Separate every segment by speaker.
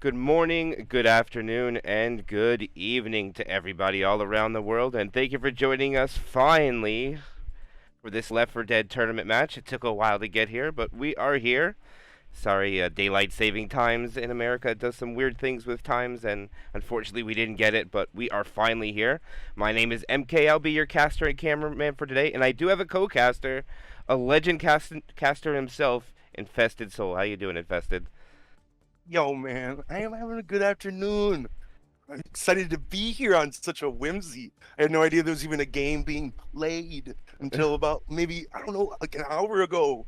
Speaker 1: Good morning, good afternoon, and good evening to everybody all around the world, and thank you for joining us finally for this Left 4 Dead tournament match. It took a while to get here, but we are here. Sorry, daylight saving times in America does some weird things with times, and unfortunately we didn't get it, but we are finally here. My name is MK. I'll be your caster and cameraman for today, and I do have a co-caster, a legend caster himself, Infested Soul. How you doing, Infested?
Speaker 2: Yo, man, I am having a good afternoon. I'm excited to be here on such a whimsy. I had no idea there was even a game being played until about maybe, I don't know, like an hour ago.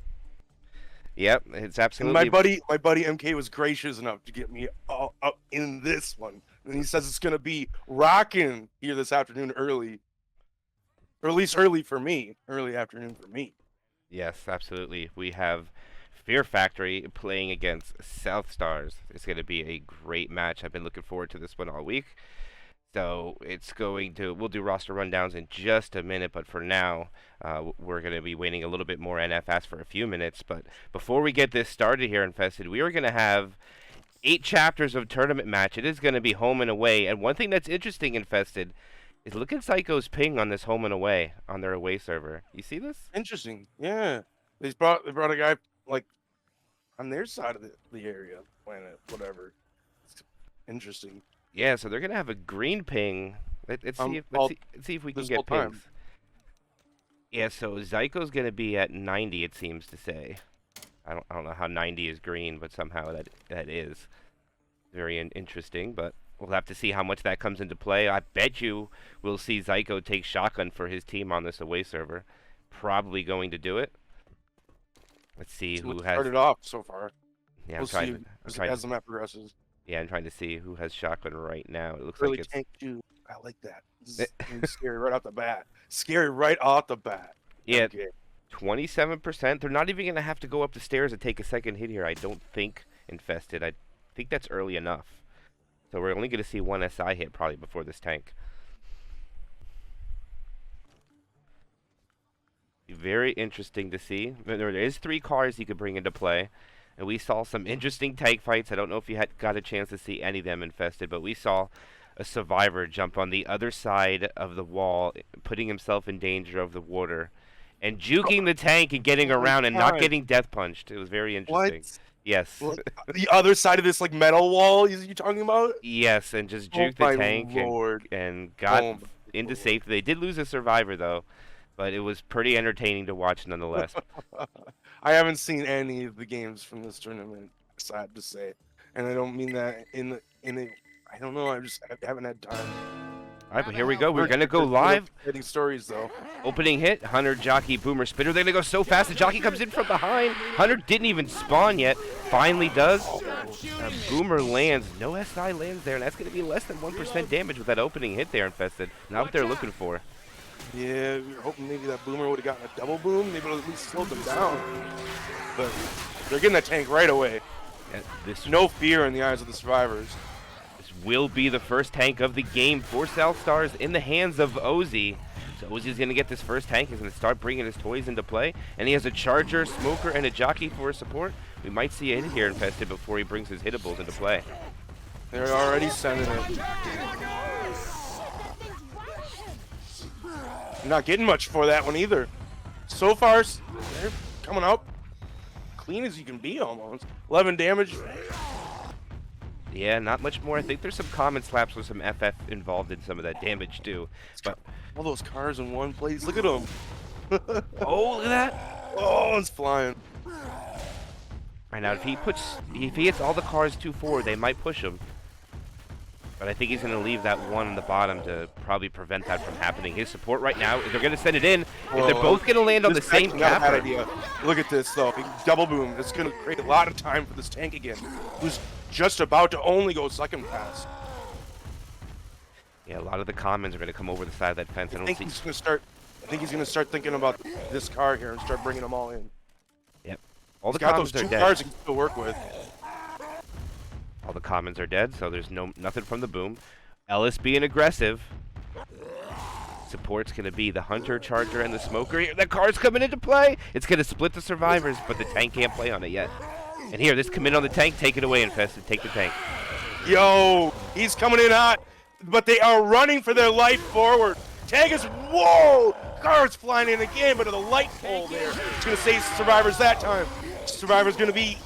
Speaker 1: Yep, it's
Speaker 2: And
Speaker 1: absolutely.
Speaker 2: my buddy MK was gracious enough to get me all up in this one. And he says it's gonna be rocking here this afternoon early. Or at least early for me. Early afternoon for me.
Speaker 1: Yes, absolutely. We have Fear Factory playing against South Stars. It's going to be a great match. I've been looking forward to this one all week. So we'll do roster rundowns in just a minute, but for now, we're going to be waiting a little bit more NFS for a few minutes. But before we get this started here, Infested, we are going to have 8 chapters of tournament match. It is going to be home and away. And one thing that's interesting, Infested, is look at Psycho's ping on this home and away on their away server. You see this?
Speaker 2: Interesting. Yeah. They brought a guy like on their side of the area, planet, whatever. It's interesting.
Speaker 1: Yeah, so they're gonna have a green ping. Let's see if we can
Speaker 2: this
Speaker 1: get
Speaker 2: whole time.
Speaker 1: pings. Yeah, so Zyko's gonna be at 90. It seems to say. I don't know how 90 is green, but somehow that is very interesting. But we'll have to see how much that comes into play. I bet you we'll see Zyko take shotgun for his team on this away server. Probably going to do it. Let's see who has
Speaker 2: started off so far.
Speaker 1: Yeah,
Speaker 2: we'll see as the map progresses.
Speaker 1: Yeah, I'm trying to see who has shotgun right now. It looks
Speaker 2: really
Speaker 1: like it's
Speaker 2: tank too. I like that. This is scary right off the bat. Scary right off the bat.
Speaker 1: Yeah,
Speaker 2: Okay.
Speaker 1: 27%. They're not even going to have to go up the stairs and take a second hit here. I don't think, Infested. I think that's early enough. So we're only going to see one SI hit probably before this tank. Very interesting to see. There is 3 cars you could bring into play. And we saw some interesting tank fights. I don't know if you had got a chance to see any of them, Infested, but we saw a survivor jump on the other side of the wall, putting himself in danger of the water, and juking the tank and getting around and not getting death punched. It was very interesting.
Speaker 2: What?
Speaker 1: Yes.
Speaker 2: The other side of this like metal wall you talking about?
Speaker 1: Yes, and just juked the tank and got into
Speaker 2: Lord.
Speaker 1: safety. They did lose a survivor, though, but it was pretty entertaining to watch nonetheless.
Speaker 2: I haven't seen any of the games from this tournament, sad to say, and I don't mean that in a. I don't know. I haven't had time.
Speaker 1: All right, but here we go. We're gonna go live.
Speaker 2: Getting stories though.
Speaker 1: Opening hit, Hunter, Jockey, Boomer, Spitter. They're gonna go so fast. The Jockey comes in from behind. Hunter didn't even spawn yet. Finally does. Boomer lands. No SI lands there, and that's gonna be less than 1% damage with that opening hit there, Infested. Not what they're looking for.
Speaker 2: Yeah, we were hoping maybe that Boomer would have gotten a double boom. Maybe it would at least slowed them down. But they're getting that tank right away.
Speaker 1: Yeah,
Speaker 2: no fear in the eyes of the survivors.
Speaker 1: This will be the first tank of the game for South Stars in the hands of Ozzy. So Ozzy's going to get this first tank. He's going to start bringing his toys into play. And he has a Charger, Smoker, and a Jockey for his support. We might see a hit here, Infested, before he brings his hittables into play.
Speaker 2: They're already sending it. Not getting much for that one either. So far, they're coming out clean as you can be almost. 11 damage.
Speaker 1: Yeah, not much more. I think there's some common slaps with some FF involved in some of that damage too. But
Speaker 2: all those cars in one place. Look at them.
Speaker 1: Oh, look at that.
Speaker 2: Oh, it's flying.
Speaker 1: Right now, if he hits all the cars 2-4, they might push him. But I think he's going to leave that one on the bottom to probably prevent that from happening. His support right now, they're going to send it in. If they're both going to land on the same capper.
Speaker 2: Bad idea. Look at this, though. Double boom. It's going to create a lot of time for this tank again, who's just about to only go second pass.
Speaker 1: Yeah, a lot of the commons are going to come over the side of that fence.
Speaker 2: I think he's going to start thinking about this car here and start bringing them all in.
Speaker 1: Yep. All the
Speaker 2: got
Speaker 1: commons
Speaker 2: those
Speaker 1: are
Speaker 2: 2
Speaker 1: dead.
Speaker 2: cars he can still work with.
Speaker 1: All the commons are dead, so there's nothing from the boom. Ellis being aggressive. Support's going to be the Hunter, Charger, and the Smoker. Here, that car's coming into play. It's going to split the survivors, but the tank can't play on it yet. And here, this commit on the tank. Take it away, Infested. Take the tank.
Speaker 2: Yo, he's coming in hot, but they are running for their life forward. Tag is, whoa! Cars flying in again, but the light pole there. It's going to save Survivors that time. Survivors going to be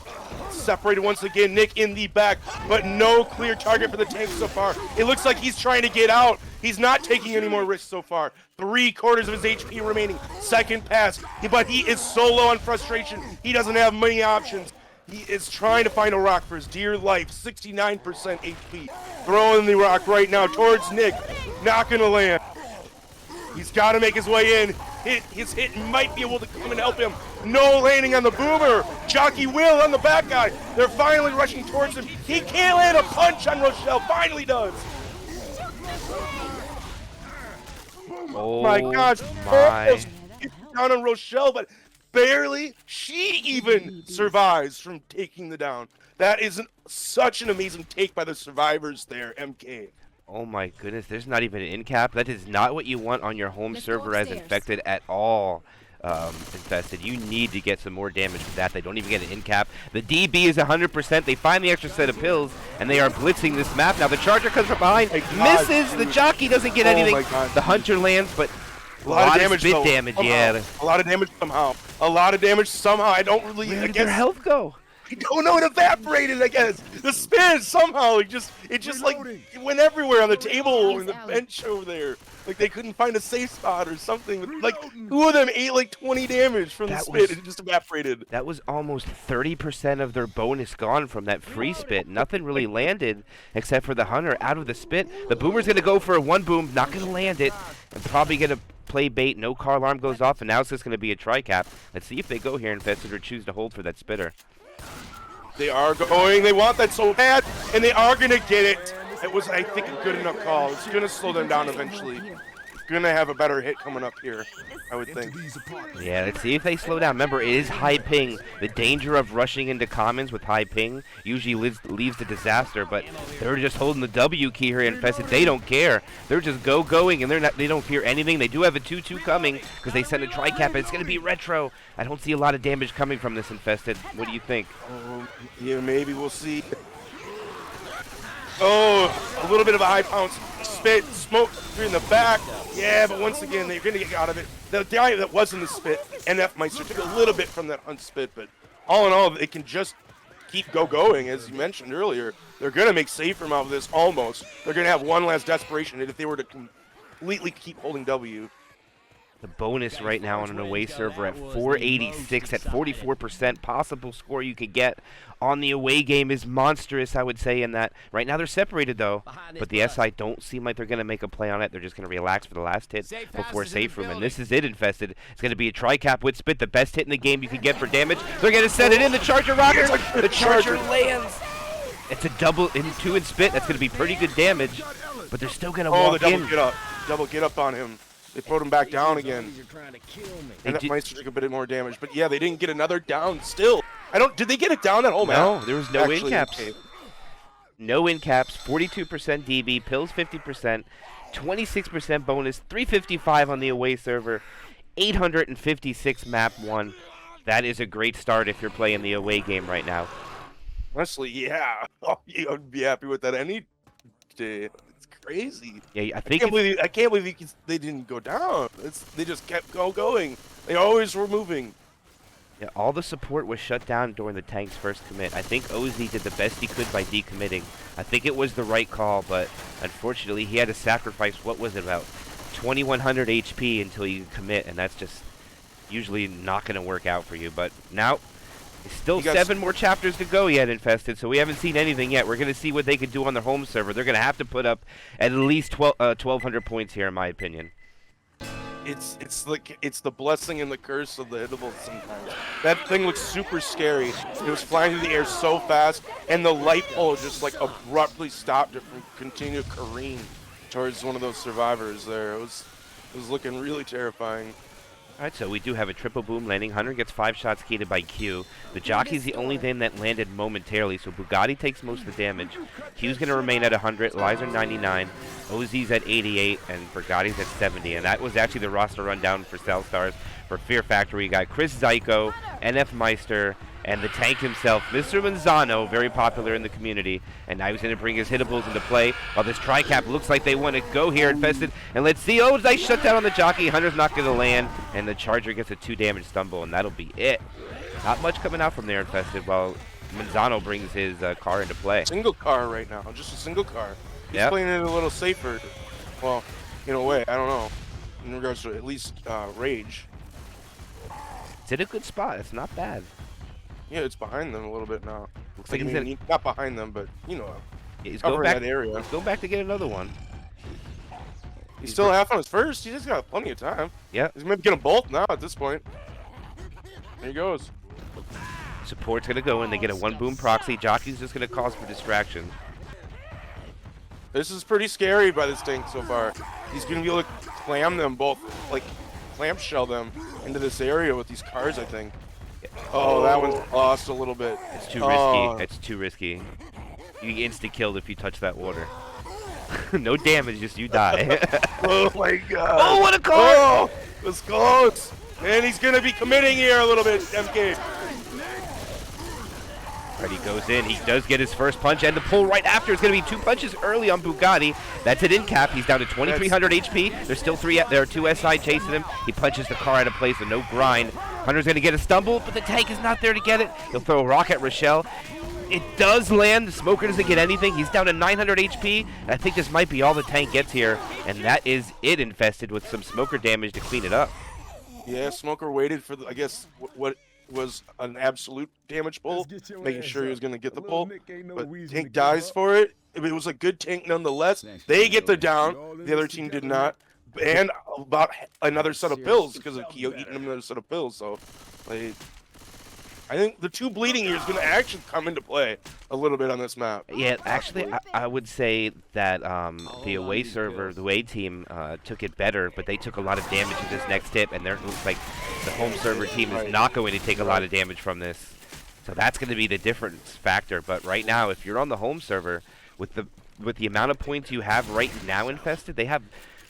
Speaker 2: separated once again. Nick in the back, but no clear target for the tank so far. It looks like he's trying to get out. He's not taking any more risks so far. 3/4 of his HP remaining. Second pass, but he is so low on frustration. He doesn't have many options. He is trying to find a rock for his dear life. 69% HP. Throwing the rock right now towards Nick. Not going to land. He's got to make his way in. His hit might be able to come and help him. No landing on the boomer. Jockey Will on the back guy. They're finally rushing towards him. He can't land a punch on Rochelle. Finally does.
Speaker 1: Oh
Speaker 2: my gosh.
Speaker 1: my.
Speaker 2: Down on Rochelle, but barely. She even survives from taking the down. That is such an amazing take by the Survivors there, MK.
Speaker 1: Oh my goodness, there's not even an in cap. That is not what you want on your home server as Infected at all. Infested, you need to get some more damage for that. They don't even get an in cap. The DB is 100%. They find the extra set of pills, and they are blitzing this map. Now the Charger comes from behind, misses. The Jockey doesn't get anything. The Hunter lands, but a lot of damage, spit damage. Yeah,
Speaker 2: a lot of damage somehow. A lot of damage somehow. I don't really.
Speaker 1: Where did their health go?
Speaker 2: I don't know. It evaporated, I guess. The spin somehow, it just like it went everywhere on the table and the bench over there. Like they couldn't find a safe spot or something. Like 2 of them ate like 20 damage from the spit. It just evaporated.
Speaker 1: That was almost 30% of their bonus gone from that free spit. Nothing really landed except for the Hunter out of the spit. The Boomer's gonna go for a 1 boom, not gonna land it, and probably gonna play bait. No car alarm goes off, and now it's just gonna be a tri-cap. Let's see if they go here, Infested, or choose to hold for that spitter.
Speaker 2: They are going. They want that so bad, and they are going to get it. It was, I think, a good enough call. It's going to slow them down eventually. Going to have a better hit coming up here, I would think.
Speaker 1: Yeah, let's see if they slow down. Remember, it is high ping. The danger of rushing into commons with high ping usually leads to disaster, but they're just holding the W key here, Infested. They don't care. They're just going, and they don't fear anything. They do have a 2-2 coming because they sent a tri-cap, and it's going to be retro. I don't see a lot of damage coming from this, Infested. What do you think?
Speaker 2: Yeah, maybe we'll see. Oh, a little bit of a high pounce. Spit, smoke in the back. Yeah, but once again, they're going to get out of it. The guy that was in the spit, NF Meister, took a little bit from that unspit, but all in all, they can just keep going, as you mentioned earlier. They're going to make safe from out of this almost. They're going to have one last desperation if they were to completely keep holding W.
Speaker 1: The bonus right now on an away server at 486 at 44%. Possible score you could get on the away game is monstrous, I would say, in that right now they're separated, though. But the SI don't seem like they're going to make a play on it. They're just going to relax for the last hit before safe room. And this is it, Infested. It's going to be a tri-cap with spit, the best hit in the game you can get for damage. They're going to set it in. The Charger rocker. The Charger lands. It's a double in 2 and spit. That's going to be pretty good damage. But they're still going to walk in.
Speaker 2: Double get up. Double get up on him. They put him back down again. And that Meister took a bit more damage. But yeah, they didn't get another down still. Did they get it down that whole map?
Speaker 1: No, there was no in caps. No in caps, 42% DB, pills 50%, 26% bonus, 355 on the away server, 856 map 1. That is a great start if you're playing the away game right now.
Speaker 2: Honestly, yeah. Oh, I'd be happy with that any day. Crazy.
Speaker 1: Yeah,
Speaker 2: I can't believe they didn't go down. They just kept going. They always were moving.
Speaker 1: Yeah, all the support was shut down during the tank's first commit. I think OZ did the best he could by decommitting. I think it was the right call, but unfortunately he had to sacrifice, what was it, about 2100 HP until you commit, and that's just usually not going to work out for you. But now, still 7 more chapters to go yet, Infested, so we haven't seen anything yet. We're going to see what they can do on their home server. They're going to have to put up at least 1,200 points here, in my opinion.
Speaker 2: It's the blessing and the curse of the hittable sometimes. That thing looks super scary. It was flying through the air so fast, and the light pole just like abruptly stopped it from continuing to careen towards one of those survivors there. It was looking really terrifying.
Speaker 1: All right, so we do have a triple boom landing. Hunter gets 5 shots gated by Q. The Jockey's the only thing that landed momentarily, so Bugatti takes most of the damage. Q's going to remain at 100, Lizer 99, OZ's at 88, and Bugatti's at 70. And that was actually the roster rundown for South Stars. For Fear Factory, you got Chris Zyko, NF Meister, And the tank himself, Mr. Manzano, very popular in the community. And now he's going to bring his hittables into play. While this tri-cap looks like they want to go here, Infested. And let's see. Oh, nice shutdown on the jockey. Hunter's not going to land. And the Charger gets a 2-damage stumble, and that'll be it. Not much coming out from there, Infested, while Manzano brings his car into play.
Speaker 2: Single car right now, just a single car. He's
Speaker 1: Yep.
Speaker 2: playing it a little safer. Well, in a way, I don't know. In regards to at least rage.
Speaker 1: It's in a good spot. It's not bad.
Speaker 2: Yeah, it's behind them a little bit now.
Speaker 1: Looks
Speaker 2: Like,
Speaker 1: like
Speaker 2: I mean, not behind them, but you know,
Speaker 1: he's going
Speaker 2: covering
Speaker 1: back.
Speaker 2: that area.
Speaker 1: He's going back to get another one.
Speaker 2: He's still half on his first. He's just got plenty of time.
Speaker 1: Yep.
Speaker 2: He's maybe getting both now at this point. There he goes.
Speaker 1: Support's going to go in. They get a 1-boom proxy. Jockey's just going to cause for distraction.
Speaker 2: This is pretty scary by this tank so far. He's going to be able to clam them both, like clamshell them into this area with these cars, I think. Oh, that one's lost a little bit.
Speaker 1: It's too risky. It's too risky. You insta-killed if you touch that water. No damage, just you die.
Speaker 2: Oh my god.
Speaker 1: Oh, what a car!
Speaker 2: Oh, it was close. And he's going to be committing here a little bit, MK.
Speaker 1: Right, he goes in. He does get his first punch, and the pull right after is going to be 2 punches early on Bugatti. That's an in cap. He's down to 2,300 HP. There's still there are 2 SI chasing him. He punches the car out of place with no grind. Hunter's going to get a stumble, but the tank is not there to get it. He'll throw a rock at Rochelle. It does land. The Smoker doesn't get anything. He's down to 900 HP. And I think this might be all the tank gets here, and that is it, Infested, with some Smoker damage to clean it up.
Speaker 2: Yeah, Smoker waited for, I guess, what was an absolute damage pull, making sure he was going to get the pull. But tank dies for it. It was a good tank nonetheless. They get the down. The other team did not. And about another set of pills because of Kyo eating another set of pills. So, like, I think the 2 bleeding here is going to actually come into play a little bit on this map.
Speaker 1: Yeah, actually, I would say that the away server, the away team, took it better, but they took a lot of damage in this next hit, and it looks like the home server team is not going to take a lot of damage from this. So that's going to be the difference factor. But right now, if you're on the home server, with the amount of points you have right now, Infested, they have.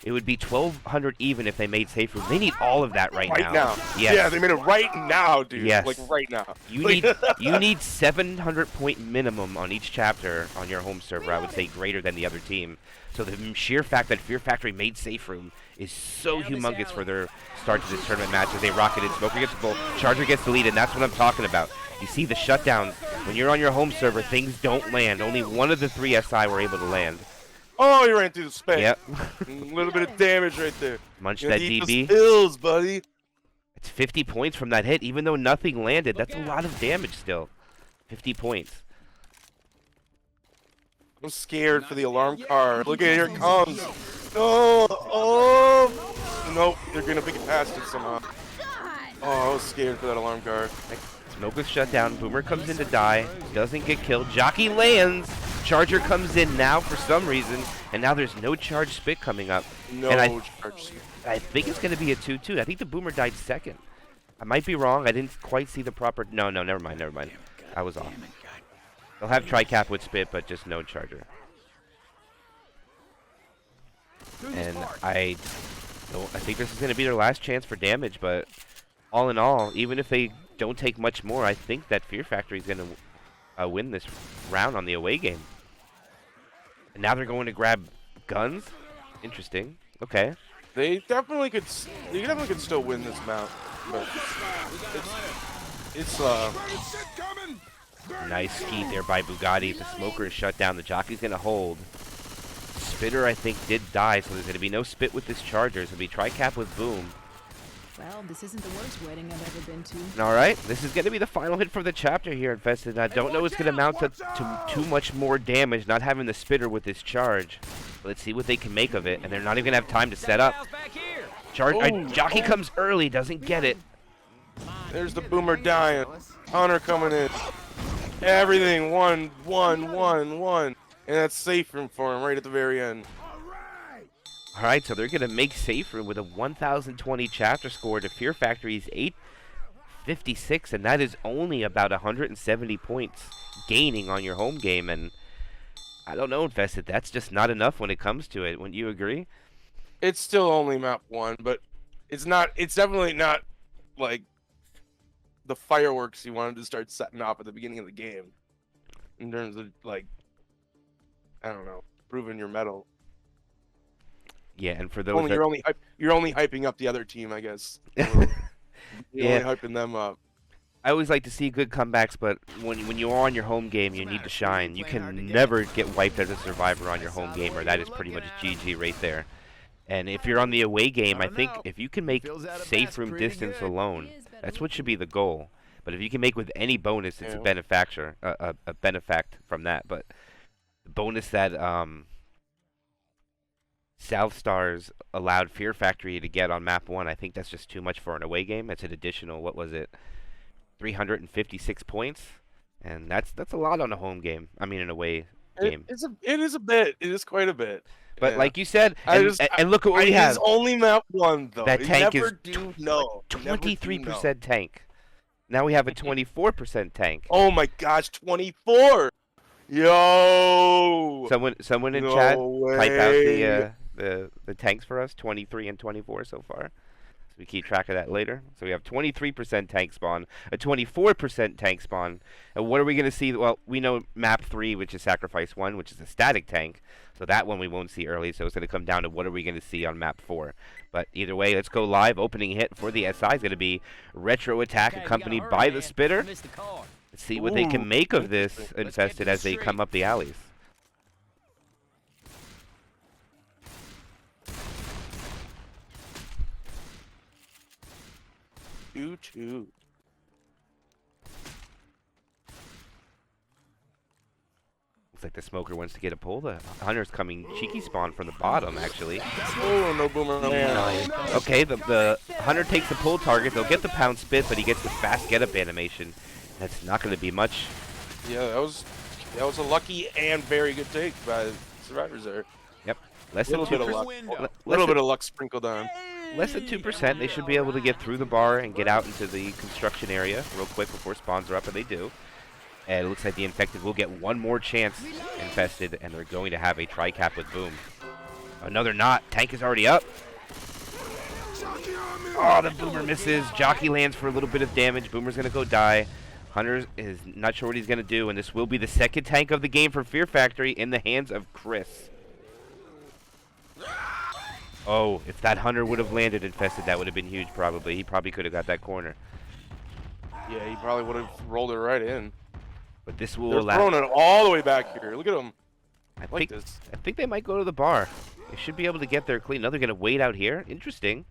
Speaker 1: It would be 1,200 even if they made safe room. They need all of that right now. Yes.
Speaker 2: Yeah, they made it right now, dude.
Speaker 1: Yes.
Speaker 2: Like right now.
Speaker 1: You need 700 point minimum on each chapter on your home server. I would say greater than the other team. So the sheer fact that Fear Factory made safe room is so humongous for their start to this tournament match as they rocket in. Smoker gets the bull, Charger gets the lead, and that's what I'm talking about. You see the shutdowns. When you're on your home server, things don't land. Only one of the 3 SI were able to land.
Speaker 2: Oh, you ran through the space.
Speaker 1: Yep.
Speaker 2: A little bit of damage right there.
Speaker 1: Munch
Speaker 2: You
Speaker 1: that
Speaker 2: need
Speaker 1: DB.
Speaker 2: those pills, buddy.
Speaker 1: It's 50 points from that hit, even though nothing landed. That's a lot of damage still. 50 points.
Speaker 2: I'm scared for the alarm car. Look at it, here it comes. No, oh, nope, they're gonna pick it past it somehow. Oh, I was scared for that alarm car.
Speaker 1: Smoker's shut down. Boomer comes in to die. Doesn't get killed. Jockey lands. Charger comes in now for some reason, and now there's no charge spit coming up.
Speaker 2: No
Speaker 1: and
Speaker 2: charge.
Speaker 1: I think it's going to be a 2-2. I think the Boomer died second. I might be wrong. I didn't quite see the proper... No, never mind. I was off. They'll have tri-cap with spit, but just no Charger. And I think this is going to be their last chance for damage, but all in all, even if they don't take much more, I think that Fear Factory is going to win this round on the away game. And now they're going to grab guns? Interesting. Okay.
Speaker 2: They definitely could still win this map, but it's
Speaker 1: Nice ski there by Bugatti. The Smoker is shut down. The Jockey's going to hold. Spitter, I think, did die, so there's going to be no spit with this Charger. It's going to be tri-cap with Boom.
Speaker 3: Well, this isn't the worst wedding I've ever been to.
Speaker 1: All right, this is going to be the final hit for the chapter here, Infested. I don't know it's going to amount to too much more damage, not having the Spitter with this charge. Let's see what they can make of it, and they're not even going to have time to set up. Jockey comes early, doesn't get it.
Speaker 2: There's the Boomer dying. Hunter coming in. Everything, one. And that's safe room for him right at the very end.
Speaker 1: All right, so they're going to make safe room with a 1,020 chapter score to Fear Factory's 856, and that is only about 170 points gaining on your home game. And I don't know, Infested, that's just not enough when it comes to it. Wouldn't you agree?
Speaker 2: It's still only map 1, but it's definitely not like the fireworks he wanted to start setting off at the beginning of the game. In terms of like, I don't know, proving your mettle.
Speaker 1: Yeah, and for those that...
Speaker 2: you're only hyping up the other team, I guess. You're
Speaker 1: Yeah.
Speaker 2: only hyping them up.
Speaker 1: I always like to see good comebacks, but when you are on your home game, you need to shine. You can never get wiped as a survivor on your home game, or that is pretty much GG right there. And if you're on the away game, I think if you can make safe room distance alone, that's what should be the goal. But if you can make with any bonus, it's a benefact from that. But the bonus that South Stars allowed Fear Factory to get on map 1, I think that's just too much for an away game. It's an additional, what was it, 356 points? And that's a lot on a home game. I mean, an away game.
Speaker 2: It is a bit. It is quite a bit.
Speaker 1: But
Speaker 2: yeah.
Speaker 1: like you said, and look at what we have.
Speaker 2: It's only map 1, though.
Speaker 1: That tank is
Speaker 2: 23%
Speaker 1: tank. Now we have a 24% tank.
Speaker 2: Oh my gosh, 24! Yo!
Speaker 1: Someone in
Speaker 2: no
Speaker 1: chat
Speaker 2: way.
Speaker 1: type out the tanks for us, 23 and 24 so far. So we keep track of that later. So we have 23% tank spawn, a 24% tank spawn. And what are we going to see? Well, we know map 3, which is Sacrifice 1, which is a static tank. So that one we won't see early. So it's going to come down to what are we going to see on map 4. But either way, let's go live. Opening hit for the SI is going to be Retro Attack accompanied by the Spitter. Let's see what they can make of this Infested as they come up the alleys.
Speaker 2: Two.
Speaker 1: Looks like the Smoker wants to get a pull. The Hunter's coming cheeky spawn from the bottom, actually.
Speaker 2: Oh, no boomer.
Speaker 1: Okay, the Hunter takes the pull target. They'll get the pound spit, but he gets the fast get up animation. That's not going to be much.
Speaker 2: Yeah, that was a lucky and very good take by the survivors there.
Speaker 1: Yep. Less than 2%.
Speaker 2: Little bit of luck sprinkled on.
Speaker 1: Less than 2%. They should be able to get through the bar and get out into the construction area real quick before spawns are up, and they do. And it looks like the Infected will get one more chance, Infested, and they're going to have a tri-cap with Boom. Another knot. Tank is already up. Oh, the Boomer misses. Jockey lands for a little bit of damage. Boomer's going to go die. Hunter is not sure what he's going to do, and this will be the second tank of the game for Fear Factory in the hands of Chris. Oh, if that Hunter would have landed Infested, that would have been huge probably. He probably could have got that corner.
Speaker 2: Yeah, he probably would have rolled it right in.
Speaker 1: But this will
Speaker 2: They're
Speaker 1: allow...
Speaker 2: throwing it all the way back here. Look at them.
Speaker 1: I think they might go to the bar. They should be able to get there clean. Now they're going to wait out here. Interesting.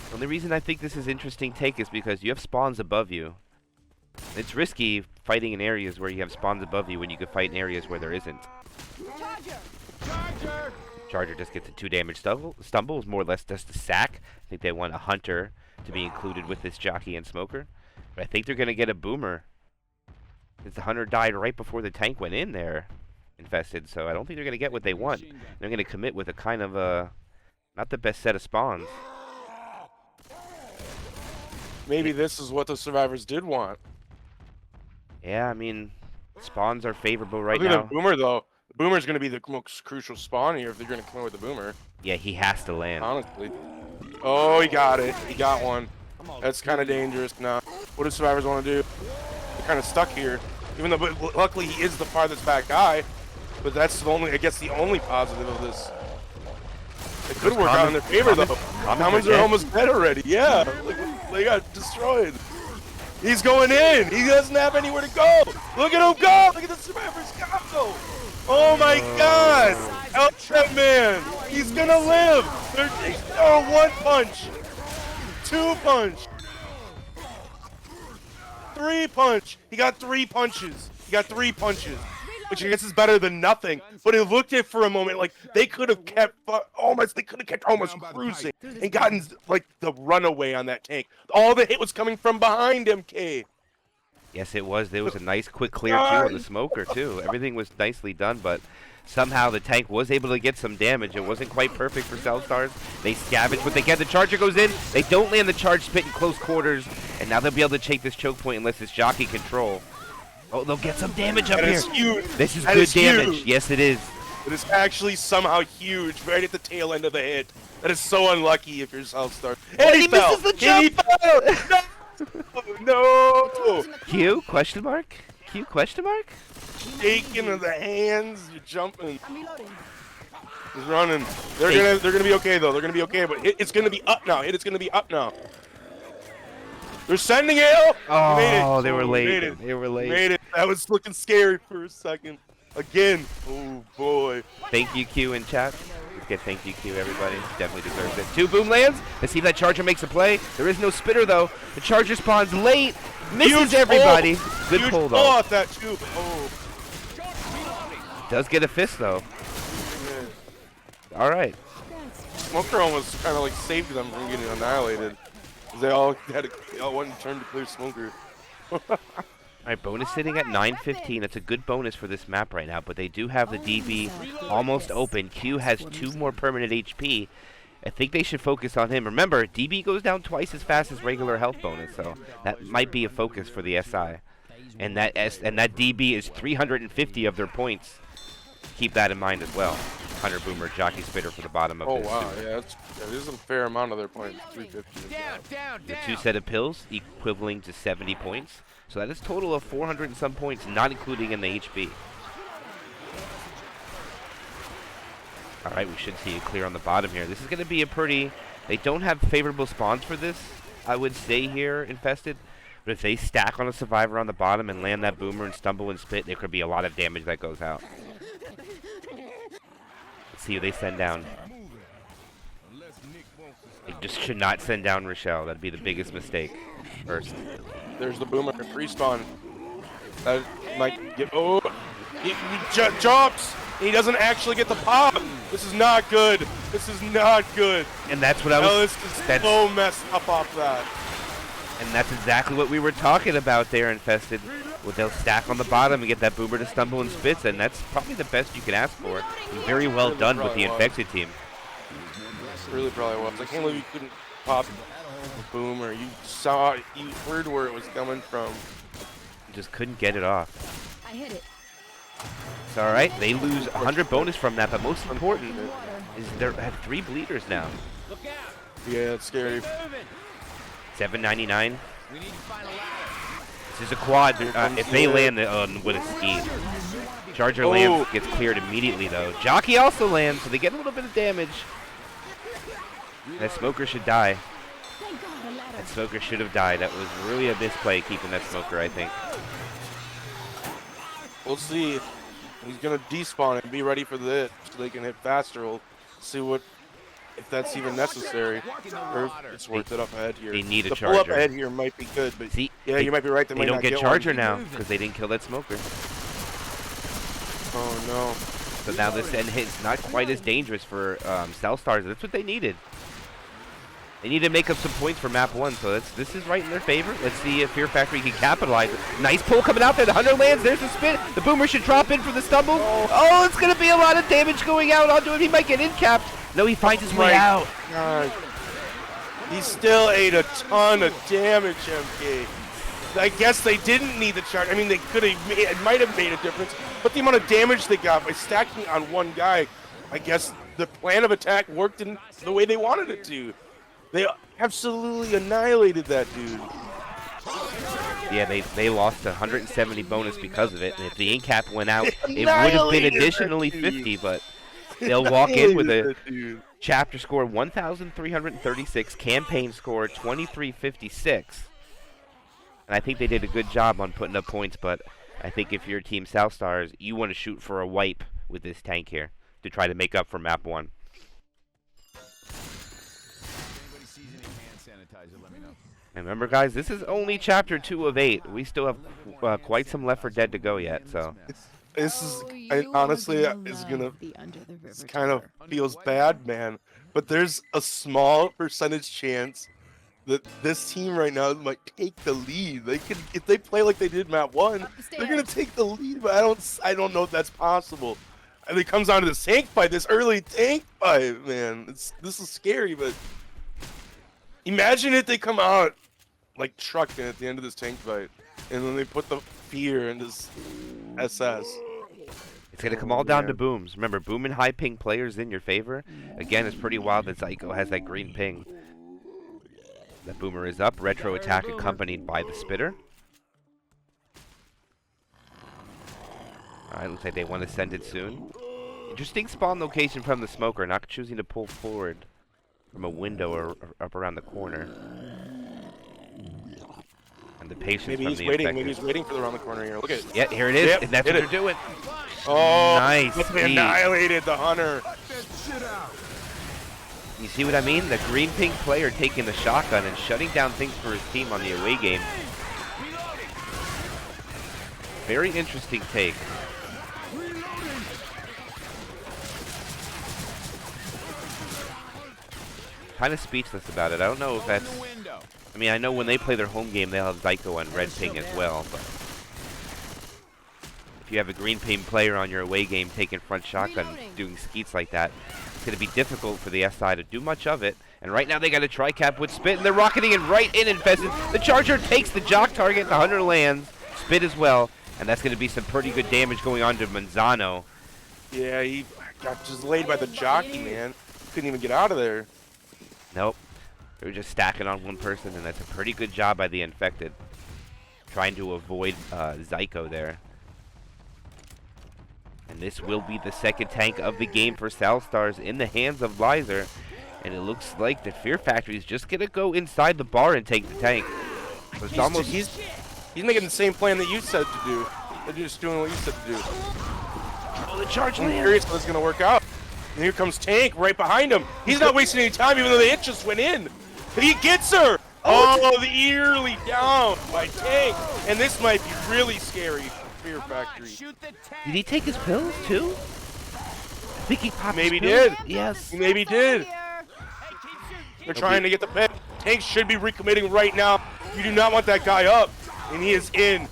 Speaker 1: The only reason I think this is interesting take is because you have spawns above you. It's risky fighting in areas where you have spawns above you when you could fight in areas where there isn't. Charger just gets a 2 damage stumble. Is more or less just a sack. I think they want a Hunter to be included with this Jockey and Smoker. But I think they're going to get a Boomer. Because the Hunter died right before the tank went in there, Infested. So I don't think they're going to get what they want. They're going to commit with a kind of not the best set of spawns.
Speaker 2: Maybe this is what the survivors did want.
Speaker 1: Yeah, I mean, spawns are favorable right
Speaker 2: Look
Speaker 1: now.
Speaker 2: at the Boomer, though. The Boomer's going to be the most crucial spawn here if they're going to come in with the Boomer.
Speaker 1: Yeah, he has to land.
Speaker 2: Honestly. Oh, he got it. He got one. That's kind of dangerous now. What do survivors want to do? They're kind of stuck here. Even though, but luckily, he is the farthest back guy. But that's the only, I guess, the only positive of this. It could work out in their favor, though. Commons are almost dead already. Yeah, they got destroyed. He's going in. He doesn't have anywhere to go. Look at him go. Look at the survivors go. Oh my God. Help that man. He's going to live. Oh, 1 punch. 2 punch. 3 punch. He got 3 punches. Which I guess is better than nothing. But it looked at for a moment like they could have kept almost cruising and gotten like the runaway on that tank. All the hit was coming from behind MK.
Speaker 1: Yes, it was. There was a nice quick clear too on the Smoker too. Everything was nicely done, but somehow the tank was able to get some damage. It wasn't quite perfect for South Stars. They scavenge what they get. The Charger goes in. They don't land the charge spit in close quarters, and now they'll be able to take this choke point unless it's Jockey control. Oh, they'll get some damage up here.
Speaker 2: Huge.
Speaker 1: This is good damage.
Speaker 2: Huge.
Speaker 1: Yes, it is.
Speaker 2: It is actually somehow huge right at the tail end of the hit. That is so unlucky if you're South Star.
Speaker 1: And he misses the jump!
Speaker 2: No!
Speaker 1: Q? Question mark? Q? Question mark?
Speaker 2: Shaking in the hands, you're jumping.
Speaker 3: I'm reloading.
Speaker 2: He's running. They're gonna be okay though. They're gonna be okay, but it's gonna be up now. It's gonna be up now. They're sending it.
Speaker 1: Oh,
Speaker 2: Made it.
Speaker 1: they were late.
Speaker 2: Made it.
Speaker 1: They were late.
Speaker 2: Made it. That was looking scary for a second. Again. Oh boy.
Speaker 1: Thank you, Q, in chat. Let's get thank you, Q, everybody. Definitely deserves it. 2 boom lands. Let's see if that Charger makes a play. There is no spitter, though. The Charger spawns late. Misses
Speaker 2: Huge
Speaker 1: everybody.
Speaker 2: pull.
Speaker 1: Good
Speaker 2: Huge
Speaker 1: pull, though.
Speaker 2: off that too. Oh.
Speaker 1: Does get a fist, though.
Speaker 2: Yeah.
Speaker 1: All right.
Speaker 2: Smoker almost kind of like saved them from getting annihilated. They all wanted to turn to clear Smoker.
Speaker 1: All right, bonus sitting at 9:15. That's a good bonus for this map right now, but they do have the DB almost open. Q has 2 more permanent HP. I think they should focus on him. Remember, DB goes down twice as fast as regular health bonus, so that might be a focus for the SI. And that DB is 350 of their points. Keep that in mind as well. Hunter Boomer, Jockey Spitter for the bottom of this.
Speaker 2: Oh wow, yeah, that is a fair amount of their points. 350.
Speaker 1: The 2 set of pills equivaling to 70 points. So that is a total of 400 and some points, not including in the HP. All right, we should see it clear on the bottom here. This is going to be a pretty... They don't have favorable spawns for this, I would say, here, Infested. But if they stack on a Survivor on the bottom and land that Boomer and stumble and spit, there could be a lot of damage that goes out. Let's see who they send down. They just should not send down Rochelle. That'd be the biggest mistake. First.
Speaker 2: There's the Boomer respawn. That might get. Oh, he jumps. He doesn't actually get the pop. This is not good. This is not good.
Speaker 1: And that's what I was.
Speaker 2: Oh, this is so messed up off that.
Speaker 1: And that's exactly what we were talking about there, Infested. Well, they'll stack on the bottom and get that Boomer to stumble and spits, and that's probably the best you can ask for. Very well done with the Infected team.
Speaker 2: Really probably was. I can't believe you couldn't pop the Boomer. You heard where it was coming from.
Speaker 1: Just couldn't get it off.
Speaker 3: I hit it.
Speaker 1: It's all right. They lose 100 bonus from that, but most important is they have 3 bleeders now.
Speaker 2: Yeah, it's scary.
Speaker 1: 799. This is a quad. If they land with a ski. Charger lands, gets cleared immediately though. Jockey also lands, so they get a little bit of damage. That Smoker should die. That Smoker should have died. That was really a misplay keeping that Smoker, I think.
Speaker 2: We'll see. He's gonna despawn and be ready for this so they can hit faster. We'll see if that's even necessary. Or if it's worth it up ahead here.
Speaker 1: They need a
Speaker 2: the
Speaker 1: Charger.
Speaker 2: pull up ahead here might be good, but
Speaker 1: see,
Speaker 2: yeah, you might be right.
Speaker 1: They don't get Charger now because they didn't kill that Smoker.
Speaker 2: Oh no.
Speaker 1: So now this end hit's not quite as dangerous for South Stars. That's what they needed. They need to make up some points for map 1, so this is right in their favor. Let's see if Fear Factory can capitalize. Nice pull coming out there. The Hunter lands. There's the spin. The Boomer should drop in for the stumble. Oh, it's going to be a lot of damage going out onto him. He might get in-capped. No, he finds his way out.
Speaker 2: God. He still ate a ton of damage, MK. I guess they didn't need the charge. I mean, they could have. It might have made a difference, but the amount of damage they got by stacking on one guy, I guess the plan of attack worked in the way they wanted it to. They absolutely annihilated that dude.
Speaker 1: Yeah, they lost 170 bonus because of it. And if the in-cap went out, it would have been additionally 50, but they'll walk in with a chapter score 1,336, campaign score 2,356. And I think they did a good job on putting up points, but I think if you're Team South Stars, you want to shoot for a wipe with this tank here to try to make up for map 1. And remember, guys, this is only chapter 2 of 8. We still have quite some left for Dead to go yet, so.
Speaker 2: This is, honestly, is gonna, it kind of feels bad, man. But there's a small percentage chance that this team right now might take the lead. They could, if they play like they did map 1, they're gonna take the lead. But I don't know if that's possible. And it comes down to this tank fight, this early tank fight, man. This is scary, but imagine if they come out like trucking at the end of this tank fight, and then they put the fear in this SS.
Speaker 1: It's going to come all down to booms. Remember, boom and high ping players in your favor. Again, it's pretty wild that Zyko has that green ping. The boomer is up. Retro attack accompanied by the spitter. Alright, looks like they want to send it soon. Interesting spawn location from the smoker, not choosing to pull forward from a window or up around the corner. And the patience
Speaker 2: Maybe
Speaker 1: from
Speaker 2: he's
Speaker 1: the
Speaker 2: waiting.
Speaker 1: infected.
Speaker 2: Maybe he's waiting for the around the corner here. Look at it.
Speaker 1: Yeah, here it is.
Speaker 2: Yep,
Speaker 1: And that's
Speaker 2: hit
Speaker 1: what
Speaker 2: it.
Speaker 1: they're doing.
Speaker 2: Oh,
Speaker 1: Nice
Speaker 2: they
Speaker 1: speed.
Speaker 2: annihilated the hunter.
Speaker 1: You see what I mean? The green pink player taking the shotgun and shutting down things for his team on the away game. Very interesting take. Kind of speechless about it. I don't know if that's... I mean, I know when they play their home game, they'll have Zyko on red ping as well, but... If you have a green ping player on your away game taking front shotgun, doing skeets like that, it's going to be difficult for the SI to do much of it. And right now they got a tri-cap with Spit, and they're rocketing it right in Infested. The Charger takes the jock target, the Hunter lands, Spit as well, and that's going to be some pretty good damage going on to Manzano.
Speaker 2: Yeah, he got just laid by the jockey, man. Couldn't even get out of there.
Speaker 1: Nope. They were just stacking on one person, and that's a pretty good job by the Infected. Trying to avoid Zyko there. And this will be the second tank of the game for South Stars in the hands of Lizer. And it looks like the Fear Factory is just going to go inside the bar and take the tank. So it's
Speaker 2: He's making the same plan that you said to do. They're just doing what you said to do.
Speaker 1: Oh, the charge
Speaker 2: I'm
Speaker 1: lands.
Speaker 2: curious how this is going to work out. And here comes Tank right behind him. He's not wasting any time, even though the hit just went in. And he gets her. Oh, the early down by Tank. And this might be really scary for Fear Factory.
Speaker 1: Did he take his pills too? I think he popped
Speaker 2: Maybe
Speaker 1: his pills.
Speaker 2: did.
Speaker 1: Yes.
Speaker 2: He maybe did. They're trying to get the pin. Tank should be recommitting right now. You do not want that guy up. And he is in.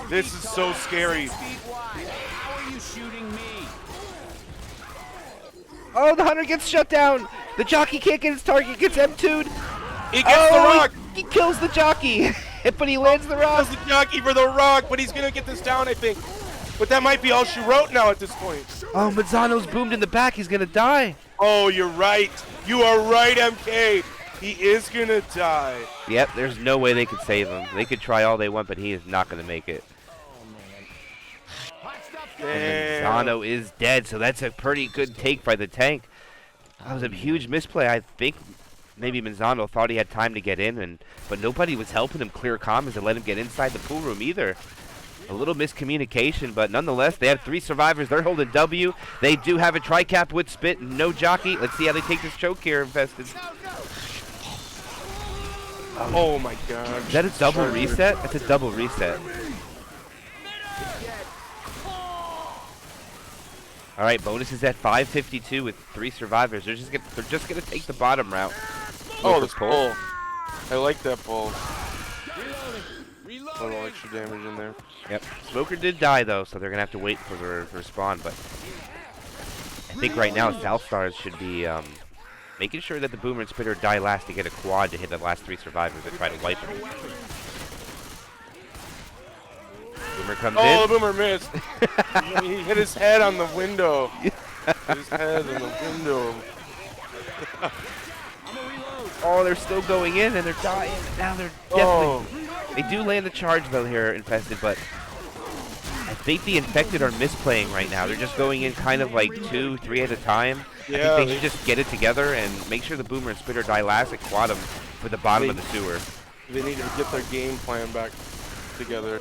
Speaker 2: This is so scary.
Speaker 1: Oh, the Hunter gets shut down. The jockey can't get his target. Gets M2'd.
Speaker 2: He gets the rock.
Speaker 1: He kills the jockey. But he lands the rock.
Speaker 2: Kills the jockey for the rock, but he's going to get this down, I think. But that might be all she wrote now at this point.
Speaker 1: Oh, Manzano's boomed in the back. He's going to die.
Speaker 2: Oh, you're right. You are right, MK. He is going to die.
Speaker 1: Yep, there's no way they could save him. They could try all they want, but he is not going to make it. And Manzano is dead, so that's a pretty good take by the tank. That was a huge misplay. I think maybe Manzano thought he had time to get in, but nobody was helping him clear comms and let him get inside the pool room either. A little miscommunication, but nonetheless, they have 3 survivors. They're holding W. They do have a tri-cap with Spit, no jockey. Let's see how they take this choke here, Infested.
Speaker 2: Oh my god.
Speaker 1: Is that a double reset? That's a double reset. All right, bonus is at 552 with 3 survivors. They're just gonna take the bottom route.
Speaker 2: Oh, this pull. I like that pull. A little extra damage in there.
Speaker 1: Yep. Smoker did die though, so they're gonna have to wait for the respawn. But I think right now South Stars should be making sure that the Boomer and Spitter die last to get a quad to hit the last 3 survivors and try to wipe them. Boomer comes in.
Speaker 2: Oh, Boomer missed. He hit his head on the window. His head on the window.
Speaker 1: Oh, they're still going in and they're dying. Now they're definitely... They do land the charge though here, Infested, but I think the Infected are misplaying right now. They're just going in kind of like 2, 3 at a time.
Speaker 2: Yeah,
Speaker 1: I think they should just get it together and make sure the Boomer and Spitter die last and quad them for the bottom of the sewer.
Speaker 2: They need to get their game plan back together.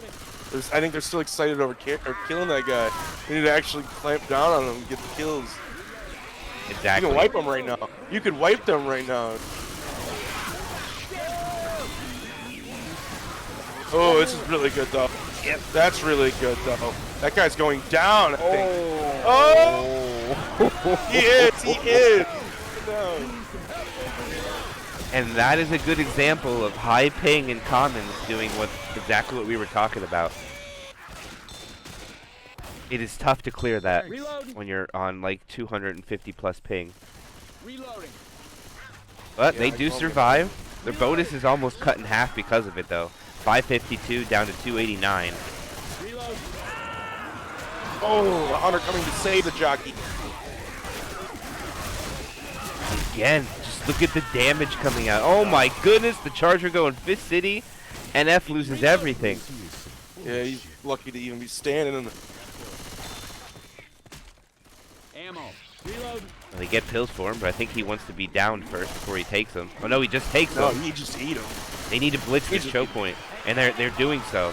Speaker 2: I think they're still excited over killing that guy. They need to actually clamp down on him and get the kills.
Speaker 1: Exactly.
Speaker 2: You can wipe them right now. You could wipe them right now. Oh, this is really good though.
Speaker 1: Yep.
Speaker 2: That's really good though. That guy's going down, I think. Oh! He is! He is! No.
Speaker 1: And that is a good example of high ping and commons doing exactly what we were talking about. It is tough to clear that when you're on like 250 plus ping. But they do survive. Their bonus is almost cut in half because of it though. 552 down to 289.
Speaker 2: Oh, the hunter coming to save the jockey.
Speaker 1: Again, just look at the damage coming out. Oh my goodness, the Charger going Fist City, and F loses everything.
Speaker 2: Yeah, he's lucky to even be standing in the...
Speaker 4: Ammo. Reload.
Speaker 1: Well, they get pills for him, but I think he wants to be downed first before he takes them. Oh no, he just takes
Speaker 2: No,
Speaker 1: them.
Speaker 2: he just ate him.
Speaker 1: They need to blitz this choke point, and they're doing so.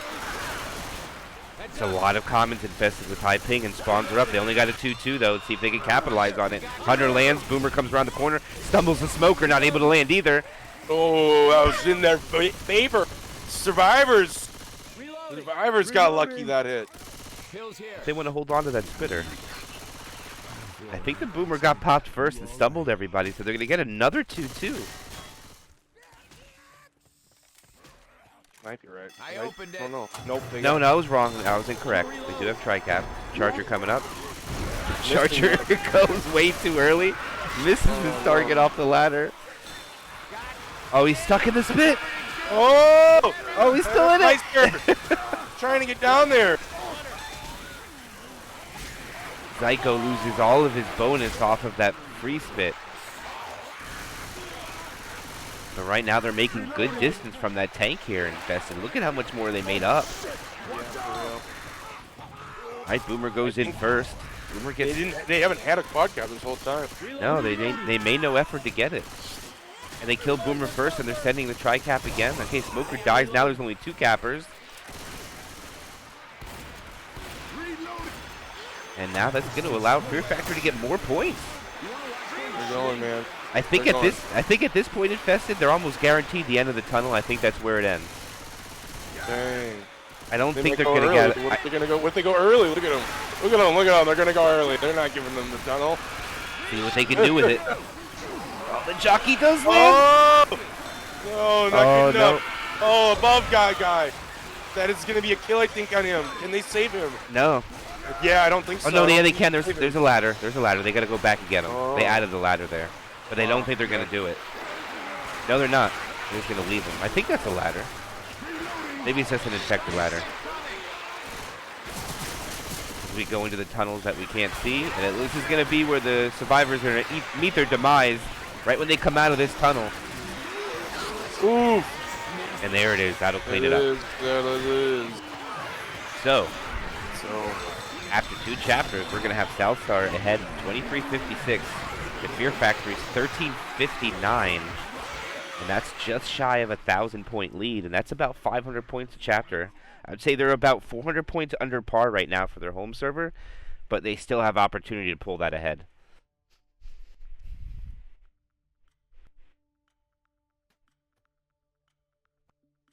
Speaker 1: It's a lot of commons infested with high ping, and spawns are up. They only got a 2-2 though. Let's see if they can capitalize on it. Hunter lands, Boomer comes around the corner, stumbles the Smoker, not able to land either.
Speaker 2: Oh, that was in their favor. Survivors got lucky that hit.
Speaker 4: Pills here.
Speaker 1: They want to hold on to that spitter. I think the Boomer got popped first and stumbled everybody, so they're going to get another 2-2.
Speaker 2: Might be right.
Speaker 4: I opened it.
Speaker 2: Oh, no. Nope.
Speaker 1: No, I was wrong. I was incorrect. They do have tri-cap. Charger coming up. Charger goes way too early. Misses his target off the ladder. Oh, he's stuck in the spit.
Speaker 2: Oh!
Speaker 1: Oh, he's still in it.
Speaker 2: Nice serve. Trying to get down there.
Speaker 1: Zyko loses all of his bonus off of that free spit. But right now they're making good distance from that tank here, Infested. Look at how much more they made up. Right, Boomer goes in first. Boomer gets.
Speaker 2: They haven't had a quad cap this whole time.
Speaker 1: No, they made no effort to get it. And they killed Boomer first, and they're sending the tri-cap again. Okay, Smoker dies. Now there's only 2 cappers. And now that's going to allow Fear Factor to get more points.
Speaker 2: They're going, man.
Speaker 1: I think at this point, Infested, they're almost guaranteed the end of the tunnel. I think that's where it ends.
Speaker 2: Dang.
Speaker 1: I don't think they're
Speaker 2: go
Speaker 1: going to
Speaker 2: early.
Speaker 1: get it.
Speaker 2: What if they're gonna go? What if they go early? Look at them. Look at them. Look at them. They're gonna go early. They're not giving them the tunnel.
Speaker 1: See what they can do with it. Oh, the jockey does win.
Speaker 2: Oh! No, not good
Speaker 1: no.
Speaker 2: enough. Oh, above guy. That is gonna be a kill, I think, on him. Can they save him?
Speaker 1: No.
Speaker 2: Yeah, I don't think so.
Speaker 1: Oh, no, yeah, they can. There's a ladder. There's a ladder. They got to go back and get him.
Speaker 2: Oh.
Speaker 1: They added the ladder there. But they don't think they're going to do it. No, they're not. They're just going to leave him. I think that's a ladder. Maybe it's just an infected ladder. As we go into the tunnels that we can't see. And this is going to be where the survivors are going to meet their demise right when they come out of this tunnel.
Speaker 2: Ooh.
Speaker 1: And there it is. That'll clean it up.
Speaker 2: There it is.
Speaker 1: So, after 2 chapters, we're going to have Southstar ahead 23-56. The Fear Factory's 13-59. And that's just shy of a 1,000-point lead. And that's about 500 points a chapter. I'd say they're about 400 points under par right now for their home server. But they still have opportunity to pull that ahead.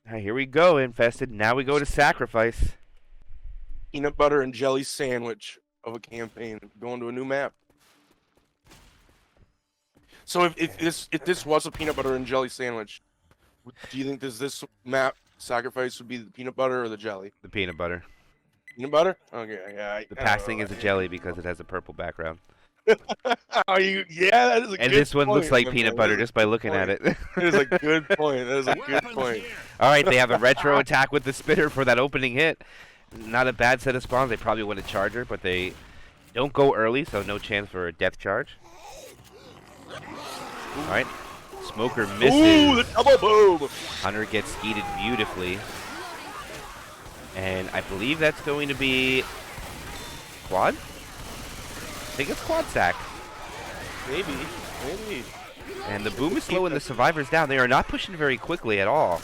Speaker 1: All right, here we go, Infested. Now we go to Sacrifice.
Speaker 2: Peanut butter and jelly sandwich of a campaign. Going to a new map. So if this was a peanut butter and jelly sandwich, do you think this map Sacrifice would be the peanut butter or the jelly?
Speaker 1: The peanut butter.
Speaker 2: Peanut butter? Okay, yeah.
Speaker 1: The passing is a jelly because it has a purple background.
Speaker 2: Yeah, that is a good
Speaker 1: And this one looks
Speaker 2: point,
Speaker 1: like peanut
Speaker 2: man.
Speaker 1: butter
Speaker 2: That is
Speaker 1: just by looking at it.
Speaker 2: That is a good point. That is a good point.
Speaker 1: All right, they have a retro attack with the spitter for that opening hit. Not a bad set of spawns. They probably want a charger, but they don't go early, so no chance for a death charge. All right, Smoker misses.
Speaker 2: Ooh, the double boom!
Speaker 1: Hunter gets skeeted beautifully. And I believe that's going to be quad? I think it's quad sack.
Speaker 2: Maybe.
Speaker 1: And the boom is slowing the survivors down. They are not pushing very quickly at all.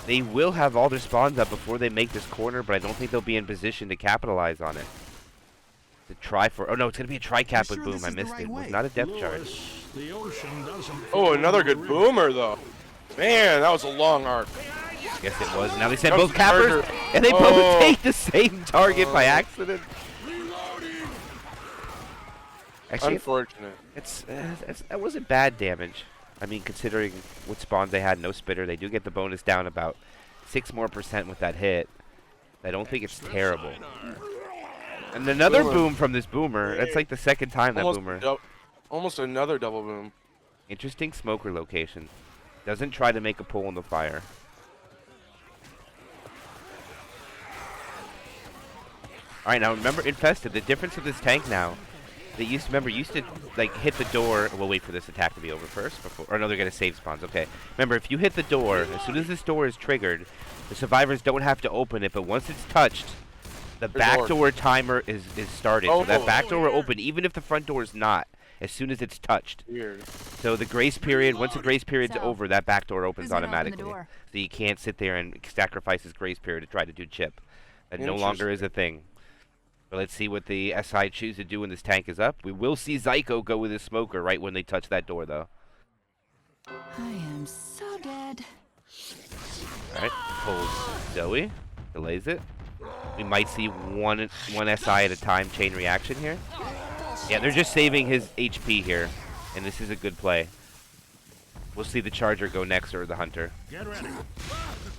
Speaker 1: They will have all their spawns up before they make this corner, but I don't think they'll be in position to capitalize on it. To try for... Oh, no, it's going to be a tri-cap with boom. I missed it. It was not a depth charge.
Speaker 2: Oh, another good boomer, though. Man, that was a long arc.
Speaker 1: Yes, it was. Now they sent
Speaker 2: That was
Speaker 1: both
Speaker 2: the
Speaker 1: cappers,
Speaker 2: charger.
Speaker 1: and they both take the same target by accident. Actually,
Speaker 2: Unfortunate.
Speaker 1: that wasn't bad damage. I mean, considering what spawns they had, no spitter, they do get the bonus down about 6% more with that hit. I don't think it's terrible. And another boom from this boomer. That's like the second time that boomer.
Speaker 2: Almost another double boom.
Speaker 1: Interesting Smoker location. Doesn't try to make a pull in the fire. All right, now remember, Infested, the difference with this tank now, they used to like hit the door. We'll wait for this attack to be over first before, or no, they're gonna save spawns. Okay, remember, if you hit the door, as soon as this door is triggered, the survivors don't have to open it, but once it's touched, the backdoor timer is started. So that back door will open even if the front door is not, as soon as it's touched.
Speaker 2: Weird.
Speaker 1: So the grace period, once the grace period's
Speaker 3: So,
Speaker 1: over, that back door opens
Speaker 3: who's gonna open the
Speaker 1: automatically.
Speaker 3: door?
Speaker 1: So you can't sit there and sacrifice his grace period to try to do chip. That no longer is a thing. But let's see what the SI choose to do when this tank is up. We will see Zyko go with his smoker right when they touch that door, though.
Speaker 3: I am so dead.
Speaker 1: All right, pulls Zoe, delays it. We might see one SI at a time chain reaction here. Yeah, they're just saving his HP here, and this is a good play. We'll see the Charger go next, or the Hunter.
Speaker 4: Get ready.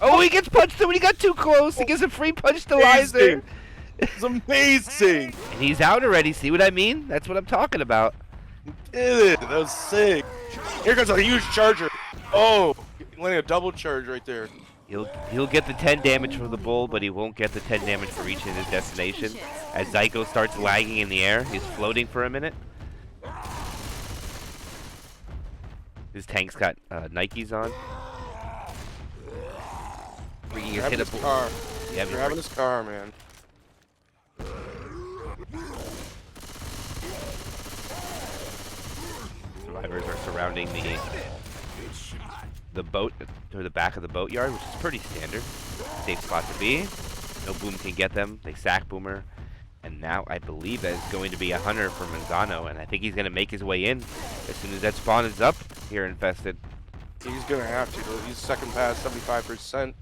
Speaker 1: Oh, he gets punched when he got too close. He gets a free punch to Lizer.
Speaker 2: It's amazing.
Speaker 1: And he's out already. See what I mean? That's what I'm talking about.
Speaker 2: Did it. That was sick. Here comes a huge charger. Oh, landing a double charge right there.
Speaker 1: He'll get the 10 damage for the bull, but he won't get the 10 damage for reaching his destination. As Zyko starts lagging in the air, he's floating for a minute. His tank's got Nikes on. Bringing his
Speaker 2: Grabbing his car.
Speaker 1: Yeah,
Speaker 2: Grabbing his car, man.
Speaker 1: Survivors are surrounding the boat, or the back of the boatyard, which is pretty standard. Safe spot to be. No boom can get them. They sack Boomer. And now I believe that it's going to be a Hunter for Manzano, and I think he's going to make his way in as soon as that spawn is up here, Infested.
Speaker 2: He's gonna have to. He's second pass, 75%.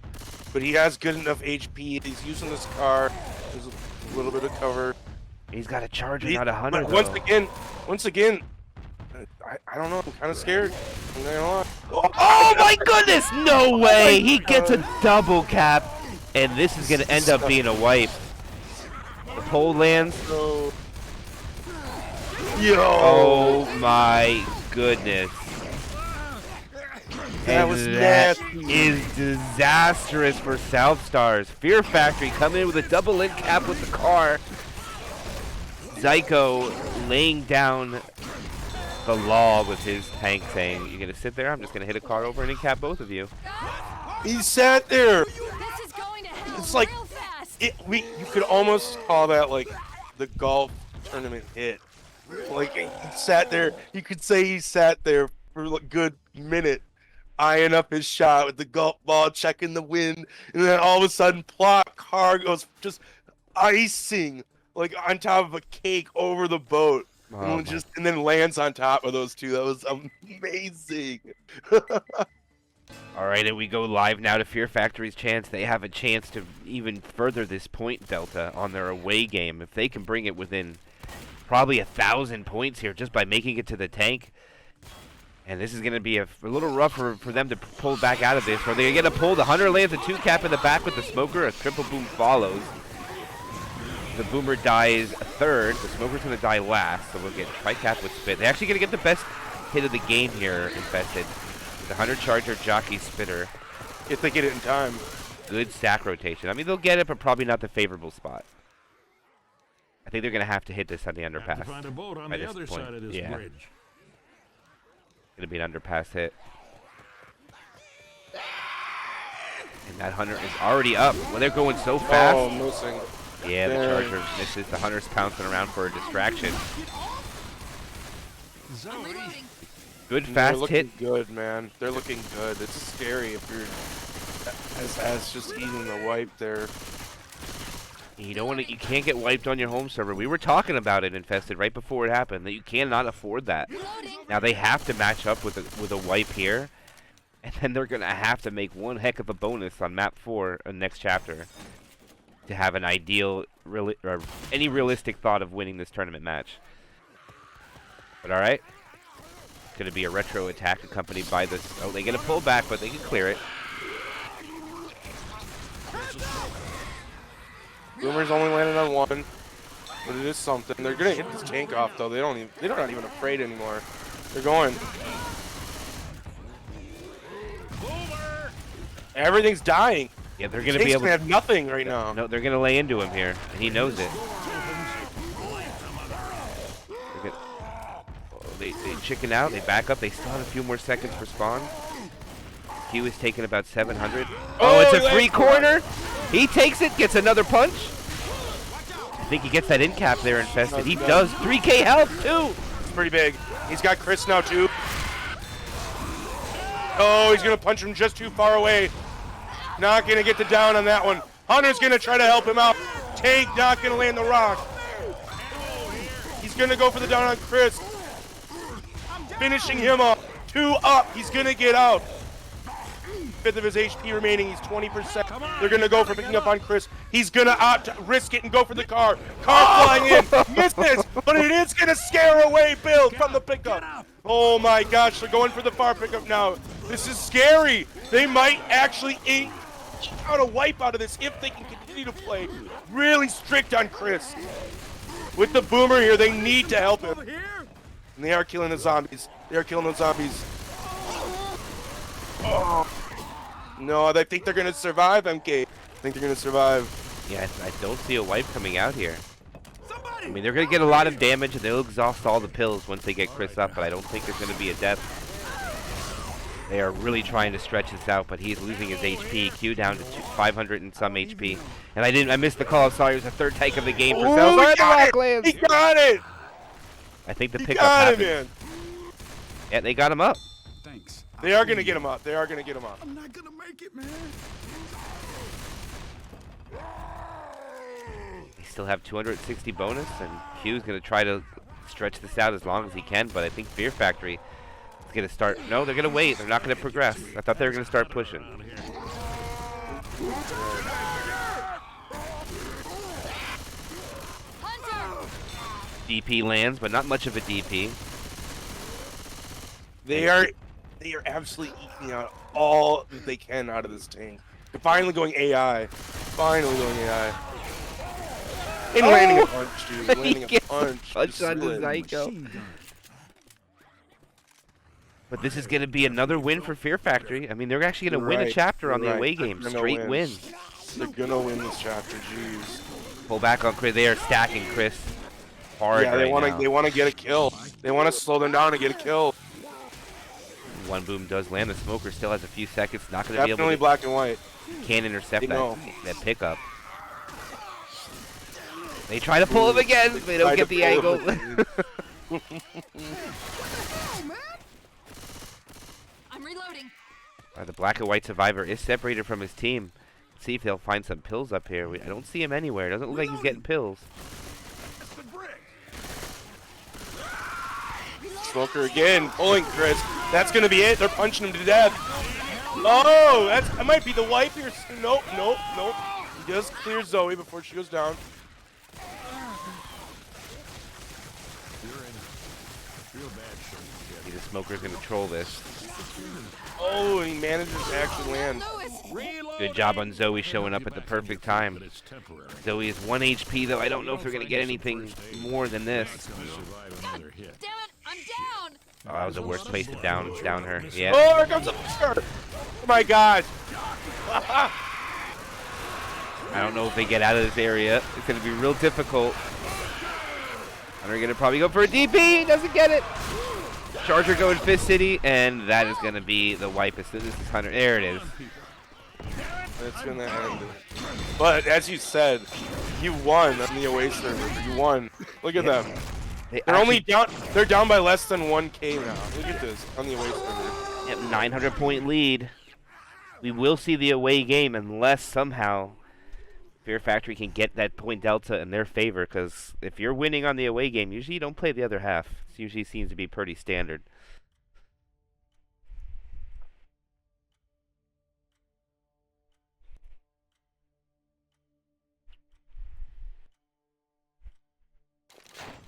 Speaker 2: But he has good enough HP. He's using this car. There's a little bit of cover.
Speaker 1: He's got a Charger, not a Hunter,
Speaker 2: But
Speaker 1: though.
Speaker 2: once again, I don't know. I'm kind of scared. I'm not gonna lie.
Speaker 1: Oh my goodness! No way! He gets a double cap, and this is going to end up being a wipe. The pole lands.
Speaker 2: So, yo!
Speaker 1: Oh my goodness.
Speaker 2: That
Speaker 1: And
Speaker 2: was
Speaker 1: that
Speaker 2: nasty.
Speaker 1: is disastrous for South Stars. Fear Factory coming in with a double in cap with the car. Zyko laying down the law with his tank, saying, "You're gonna sit there? I'm just gonna hit a car over and in cap both of you."
Speaker 2: He sat there.
Speaker 3: This is going to happen
Speaker 2: It's like
Speaker 3: real fast.
Speaker 2: you could almost call that like the golf tournament hit. Like he sat there. You could say he sat there for a good minute, eyeing up his shot with the golf ball, checking the wind, and then all of a sudden, plop, car goes just icing like on top of a cake over the boat.
Speaker 1: Oh
Speaker 2: And then lands on top of those two. That was amazing.
Speaker 1: All right, and we go live now to Fear Factory's chance. They have a chance to even further this point delta on their away game. If they can bring it within probably 1,000 points here just by making it to the tank. And this is going to be a little rougher for them to pull back out of this. Are they going to pull? The Hunter lands a 2-cap in the back with the Smoker. A triple boom follows. The Boomer dies third. The Smoker's going to die last. So we'll get tri-cap with Spit. They're actually going to get the best hit of the game here, Infested. The Hunter Charger, Jockey, Spitter.
Speaker 2: If they get it in time.
Speaker 1: Good stack rotation. I mean, they'll get it, but probably not the favorable spot. I think they're going to have to hit this on the
Speaker 5: Have to
Speaker 1: underpass.
Speaker 5: find a boat on
Speaker 1: by
Speaker 5: the
Speaker 1: this
Speaker 5: other
Speaker 1: point.
Speaker 5: side of this
Speaker 1: Yeah.
Speaker 5: bridge.
Speaker 1: Going to be an underpass hit. And that Hunter is already up. Well, they're going so fast.
Speaker 2: Oh, missing.
Speaker 1: Yeah, the
Speaker 2: Dang.
Speaker 1: Charger misses. The Hunter's pouncing around for a distraction.
Speaker 5: Zoe,
Speaker 1: Good
Speaker 2: They're
Speaker 1: fast
Speaker 2: looking
Speaker 1: hit.
Speaker 2: good, man. They're looking good. It's scary if you're as just eating the wipe there.
Speaker 1: You don't want to. You can't get wiped on your home server. We were talking about it, Infested, right before it happened. That you cannot afford that. Now they have to match up with a wipe here, and then they're gonna have to make one heck of a bonus on map 4 next chapter to have an ideal, or any realistic thought of winning this tournament match. But all right, it's gonna be a retro attack accompanied by this. Oh, they get a pullback, but they can clear it.
Speaker 2: Boomer's only landing on one, but it is something. They're gonna hit this tank off though. They're not even afraid anymore. They're going. Everything's dying.
Speaker 1: Yeah, they're gonna be
Speaker 2: Tank's
Speaker 1: able.
Speaker 2: gonna have nothing right now.
Speaker 1: No, they're gonna lay into him here, and he knows it. They chicken out. They back up. They still have a few more seconds for spawn. Q is taking about 700. Oh, it's a free corner. He takes it. Gets another punch. I think he gets that in cap there infested. He does. 3K health too.
Speaker 2: It's pretty big. He's got Chris now too. Oh, he's gonna punch him just too far away. Not gonna get the down on that one. Hunter's gonna try to help him out. Tank not gonna land the rock. He's gonna go for the down on Chris. Finishing him up. 2 up. He's gonna get out. 5th of his HP remaining. He's 20%. They're gonna go for picking up on Chris. He's gonna opt to risk it and go for the car. Car flying in. Misses, but it is gonna scare away Bill from the pickup. Oh my gosh, they're going for the far pickup now. This is scary. They might actually eke out a wipe out of this if they can continue to play really strict on Chris. With the boomer here, they need to help him. And they are killing the zombies. They are killing the zombies. Oh. No, I think they're going to survive, MK. I think they're going to survive.
Speaker 1: Yeah, I don't see a wipe coming out here. I mean, they're going to get a lot of damage, and they'll exhaust all the pills once they get Chris up, but I don't think there's going to be a death. They are really trying to stretch this out, but he's losing his HP. Q down to 500 and some HP. And I missed the call. Sorry, it was the 3rd tank of the game for Cell.
Speaker 2: He got it!
Speaker 1: I think the
Speaker 2: He
Speaker 1: pickup
Speaker 2: got
Speaker 1: happened.
Speaker 2: it, man.
Speaker 1: Yeah, they got him up.
Speaker 4: Thanks.
Speaker 2: They are going to get him up. They are going to get him up.
Speaker 4: I'm not gonna make it, man.
Speaker 1: They still have 260 bonus, and Q's going to try to stretch this out as long as he can, but I think Fear Factory is going to start. No, they're going to wait. They're not going to progress. I thought they were going to start pushing. DP lands, but not much of a DP.
Speaker 2: They are absolutely eating out all that they can out of this tank. They're finally going AI. Finally going AI. And landing a punch, dude. Landing a punch.
Speaker 1: Punch on the Psycho. But this is going to be another win for Fear Factory. I mean, they're actually going to win a chapter on the away game. Straight win.
Speaker 2: They're going to win this chapter, jeez.
Speaker 1: Pull back on Chris. They are stacking Chris hard.
Speaker 2: Yeah, they want to get a kill. They want to slow them down and get a kill.
Speaker 1: One boom does land. The smoker still has a few seconds. Not going to be able
Speaker 2: Definitely
Speaker 1: to.
Speaker 2: black and white.
Speaker 1: Can't intercept that pickup. They try to pull him again. They don't get the angle.
Speaker 3: I'm reloading.
Speaker 1: The black and white survivor is separated from his team. Let's see if they'll find some pills up here. I don't see him anywhere. Doesn't look like he's getting pills.
Speaker 2: Smoker again, pulling Chris. That's gonna be it. They're punching him to death. Oh, that might be the wipe here. Nope. He does clear Zoe before she goes down.
Speaker 1: The smoker's gonna troll this.
Speaker 2: Oh, and he manages to actually land.
Speaker 1: Good job on Zoe showing up at the perfect time. Zoe is 1 HP though. I don't know if they're gonna get anything more than this.
Speaker 3: God damn it, I'm down.
Speaker 1: Oh, that was the worst place to down her. Yeah.
Speaker 2: Oh, here comes a Oh my god.
Speaker 1: I don't know if they get out of this area. It's gonna be real difficult. And they're gonna probably go for a DP. He doesn't get it. Charger going Fist City, and that is gonna be the wipe as soon as this is 100. There it is.
Speaker 2: It's gonna end. But as you said, you won on the away server. You won. Look at them. They're only down. They're down by less than 1K now. Look at this on the away server.
Speaker 1: Yep, 900-point lead. We will see the away game unless somehow Fear Factory can get that point delta in their favor. Because if you're winning on the away game, usually you don't play the other half. It usually seems to be pretty standard.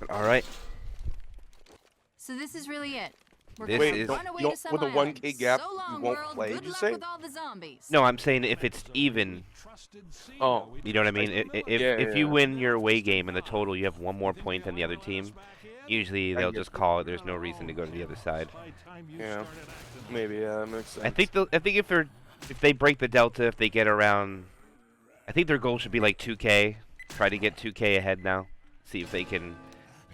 Speaker 1: All right.
Speaker 3: So this is really it. We're
Speaker 1: This
Speaker 3: going
Speaker 1: is-
Speaker 3: to run away
Speaker 2: you
Speaker 3: to some
Speaker 2: with a
Speaker 3: island.
Speaker 2: 1K gap,
Speaker 3: So
Speaker 2: you
Speaker 3: long,
Speaker 2: won't
Speaker 3: world.
Speaker 2: play,
Speaker 3: Good
Speaker 2: did you
Speaker 3: luck
Speaker 2: say?
Speaker 3: with all the zombies.
Speaker 1: No, I'm saying if it's even,
Speaker 2: Oh,
Speaker 1: you know what I mean? If you win your away game in the total, you have one more point than the other team. Usually they'll just call it. There's no reason to go to the other side.
Speaker 2: yeah. Maybe, yeah, that makes sense.
Speaker 1: I think if they're if they break the delta, if they get around, I think their goal should be like 2K. Try to get 2K ahead now. See if they can.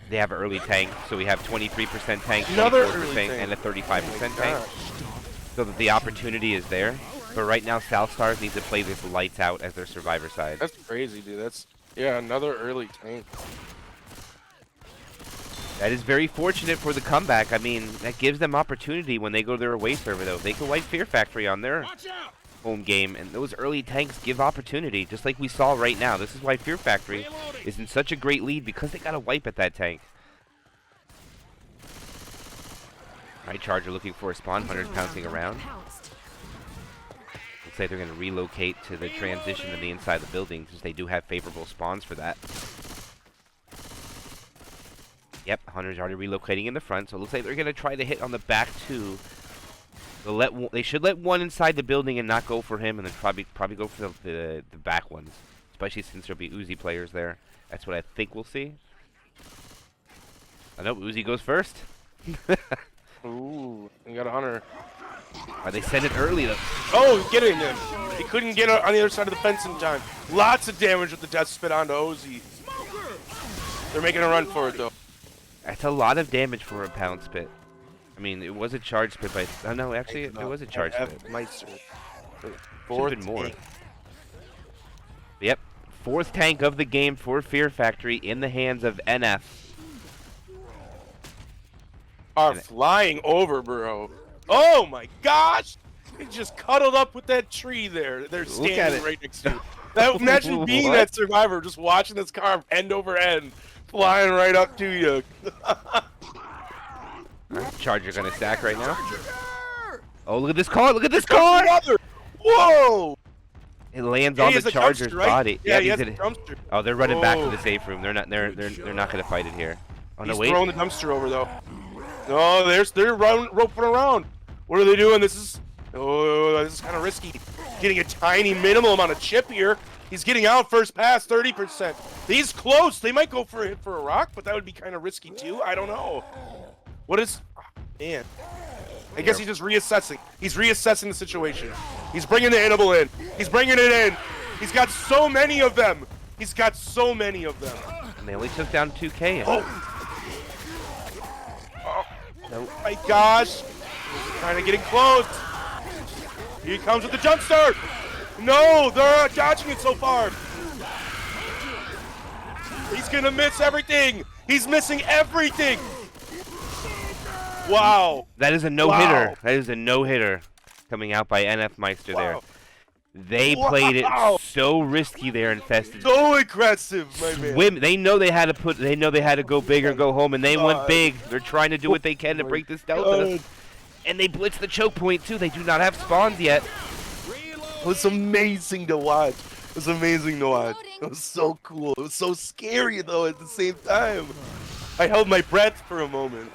Speaker 1: They have an early tank, so we have 23% tank,
Speaker 2: Another
Speaker 1: 24%
Speaker 2: early tank.
Speaker 1: and a 35%
Speaker 2: Oh my
Speaker 1: tank.
Speaker 2: gosh.
Speaker 1: So that the opportunity is there. But right now, South Stars need to play this lights out as their survivor side.
Speaker 2: That's crazy, dude. That's yeah, another early tank.
Speaker 1: That is very fortunate for the comeback. I mean, that gives them opportunity when they go to their away server, though. They can wipe Fear Factory on their home game, and those early tanks give opportunity, just like we saw right now. This is why Fear Factory is in such a great lead, because they got a wipe at that tank. Right, Charger looking for a spawn, Hunter's pouncing around. Looks like they're going to relocate to the transition in the inside of the building, since they do have favorable spawns for that. Yep, Hunter's already relocating in the front, so it looks like they're going to try to hit on the back two. They should let one inside the building and not go for him, and then probably go for the back ones, especially since there'll be Uzi players there. That's what I think we'll see. I know Uzi goes first.
Speaker 2: Ooh, we got a Hunter.
Speaker 1: They sent it early though.
Speaker 2: Oh, getting him. He couldn't get on the other side of the fence in time. Lots of damage with the death spit onto Ozzy. They're making a run for it though.
Speaker 1: That's a lot of damage for a pound spit. I mean, it was a charge spit, but oh no, actually, it was a charge spit.
Speaker 2: Meister.
Speaker 1: Should've been more. Yep, fourth tank of the game for Fear Factory in the hands of NF.
Speaker 2: Are flying over, bro. Oh my gosh! He just cuddled up with that tree there. They're standing right next to. That imagine being that survivor, just watching this car end over end, flying right up to you.
Speaker 1: Charger gonna stack right now. Oh, look at this car! Look at this car!
Speaker 2: Whoa!
Speaker 1: It lands on the Charger's body.
Speaker 2: Yeah,
Speaker 1: he's
Speaker 2: he has a
Speaker 1: gonna.
Speaker 2: dumpster.
Speaker 1: Oh, they're running back to the safe room. They're not. They're not gonna fight it here. Oh no,
Speaker 2: He's
Speaker 1: wait.
Speaker 2: throwing the dumpster over though. No, they're roping around. What are they doing? This is kind of risky. Getting a tiny minimal amount of chip here. He's getting out first pass, 30%. He's close. They might go for a hit for a rock, but that would be kind of risky too. I don't know. What is? Oh, man. I guess he's just reassessing. He's reassessing the situation. He's bringing the hittable in. He's bringing it in. He's got so many of them. He's got so many of them.
Speaker 1: And they only took down 2K.
Speaker 2: Oh my gosh. Kind of getting close. He comes with the jump start. No, they're dodging it so far. He's going to miss everything. He's missing everything. Wow.
Speaker 1: That is a no-hitter. That is a no-hitter coming out by NF Meister there. They played it so risky there, Infested.
Speaker 2: So aggressive, my man.
Speaker 1: They know they had to they know they had to go big or go home, and they went big. They're trying to do what they can to break this delta. And they blitz the choke point too. They do not have spawns yet.
Speaker 2: It was amazing to watch. It was amazing to watch. It was so cool. It was so scary though at the same time. I held my breath for a moment.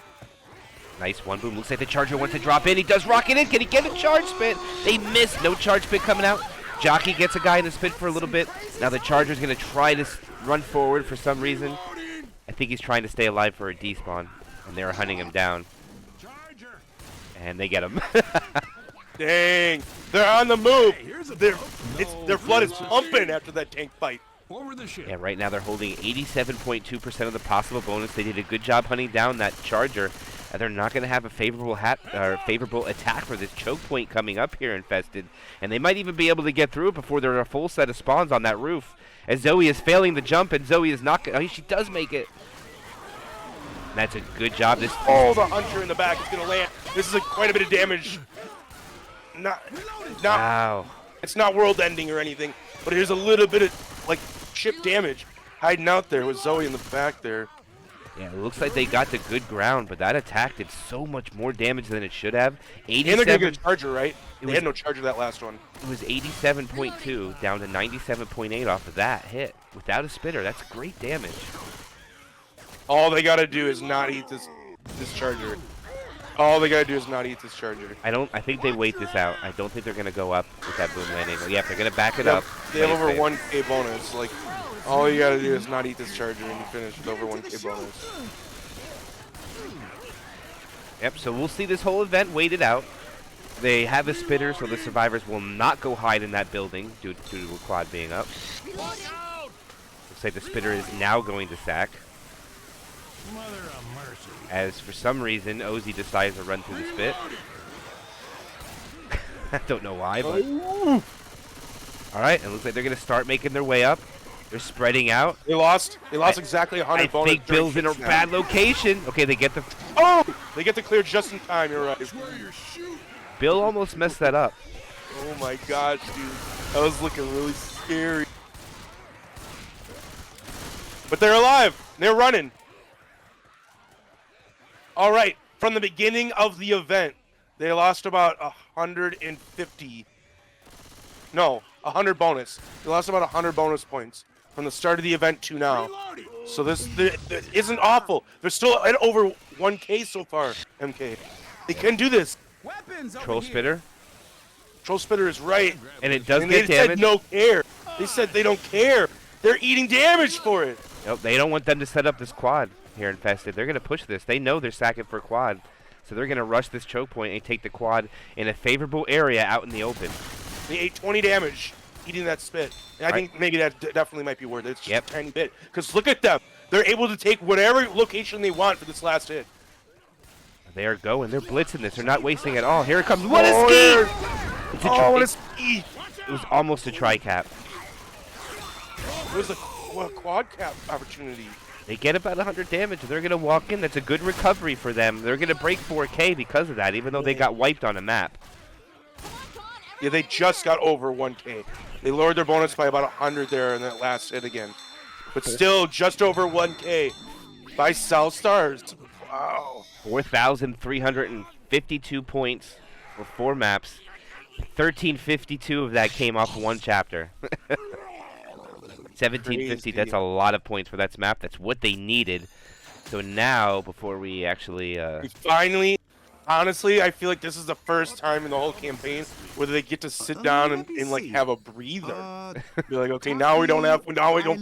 Speaker 1: Nice one boom. Looks like the Charger wants to drop in. He does rocket in. Can he get a charge spit? They missed. No charge spit coming out. Jockey gets a guy in the spit for a little bit. Now the Charger's going to try to run forward for some reason. I think he's trying to stay alive for a despawn. And they're hunting him down. And they get him.
Speaker 2: Dang. They're on the move. Their blood is pumping after that tank fight.
Speaker 1: Yeah, right now they're holding 87.2% of the possible bonus. They did a good job hunting down that Charger. And they're not going to have a favorable attack for this choke point coming up here, Infested. And they might even be able to get through it before there are a full set of spawns on that roof. As Zoe is failing the jump, and Zoe is not. Oh, she does make it. And that's a good job. The
Speaker 2: Hunter in the back is going to land. This is quite a bit of damage.
Speaker 1: Wow.
Speaker 2: It's not world ending or anything, but here's a little bit of like chip damage hiding out there with Zoe in the back there.
Speaker 1: Yeah, it looks like they got the good ground, but that attack did so much more damage than it should have. 87.
Speaker 2: And they're going to get a Charger, right? They had no Charger that last one.
Speaker 1: It was 87.2 down to 97.8 off of that hit. Without a spitter, that's great damage.
Speaker 2: All they got to do is not eat this Charger. All they got to do is not eat this Charger.
Speaker 1: I think they wait this out. I don't think they're going to go up with that boom landing. Yeah, they're going to back it up.
Speaker 2: They have over 1K bonus. Like, all you gotta do is not eat this Charger and you finish with over 1K bonus.
Speaker 1: Yep, so we'll see this whole event waited out. They have a spitter, so the survivors will not go hide in that building due to a quad being up. Looks like the spitter is now going to sack.
Speaker 4: Mother of mercy.
Speaker 1: As for some reason, Ozzy decides to run through the spit. I don't know why, but... Alright, it looks like they're going to start making their way up. They're spreading out.
Speaker 2: They lost exactly 100
Speaker 1: I
Speaker 2: bonus.
Speaker 1: think Bill's in a bad location. Okay, they get the...
Speaker 2: Oh! They get the clear just in time, you're right.
Speaker 1: Bill almost messed that up.
Speaker 2: Oh my gosh, dude. That was looking really scary. But they're alive. They're running. All right. From the beginning of the event, they lost about 150. No, 100 bonus. They lost about 100 bonus points from the start of the event to now. So this isn't awful. They're still at over 1K so far, MK. They can do this.
Speaker 4: Weapons over
Speaker 1: Troll
Speaker 4: here.
Speaker 1: spitter.
Speaker 2: Troll Spitter is right.
Speaker 1: And it does
Speaker 2: And
Speaker 1: get
Speaker 2: they said
Speaker 1: damage.
Speaker 2: no care. They said they don't care. They're eating damage for it.
Speaker 1: Nope, they don't want them to set up this quad here infested. They're going to push this. They know they're sacking for quad. So they're going to rush this choke point and take the quad in a favorable area out in the open.
Speaker 2: They ate 20 damage eating that spit. And I think maybe that definitely might be worth it. It's just a tiny bit. Because look at them. They're able to take whatever location they want for this last hit.
Speaker 1: They are going. They're blitzing this. They're not wasting it all. Here it comes. What a ski! It's a
Speaker 2: what a ski!
Speaker 1: It was almost a tri-cap.
Speaker 2: It was a quad cap opportunity.
Speaker 1: They get about 100 damage. They're going to walk in. That's a good recovery for them. They're going to break 4K because of that, even though they got wiped on a map.
Speaker 2: Yeah, they just got over 1K. They lowered their bonus by about 100 there in that last hit again. But still, just over 1K by South Stars. Wow.
Speaker 1: 4,352 points for 4 maps. 1,352 of that came off one chapter. 1,750, that's a lot of points for that map. That's what they needed. So now, before we actually...
Speaker 2: We finally, honestly, I feel like this is the first time in the whole campaign where they get to sit down and like have a breather. Be like, okay, now we don't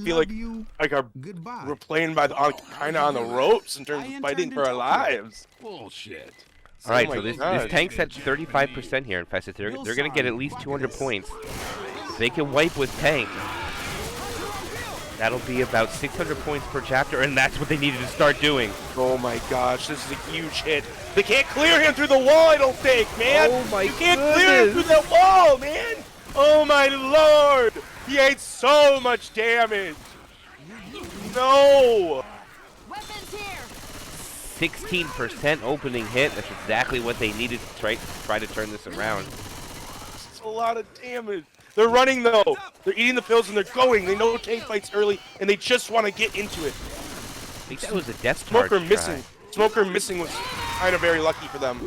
Speaker 2: feel like we're playing by the kind of on the ropes in terms of fighting for our lives.
Speaker 4: Bullshit.
Speaker 1: All right,
Speaker 2: Oh
Speaker 1: so
Speaker 2: my
Speaker 1: this
Speaker 2: gosh.
Speaker 1: tank's at 35% here in Infested. They're going to get at least 200 points. If they can wipe with tank, that'll be about 600 points per chapter, and that's what they needed to start doing.
Speaker 2: Oh my gosh, this is a huge hit. They can't clear him through the wall, I don't think, man.
Speaker 1: Oh my
Speaker 2: You can't clear him through that wall, man. Oh my lord. He ate so much damage. No.
Speaker 3: Weapons here.
Speaker 1: 16% opening hit. That's exactly what they needed to try to turn this around.
Speaker 2: It's a lot of damage. They're running though. They're eating the pills and they're going. They know tank fights early and they just want to get into it.
Speaker 1: I think that was a death charge
Speaker 2: Smoker missing. Smoker missing was kind of very lucky for them.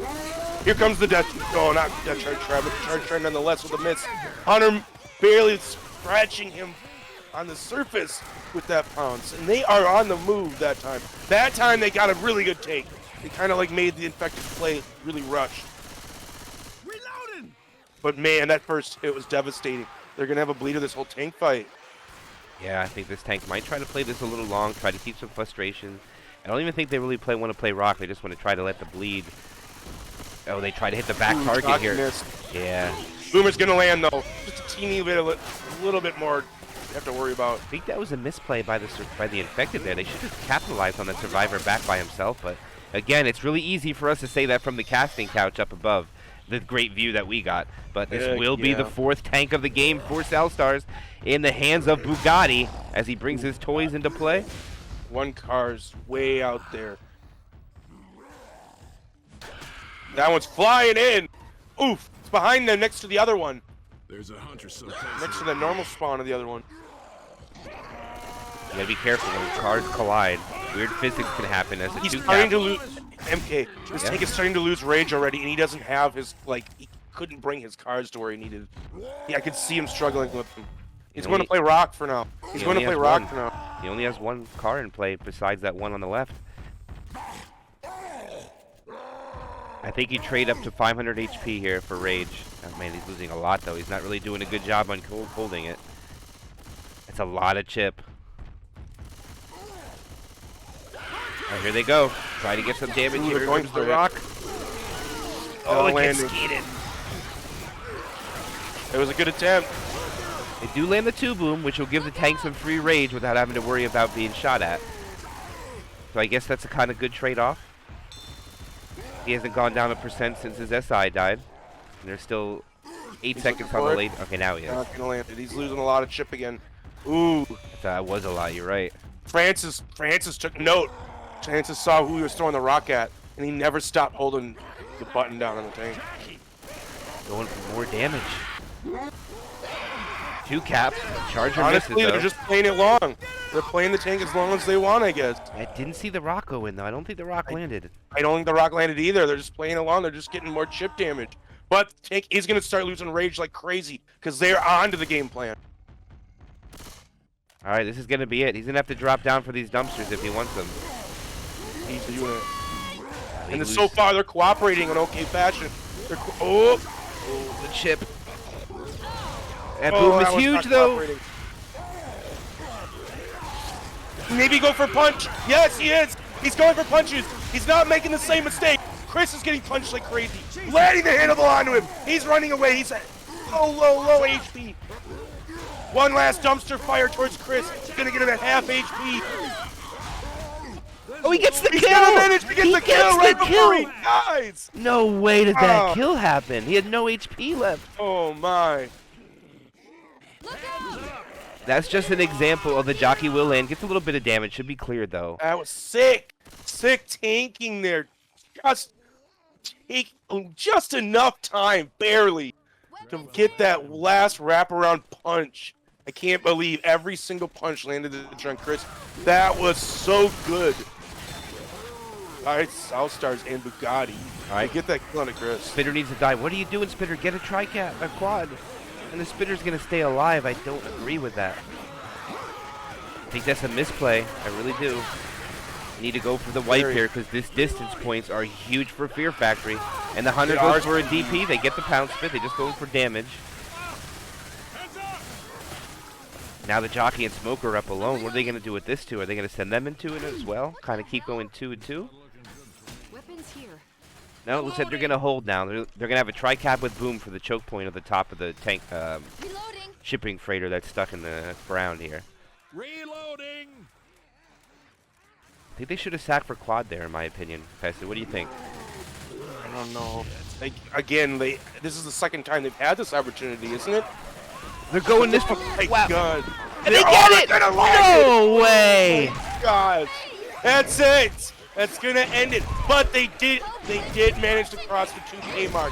Speaker 2: Here comes the death. Oh, not death charge try, but charge try nonetheless with a miss. Hunter barely scratching him on the surface with that pounce, and they are on the move that time. That time they got a really good take. They kind of like made the infected play really rushed.
Speaker 4: Reloading.
Speaker 2: But man, that first hit was devastating. They're gonna have a bleeder this whole tank fight.
Speaker 1: Yeah, I think this tank might try to play this a little long, try to keep some frustration. I don't even think they really want to play rock. They just want to try to let the bleed. Oh, they try to hit the back target
Speaker 2: Rock
Speaker 1: here.
Speaker 2: missed.
Speaker 1: Yeah.
Speaker 2: Boomer's gonna land though. Just a teeny bit, a little bit more. You have to worry about.
Speaker 1: I think that was a misplay by the infected there. They should have capitalized on that survivor back by himself. But again, it's really easy for us to say that from the casting couch up above. The great view that we got. But this will be the 4th tank of the game for South Stars in the hands of Bugatti as he brings his toys into play.
Speaker 2: One car's way out there. That one's flying in. Oof! It's behind them, next to the other one.
Speaker 4: There's a hunter someplace.
Speaker 2: Next to the normal spawn of the other one.
Speaker 1: You gotta be careful when cars collide. Weird physics can happen as a
Speaker 2: He's
Speaker 1: two
Speaker 2: starting
Speaker 1: cap.
Speaker 2: to lose. MK. This tank is starting to lose rage already, and he doesn't have his he couldn't bring his cars to where he needed. Yeah, I could see him struggling with them. He's going to play rock for now. He's going to play rock for now.
Speaker 1: He only has one car in play besides that one on the left. I think you trade up to 500 HP here for rage. Oh man, he's losing a lot though. He's not really doing a good job on holding it. It's a lot of chip. Oh, here they go. Try to get some damage.
Speaker 2: Ooh,
Speaker 1: Here
Speaker 2: they're going
Speaker 1: comes the
Speaker 2: for it.
Speaker 1: rock. Oh, it gets
Speaker 2: landing.
Speaker 1: skeeted.
Speaker 2: It was a good attempt.
Speaker 1: They do land the 2-boom, which will give the tank some free rage without having to worry about being shot at. So I guess that's a kind of good trade-off. He hasn't gone down a percent since his SI died. And there's still 8 seconds on the late. Okay, now he is.
Speaker 2: Not gonna land it. He's losing a lot of chip again. Ooh.
Speaker 1: That was a lot, you're right.
Speaker 2: Francis took note. Francis saw who he was throwing the rock at, and he never stopped holding the button down on the tank.
Speaker 1: Going for more damage. 2 caps. Charger
Speaker 2: Honestly,
Speaker 1: misses,
Speaker 2: they're just playing it long. They're playing the tank as long as they want, I guess.
Speaker 1: I didn't see the rock go in, though. I don't think the rock landed.
Speaker 2: I don't think the rock landed either. They're just playing along. They're just getting more chip damage. But the tank is going to start losing rage like crazy because they're on to the game plan.
Speaker 1: All right, this is going to be it. He's going to have to drop down for these dumpsters if he wants them.
Speaker 2: He's doing it. And so far, they're cooperating in okay fashion. They're
Speaker 1: the chip. That boom is huge, though.
Speaker 2: Maybe go for punch. Yes, he is. He's going for punches. He's not making the same mistake. Chris is getting punched like crazy. Landing the handle onto him. He's running away. He's at low HP. One last dumpster fire towards Chris. He's going to get him at half HP.
Speaker 1: Oh, he gets the kill!
Speaker 2: He's going to manage to get the kill right before he dies.
Speaker 1: No way did that kill happen. He had no HP left.
Speaker 2: Oh, my.
Speaker 1: That's just an example of the jockey will land. Gets a little bit of damage. Should be cleared, though.
Speaker 2: That was sick. Sick tanking there. Just enough time, barely, to get that last wraparound punch. I can't believe every single punch landed on Chris. That was so good. All right, South Stars and Bugatti. All right, get that kill on Chris.
Speaker 1: Spitter needs to die. What are you doing, Spitter? Get a tri-cap, a quad. And the Spitter's going to stay alive. I don't agree with that. I think that's a misplay. I really do. Need to go for the wipe here because this distance points are huge for Fear Factory. And the Hunter goes for a DP. They get the pound spit. They just go for damage. Now the jockey and Smoker are up alone. What are they going to do with this two? Are they going to send them into it as well? Kind of keep going 2 and 2?
Speaker 3: Weapons here.
Speaker 1: No, it looks like they're going to hold now. They're going to have a tri-cap with boom for the choke point of the top of the tank shipping freighter that's stuck in the ground here.
Speaker 4: Reloading.
Speaker 1: I think they should have sacked for quad there, in my opinion. Pesty, what do you think?
Speaker 2: I don't know. Again, this is the second time they've had this opportunity, isn't it?
Speaker 1: They're going this for
Speaker 2: My God.
Speaker 1: And they get it! No way!
Speaker 2: Oh my God. That's it. That's gonna end it. But they did manage to cross the 2K mark.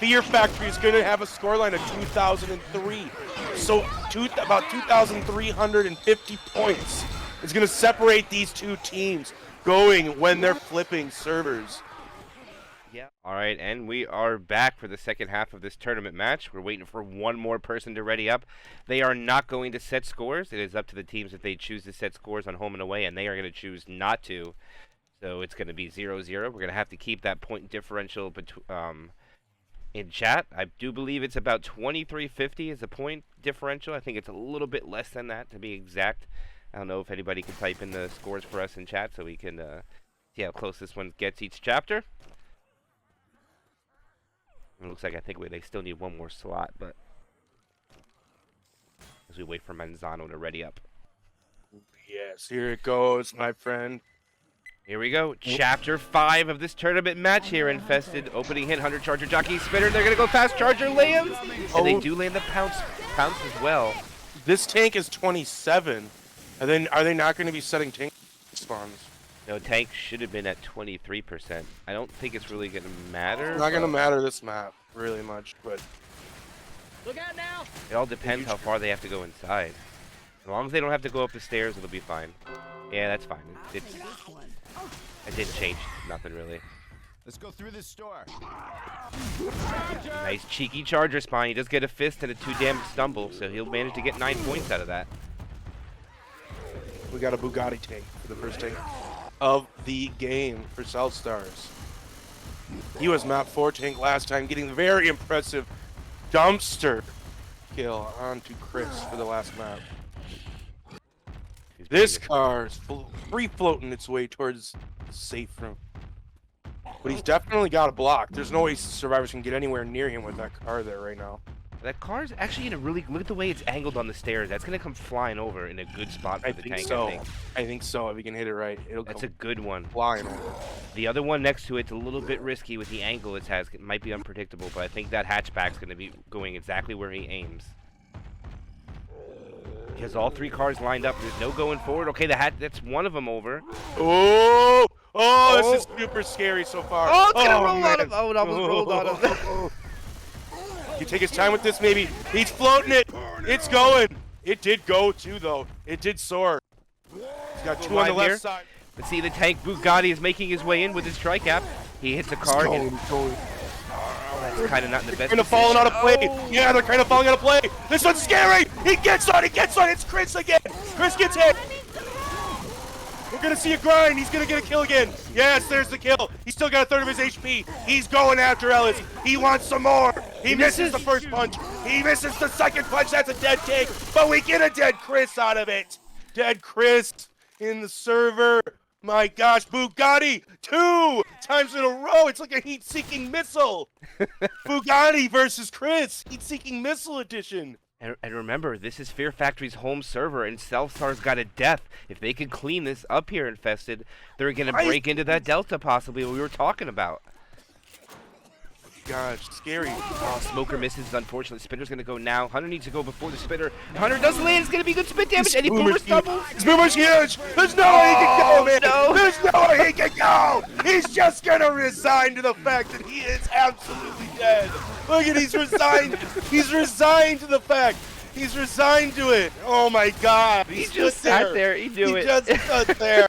Speaker 2: Fear Factory is gonna have a scoreline of 2003. So about 2,350 points is gonna separate these two teams going when they're flipping servers.
Speaker 1: Yeah. All right, and we are back for the second half of this tournament match. We're waiting for one more person to ready up. They are not going to set scores. It is up to the teams if they choose to set scores on home and away, and they are going to choose not to. So it's going to be 0-0. We're going to have to keep that point differential in chat. I do believe it's about 2350 is the point differential. I think it's a little bit less than that, to be exact. I don't know if anybody can type in the scores for us in chat so we can see how close this one gets each chapter. It looks like they still need one more slot, but as we wait for Manzano to ready up.
Speaker 2: Yes, here it goes, my friend.
Speaker 1: Here we go. Chapter 5 of this tournament match here. Infested. Opening hit. 100 Charger Jockey Spitter. They're going to go fast. Charger lands. And they do land the pounce as well.
Speaker 2: This tank is 27. And then are they not going to be setting tank spawns?
Speaker 1: No, tank should have been at 23%. I don't think it's really going to matter.
Speaker 2: It's not going to matter this map really much, but
Speaker 3: Look out now!
Speaker 1: it all depends how far they have to go inside. As long as they don't have to go up the stairs, it'll be fine. Yeah, that's fine. It didn't change nothing really.
Speaker 4: Let's go through this store.
Speaker 1: Nice cheeky Charger spawn. He does get a fist and a 2 damage stumble, so he'll manage to get 9 points out of that.
Speaker 2: we got a Bugatti tank for the first tank of the game for South Stars. He was map 4 tank last time, getting the very impressive dumpster kill onto Chris for the last map. This car is free floating its way towards the safe room. But he's definitely got a block. There's no way survivors can get anywhere near him with that car there right now.
Speaker 1: That car's actually in a really look at the way it's angled on the stairs. That's gonna come flying over in a good spot for
Speaker 2: I
Speaker 1: the
Speaker 2: think
Speaker 1: tank.
Speaker 2: so.
Speaker 1: I think
Speaker 2: I think so. If you can hit it right, it'll
Speaker 1: that's
Speaker 2: come
Speaker 1: a good one.
Speaker 2: flying over.
Speaker 1: The other one next to it's a little bit risky with the angle it has. It might be unpredictable, but I think that hatchback's gonna be going exactly where he aims. He has all 3 cars lined up. There's no going forward. Okay, that's one of them over.
Speaker 2: Oh! Oh, this is super scary so far.
Speaker 1: Oh, it's gonna roll
Speaker 2: man.
Speaker 1: on him. Oh, it almost rolled on him.
Speaker 2: You take his time with this, maybe. He's floating it. It's going. It did go too, though. It did soar. He's got 2 on the
Speaker 1: Line here.
Speaker 2: left side.
Speaker 1: Let's see, the tank Bugatti is making his way in with his tri-cap. He hits the car. That's kind of not in the best
Speaker 2: Kind of falling out of play.
Speaker 1: Oh.
Speaker 2: Yeah, they're kind of falling out of play. This one's scary. He gets on. He gets on. It's Chris again. Chris gets hit. We're going to see a grind. He's going to get a kill again. Yes, there's the kill. He's still got a third of his HP. He's going after Ellis. He wants some more. He misses the first punch. He misses the second punch. That's a dead tank. But we get a dead Chris out of it. Dead Chris in the server. My gosh, Bugatti 2 times in a row. It's like a heat-seeking missile. Bugatti versus Chris. Heat-seeking missile edition.
Speaker 1: And remember, this is Fear Factory's home server, and Self-Star's got a death. If they can clean this up here, Infested, they're going to break into that Delta, possibly, what we were talking about.
Speaker 2: Gosh, scary.
Speaker 1: Oh, Smoker misses, unfortunately. Spitter's going to go now. Hunter needs to go before the Spitter. Hunter does land. It's going to be good spit damage. And he boomer stumbles.
Speaker 2: This boomer's huge. There's no way he can go, man.
Speaker 1: no.
Speaker 2: There's no way he can go. He's just going to resign to the fact that he is absolutely dead. Look at he's resigned. He's resigned to the fact. He's resigned to it. Oh, my God.
Speaker 1: He just sat there. He knew it.
Speaker 2: He just sat there.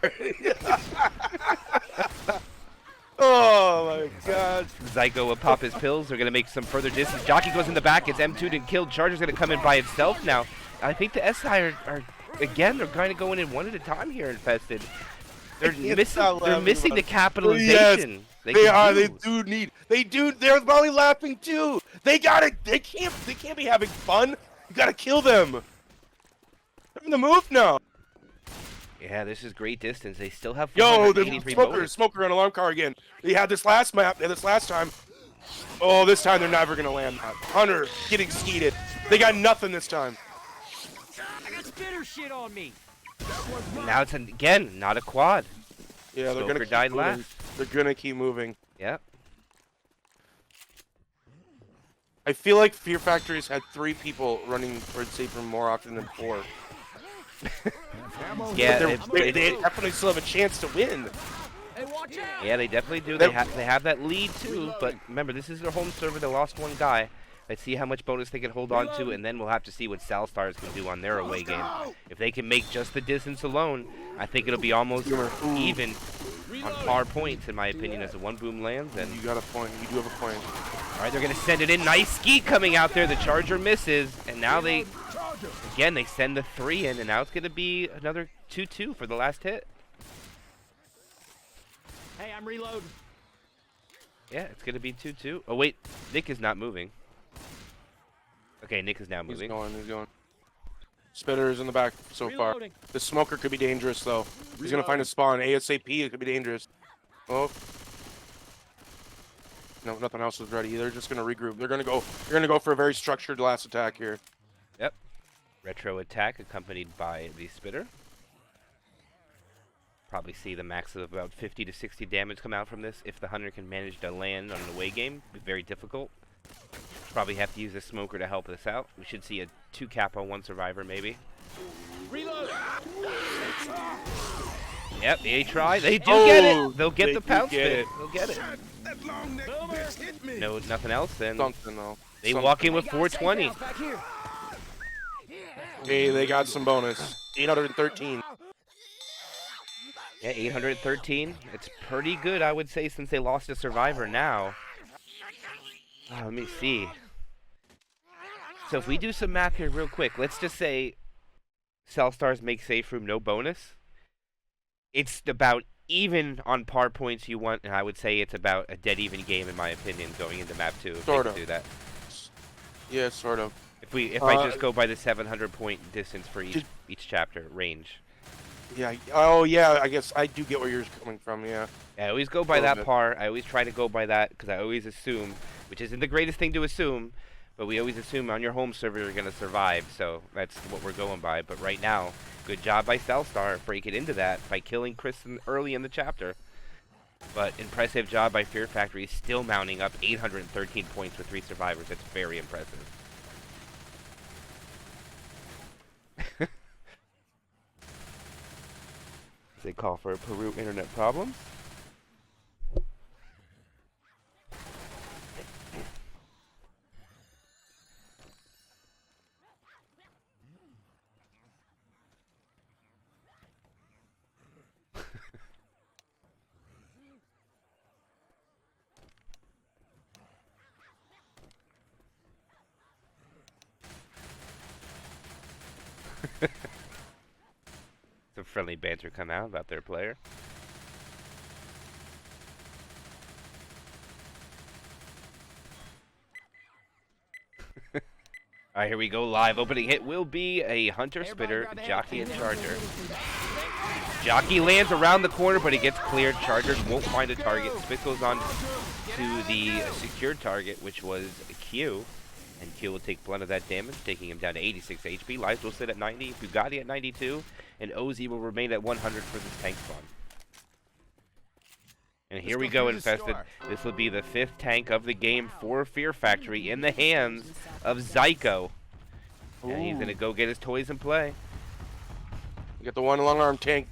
Speaker 2: Oh, my God.
Speaker 1: Zyko will pop his pills. They're going to make some further distance. Jockey goes in the back. It's M2'd and killed. Charger's going to come in by himself now. I think the SI are again, they're kind of going in one at a time here, Infested. They're missing the capitalization.
Speaker 2: Yes, they are. They do need. They do. They're probably laughing too. They gotta. They can't be having fun. You gotta kill them. They're in the move now.
Speaker 1: Yeah, this is great distance. They still have
Speaker 2: Yo, the
Speaker 1: 483 bonus.
Speaker 2: smoker on alarm car again. They had this last map. They had this last time. Oh, this time they're never gonna land that. Hunter getting skeeted. They got nothing this time.
Speaker 5: I got spitter shit on me.
Speaker 1: Now it's again not a quad.
Speaker 2: Yeah, they're
Speaker 1: Smoker
Speaker 2: gonna keep
Speaker 1: died
Speaker 2: moving.
Speaker 1: last.
Speaker 2: They're gonna keep moving.
Speaker 1: Yep.
Speaker 2: I feel like Fear Factory's had 3 people running for safer more often than 4.
Speaker 1: Yeah,
Speaker 2: They definitely still have a chance to win.
Speaker 5: Hey, watch out.
Speaker 1: yeah, they definitely do. They have that lead too. But remember, this is their home server. They lost 1 guy. Let's see how much bonus they can hold on to, and then we'll have to see what Salstars can do on their away game. If they can make just the distance alone, I think it'll be almost even on par points, in my opinion, as the 1 boom lands. And
Speaker 2: You got a point. You do have a point.
Speaker 1: all right, they're going to send it in. Nice skeet coming out there. The Charger misses, and now they send the 3 in, and now it's going to be another 2-2 for the last hit.
Speaker 5: Hey, I'm reloading.
Speaker 1: Yeah, it's going to be 2-2. Oh, wait. Nick is not moving. Okay, Nick is now
Speaker 2: He's
Speaker 1: moving.
Speaker 2: going. He's going. Spitter is in the back so far.
Speaker 5: Reloading.
Speaker 2: The smoker could be dangerous though. He's gonna find a spawn ASAP. It could be dangerous. Oh. No, nothing else is ready. They're just gonna regroup. They're gonna go for a very structured last attack here.
Speaker 1: Yep. Retro attack accompanied by the Spitter. Probably see the max of about 50 to 60 damage come out from this. If the Hunter can manage to land on an away game, it'd be very difficult. Probably have to use a smoker to help this out. We should see a 2 capo 1 survivor maybe.
Speaker 5: Reload.
Speaker 1: Yep, they try. They do get it. They'll get
Speaker 2: they
Speaker 1: the
Speaker 2: do
Speaker 1: pounce
Speaker 2: get
Speaker 1: fit.
Speaker 2: it.
Speaker 1: They'll get it. No, nothing else. Then
Speaker 2: Something though.
Speaker 1: they walk in with 420.
Speaker 5: Back here.
Speaker 2: Hey, they got some bonus. 813.
Speaker 1: Yeah, 813. It's pretty good, I would say, since they lost a survivor now. Let me see. So if we do some math here real quick, let's just say Cellstars make safe room no bonus. It's about even on par points you want, and I would say it's about a dead even game in my opinion going into map 2 if
Speaker 2: Sort
Speaker 1: they
Speaker 2: of.
Speaker 1: can do that.
Speaker 2: Yeah, sort of.
Speaker 1: If I just go by the 700 point distance for each chapter range.
Speaker 2: Yeah. Oh yeah. I guess I do get where you're coming from. Yeah.
Speaker 1: I always go by
Speaker 2: Little
Speaker 1: that
Speaker 2: bit.
Speaker 1: par. I always try to go by that because I always assume, which isn't the greatest thing to assume, But we always assume on your home server you're going to survive, so that's what we're going by. But right now, good job by Cellstar breaking into that by killing Chris early in the chapter. But impressive job by Fear Factory, still mounting up 813 points with 3 survivors. That's very impressive. They call for Peru internet problems. Some friendly banter come out about their player. Alright, here we go. Live opening hit will be a Hunter Spitter, Jockey, and Charger. Jockey lands around the corner, but he gets cleared. Charger won't find a target. Spit goes on to the secured target, which was Q. And Q will take blunt of that damage, taking him down to 86 HP. Lives will sit at 90, Bugatti at 92, and OZ will remain at 100 for this tank spawn. And here we go, Infested. This will be the 5th tank of the game for Fear Factory in the hands of Zyko. And he's going to go get his toys and play.
Speaker 2: You got the one long arm tank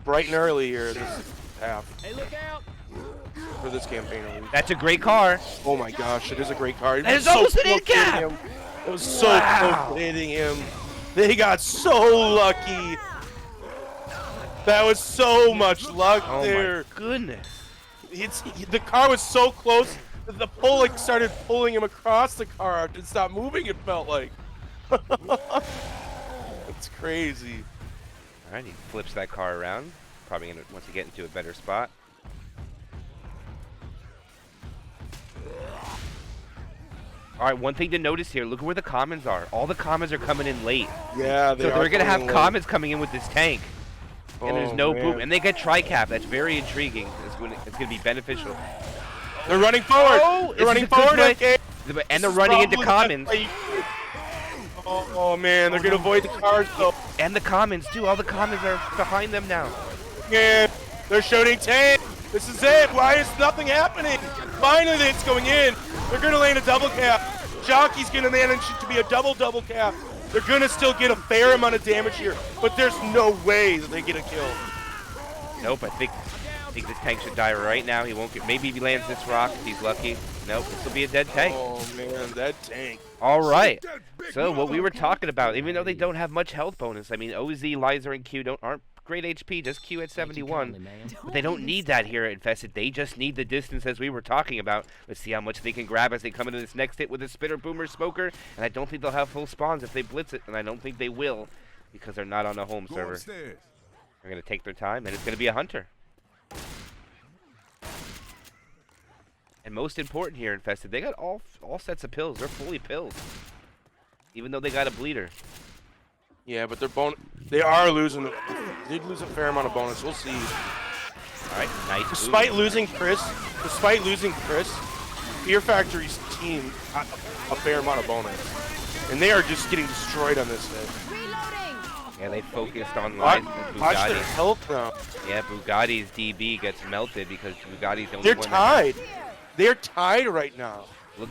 Speaker 2: bright and early here this half.
Speaker 5: Hey, look out!
Speaker 2: For this campaign.
Speaker 1: That's a great car.
Speaker 2: Oh my gosh, it is a great car.
Speaker 1: That is almost an in-cap!
Speaker 2: It was so close to hitting him. They got so lucky. That was so much luck there.
Speaker 1: Oh my goodness.
Speaker 2: The car was so close that the pull started pulling him across the car. It didn't stop moving, it felt like. It's crazy.
Speaker 1: Alright, he flips that car around. Probably going to want to get into a better spot. Alright, one thing to notice here, look at where the commons are. All the commons are coming in late.
Speaker 2: Yeah, they
Speaker 1: so
Speaker 2: are.
Speaker 1: They're going to have commons coming in with this tank. And there's no
Speaker 2: man.
Speaker 1: boom. And they get tri-cap. That's very intriguing. It's going to be beneficial.
Speaker 2: They're running forward.
Speaker 1: Oh,
Speaker 2: they're running forward. Okay.
Speaker 1: And they're running into commons.
Speaker 2: Oh man, they're going to avoid the cars though.
Speaker 1: And the commons too. All the commons are behind them now.
Speaker 2: Yeah, they're shooting tank. This is it. Why is nothing happening? Finally, it's going in. They're going to land a double cap. Jockey's going to manage it to be a double cap. They're going to still get a fair amount of damage here, but there's no way that they get a kill.
Speaker 1: Nope, I think this tank should die right now. He won't get. Maybe if he lands this rock, if he's lucky. Nope, this will be a dead tank.
Speaker 2: Oh man, that tank.
Speaker 1: All right. So what we were talking about, even though they don't have much health bonus, I mean, OZ, Liza, and Q aren't great HP, just Q at 71. But they don't need that here at Infested. They just need the distance as we were talking about. Let's see how much they can grab as they come into this next hit with a Spitter, Boomer, Smoker. And I don't think they'll have full spawns if they blitz it, and I don't think they will because they're not on a home server. They're going to take their time, and it's going to be a Hunter. And most important here, Infested, they got all sets of pills. They're fully pilled, even though they got a bleeder.
Speaker 2: Yeah, but they are losing. They did lose a fair amount of bonus. We'll see.
Speaker 1: All right, nice.
Speaker 2: Despite losing Chris, Fear Factory's team got a fair amount of bonus, and they are just getting destroyed on this hit.
Speaker 1: Yeah, they focused on
Speaker 2: Watch
Speaker 1: Bugatti.
Speaker 2: their health now.
Speaker 1: Yeah, Bugatti's DB gets melted because Bugatti's the only
Speaker 2: They're
Speaker 1: one.
Speaker 2: tied. They're tied right now.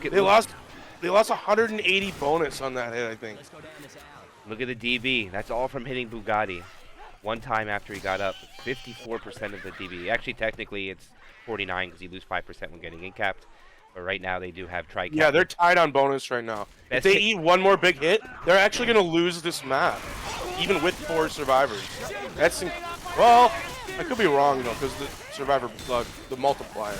Speaker 1: They
Speaker 2: lost 180 bonus on that hit, I think.
Speaker 1: Look at the DB. That's all from hitting Bugatti. One time after he got up, 54% of the DB. Actually, technically, it's 49 because you lose 5% when getting in-capped. But right now, they do have tri-cap.
Speaker 2: Yeah, they're tied on bonus right now. If they eat one more big hit, they're actually going to lose this map, even with 4 survivors. Well, I could be wrong, because the survivor plug, the multiplier.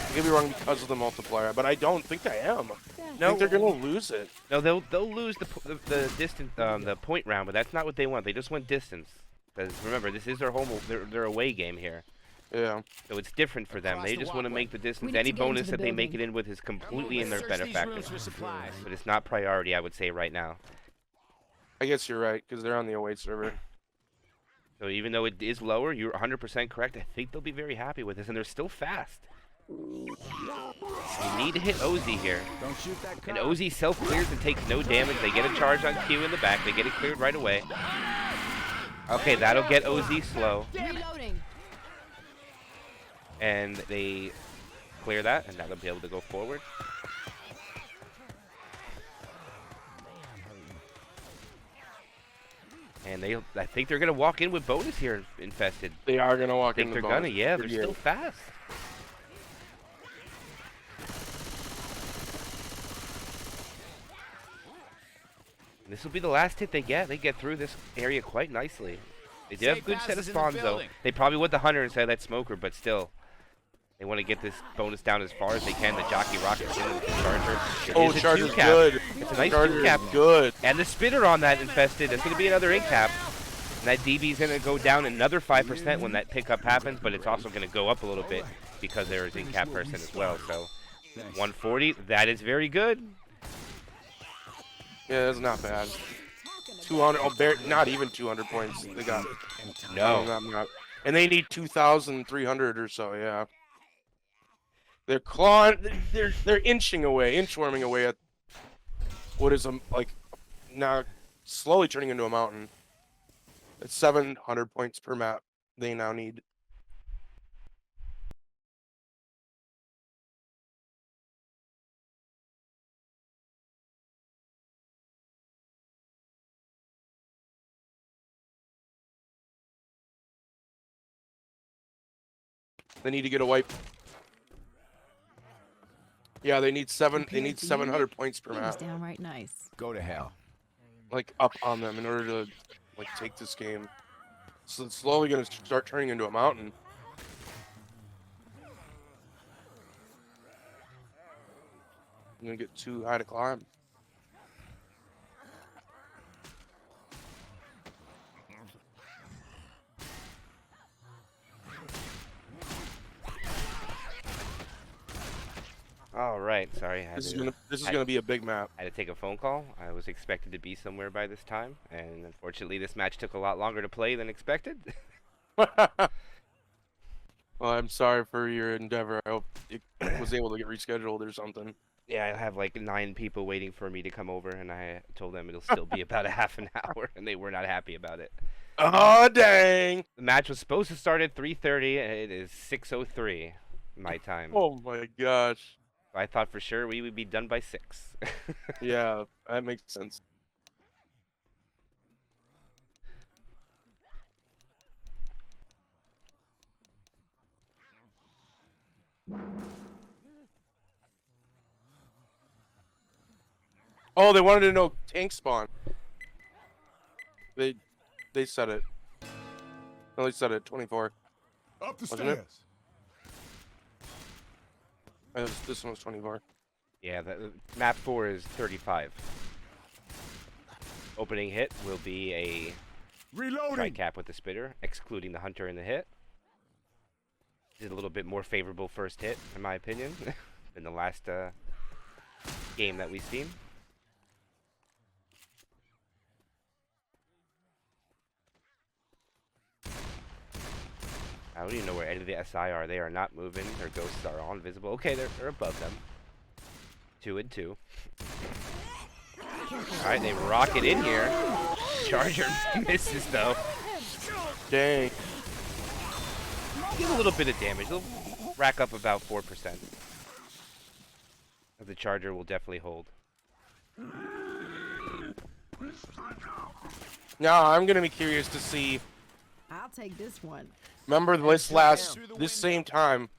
Speaker 2: I could be wrong because of the multiplier, but I don't think I am. I think they're going to lose it.
Speaker 1: No, they'll lose the distance, the point round, but that's not what they want. They just want distance. Because remember, this is their away game here.
Speaker 2: Yeah.
Speaker 1: So it's different for them. They just want to make the distance. Any bonus that they make it in with is completely in their benefactor. But it's not priority, I would say, right now.
Speaker 2: I guess you're right, because they're on the away server.
Speaker 1: So even though it is lower, you're 100% correct. I think they'll be very happy with this, and they're still fast. You need to hit Ozzy here.
Speaker 4: Don't shoot that
Speaker 1: And
Speaker 4: cop.
Speaker 1: Ozzy self-clears and takes no damage. They get a charge on Q in the back. They get it cleared right away. Okay, that'll get Ozzy slow.
Speaker 3: Reloading.
Speaker 1: And they clear that, and now they'll be able to go forward. And I think they're gonna walk in with bonus here, Infested.
Speaker 2: They are gonna walk
Speaker 1: I
Speaker 2: in.
Speaker 1: think they're gonna, yeah, they're still fast. This will be the last hit they get. They get through this area quite nicely. They do have a
Speaker 4: Safe
Speaker 1: good set of
Speaker 4: houses in the
Speaker 1: spawns, though.
Speaker 4: building.
Speaker 1: They probably went the Hunter instead of that Smoker, but still. They want to get this bonus down as far as they can. The Jockey Rocket's in with the Charger. It
Speaker 2: Oh,
Speaker 1: is a
Speaker 2: Charger's
Speaker 1: two-cap.
Speaker 2: good.
Speaker 1: It's a nice
Speaker 2: Charger's
Speaker 1: two-cap.
Speaker 2: good.
Speaker 1: And the Spitter on that Infested. It's going to be another in-cap. And that DB's going to go down another 5% when that pickup happens, but it's also going to go up a little bit because there is in-cap person as well. So 140, that is very good.
Speaker 2: Yeah, that's not bad. 200, not even 200 points. They got.
Speaker 1: No.
Speaker 2: Not. And they need 2,300 or so. Yeah. They're clawing. They're inchworming away at what is like now slowly turning into a mountain. It's 700 points per map. They now need. They need to get a wipe. Yeah, they need
Speaker 3: Compared to
Speaker 2: 700
Speaker 3: unit,
Speaker 2: points per
Speaker 3: It was
Speaker 2: map.
Speaker 3: downright nice.
Speaker 4: Go to hell.
Speaker 2: Like up on them in order to like take this game. So it's slowly gonna start turning into a mountain. I'm gonna get too high to climb.
Speaker 1: All right, sorry.
Speaker 2: This is gonna be a big map.
Speaker 1: I had to take a phone call. I was expected to be somewhere by this time, and unfortunately this match took a lot longer to play than expected.
Speaker 2: Well, I'm sorry for your endeavor. I hope it was able to get rescheduled or something.
Speaker 1: Yeah, I have like 9 people waiting for me to come over, and I told them it'll still be about a half an hour, and they were not happy about it.
Speaker 2: Oh dang!
Speaker 1: The match was supposed to start at 3:30, and it is 6:03 my time.
Speaker 2: Oh my gosh.
Speaker 1: I thought for sure we would be done by 6.
Speaker 2: Yeah, that makes sense. Oh, they wanted to know tank spawn. They said it. No, they said it. 24.
Speaker 4: Up the
Speaker 2: Wasn't it?
Speaker 4: stairs.
Speaker 2: This one was 24.
Speaker 1: Yeah, the map 4 is 35. Opening hit will be a
Speaker 4: Reloading.
Speaker 1: strike cap with the Spitter, excluding the Hunter in the hit. This is a little bit more favorable first hit, in my opinion, than the last game that we've seen. I don't even know where any of the SI are. They are not moving. Their ghosts are all invisible. Okay, they're above them. 2 and 2. Alright, they rock it in here. Charger misses though.
Speaker 2: Dang.
Speaker 1: Give a little bit of damage. They'll rack up about 4%. The Charger will definitely hold.
Speaker 2: Now I'm gonna be curious to see.
Speaker 3: I'll take this one.
Speaker 2: Remember this same time.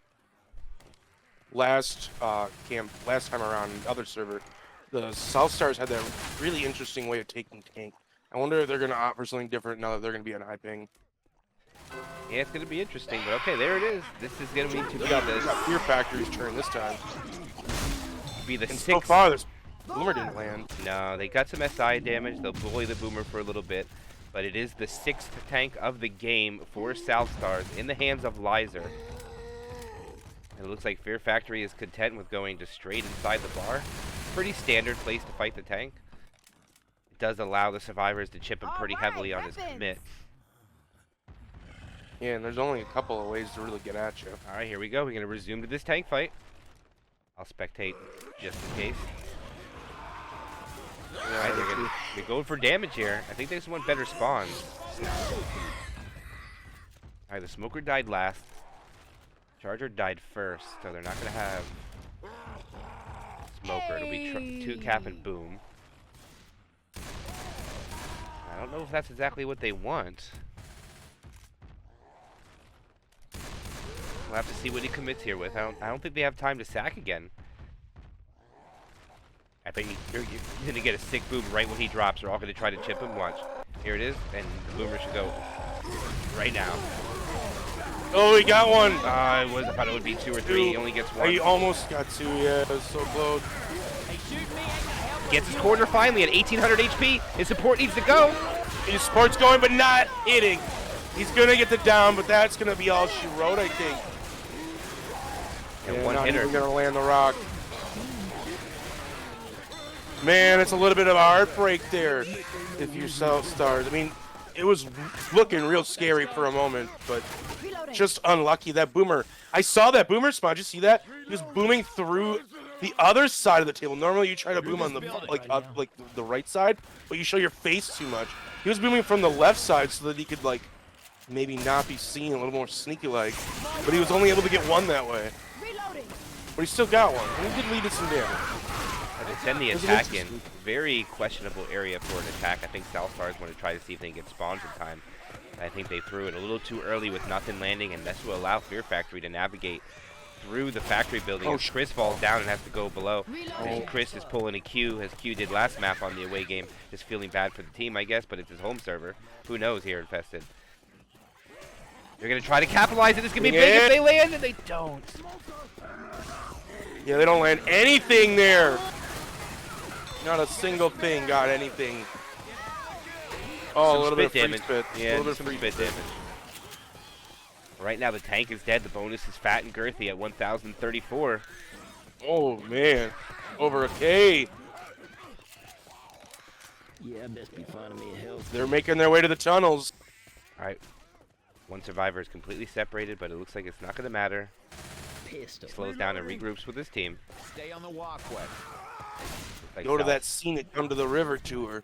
Speaker 2: Last time around the other server, the South Stars had that really interesting way of taking tank. I wonder if they're gonna opt for something different now that they're gonna be on high ping.
Speaker 1: Yeah, it's gonna be interesting, but okay, there it is. This is gonna be
Speaker 2: They got Fear Factory's turn this time.
Speaker 1: the
Speaker 2: And so
Speaker 1: sixth.
Speaker 2: far, this Boomer didn't land.
Speaker 1: No, they got some SI damage. They'll bully the Boomer for a little bit. But it is the 6th tank of the game for South Stars in the hands of Lizer. And it looks like Fear Factory is content with going just straight inside the bar. Pretty standard place to fight the tank. It does allow the survivors to chip him pretty heavily on his commit.
Speaker 2: Yeah, and there's only a couple of ways to really get at you.
Speaker 1: All right, here we go. We're going to resume to this tank fight. I'll spectate just in case. All right, they're going for damage here. I think they just want better spawns. All right, the smoker died last. Charger died first, so they're not going to have smoker. It'll be 2 cap and boom. I don't know if that's exactly what they want. We'll have to see what he commits here with. I don't think they have time to sack again. I think you're going to get a sick boom right when he drops. They're all going to try to chip him. Watch. Here it is, and the boomer should go right now.
Speaker 2: Oh, he got one.
Speaker 1: I thought it would be 2 or 3. He only gets 1.
Speaker 2: He almost got 2, yeah. It was so close.
Speaker 5: Hey, shoot me ain't gonna help.
Speaker 1: Gets his corner finally at 1800 HP. His support needs to go.
Speaker 2: His support's going, but not hitting. He's going to get the down, but that's going to be all she wrote, I think.
Speaker 1: And
Speaker 2: Yeah,
Speaker 1: one
Speaker 2: not
Speaker 1: hitter.
Speaker 2: even going to land the rock. Man, it's a little bit of a heartbreak there if you're South Stars. I mean, it was looking real scary for a moment, but just unlucky. That boomer, I saw that boomer spawn. Did you see that? He was booming through the other side of the table. Normally you try to boom on the like the right side, but you show your face too much. He was booming from the left side so that he could like maybe not be seen, a little more sneaky like. But he was only able to get one that way. But he still got one. And he did lead to some damage.
Speaker 1: They send the attack in. Very questionable area for an attack. I think South Stars want to try to see if they can get spawns in time. I think they threw it a little too early with nothing landing, and this will allow Fear Factory to navigate through the factory building.
Speaker 2: Oh,
Speaker 1: as Chris falls down and has to go below. And Chris is pulling a Q, as Q did last map on the away game. Just feeling bad for the team, I guess, but it's his home server. Who knows here, Infested. They're going to try to capitalize it. It's going to be big if they land, and they don't.
Speaker 2: Yeah, they don't land anything there. Not a single thing got anything. Oh, a little bit of free
Speaker 1: damage.
Speaker 2: spit.
Speaker 1: Yeah,
Speaker 2: a little bit
Speaker 1: some
Speaker 2: of free
Speaker 1: spit damage. Right now, the tank is dead. The bonus is fat and girthy at 1,034.
Speaker 2: Oh, man. Over a K.
Speaker 5: Yeah, best be finding me a health.
Speaker 2: They're making their way to the tunnels.
Speaker 1: All right. One survivor is completely separated, but it looks like it's not going to matter.
Speaker 5: Pistol.
Speaker 1: He slows down and regroups with his team.
Speaker 5: Stay on the walkway.
Speaker 1: Like
Speaker 2: Go to
Speaker 1: South.
Speaker 2: that scenic Come to the River tour.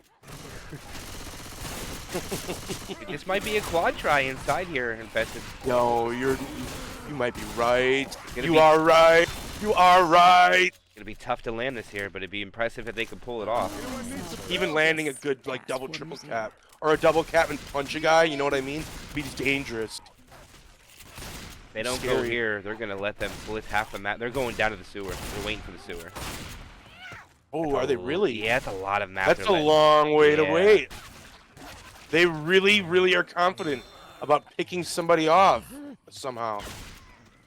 Speaker 1: This might be a quad try inside here, Infested.
Speaker 2: Yo, you might be right.
Speaker 1: Gonna
Speaker 2: You
Speaker 1: be-
Speaker 2: are right. You are right.
Speaker 1: It's going to be tough to land this here, but it'd be impressive if they could pull it off.
Speaker 2: Even landing a good like double triple cap or a double cap and punch a guy, you know what I mean? Be dangerous.
Speaker 1: If they don't go
Speaker 2: Scary.
Speaker 1: here, they're going to let them blitz half the map. They're going down to the sewer. They're waiting for the sewer.
Speaker 2: Oh, are they really?
Speaker 1: Yeah, that's a lot of maps.
Speaker 2: That's
Speaker 1: they're
Speaker 2: a
Speaker 1: letting-
Speaker 2: long way to
Speaker 1: Yeah.
Speaker 2: wait. They really, really are confident about picking somebody off somehow.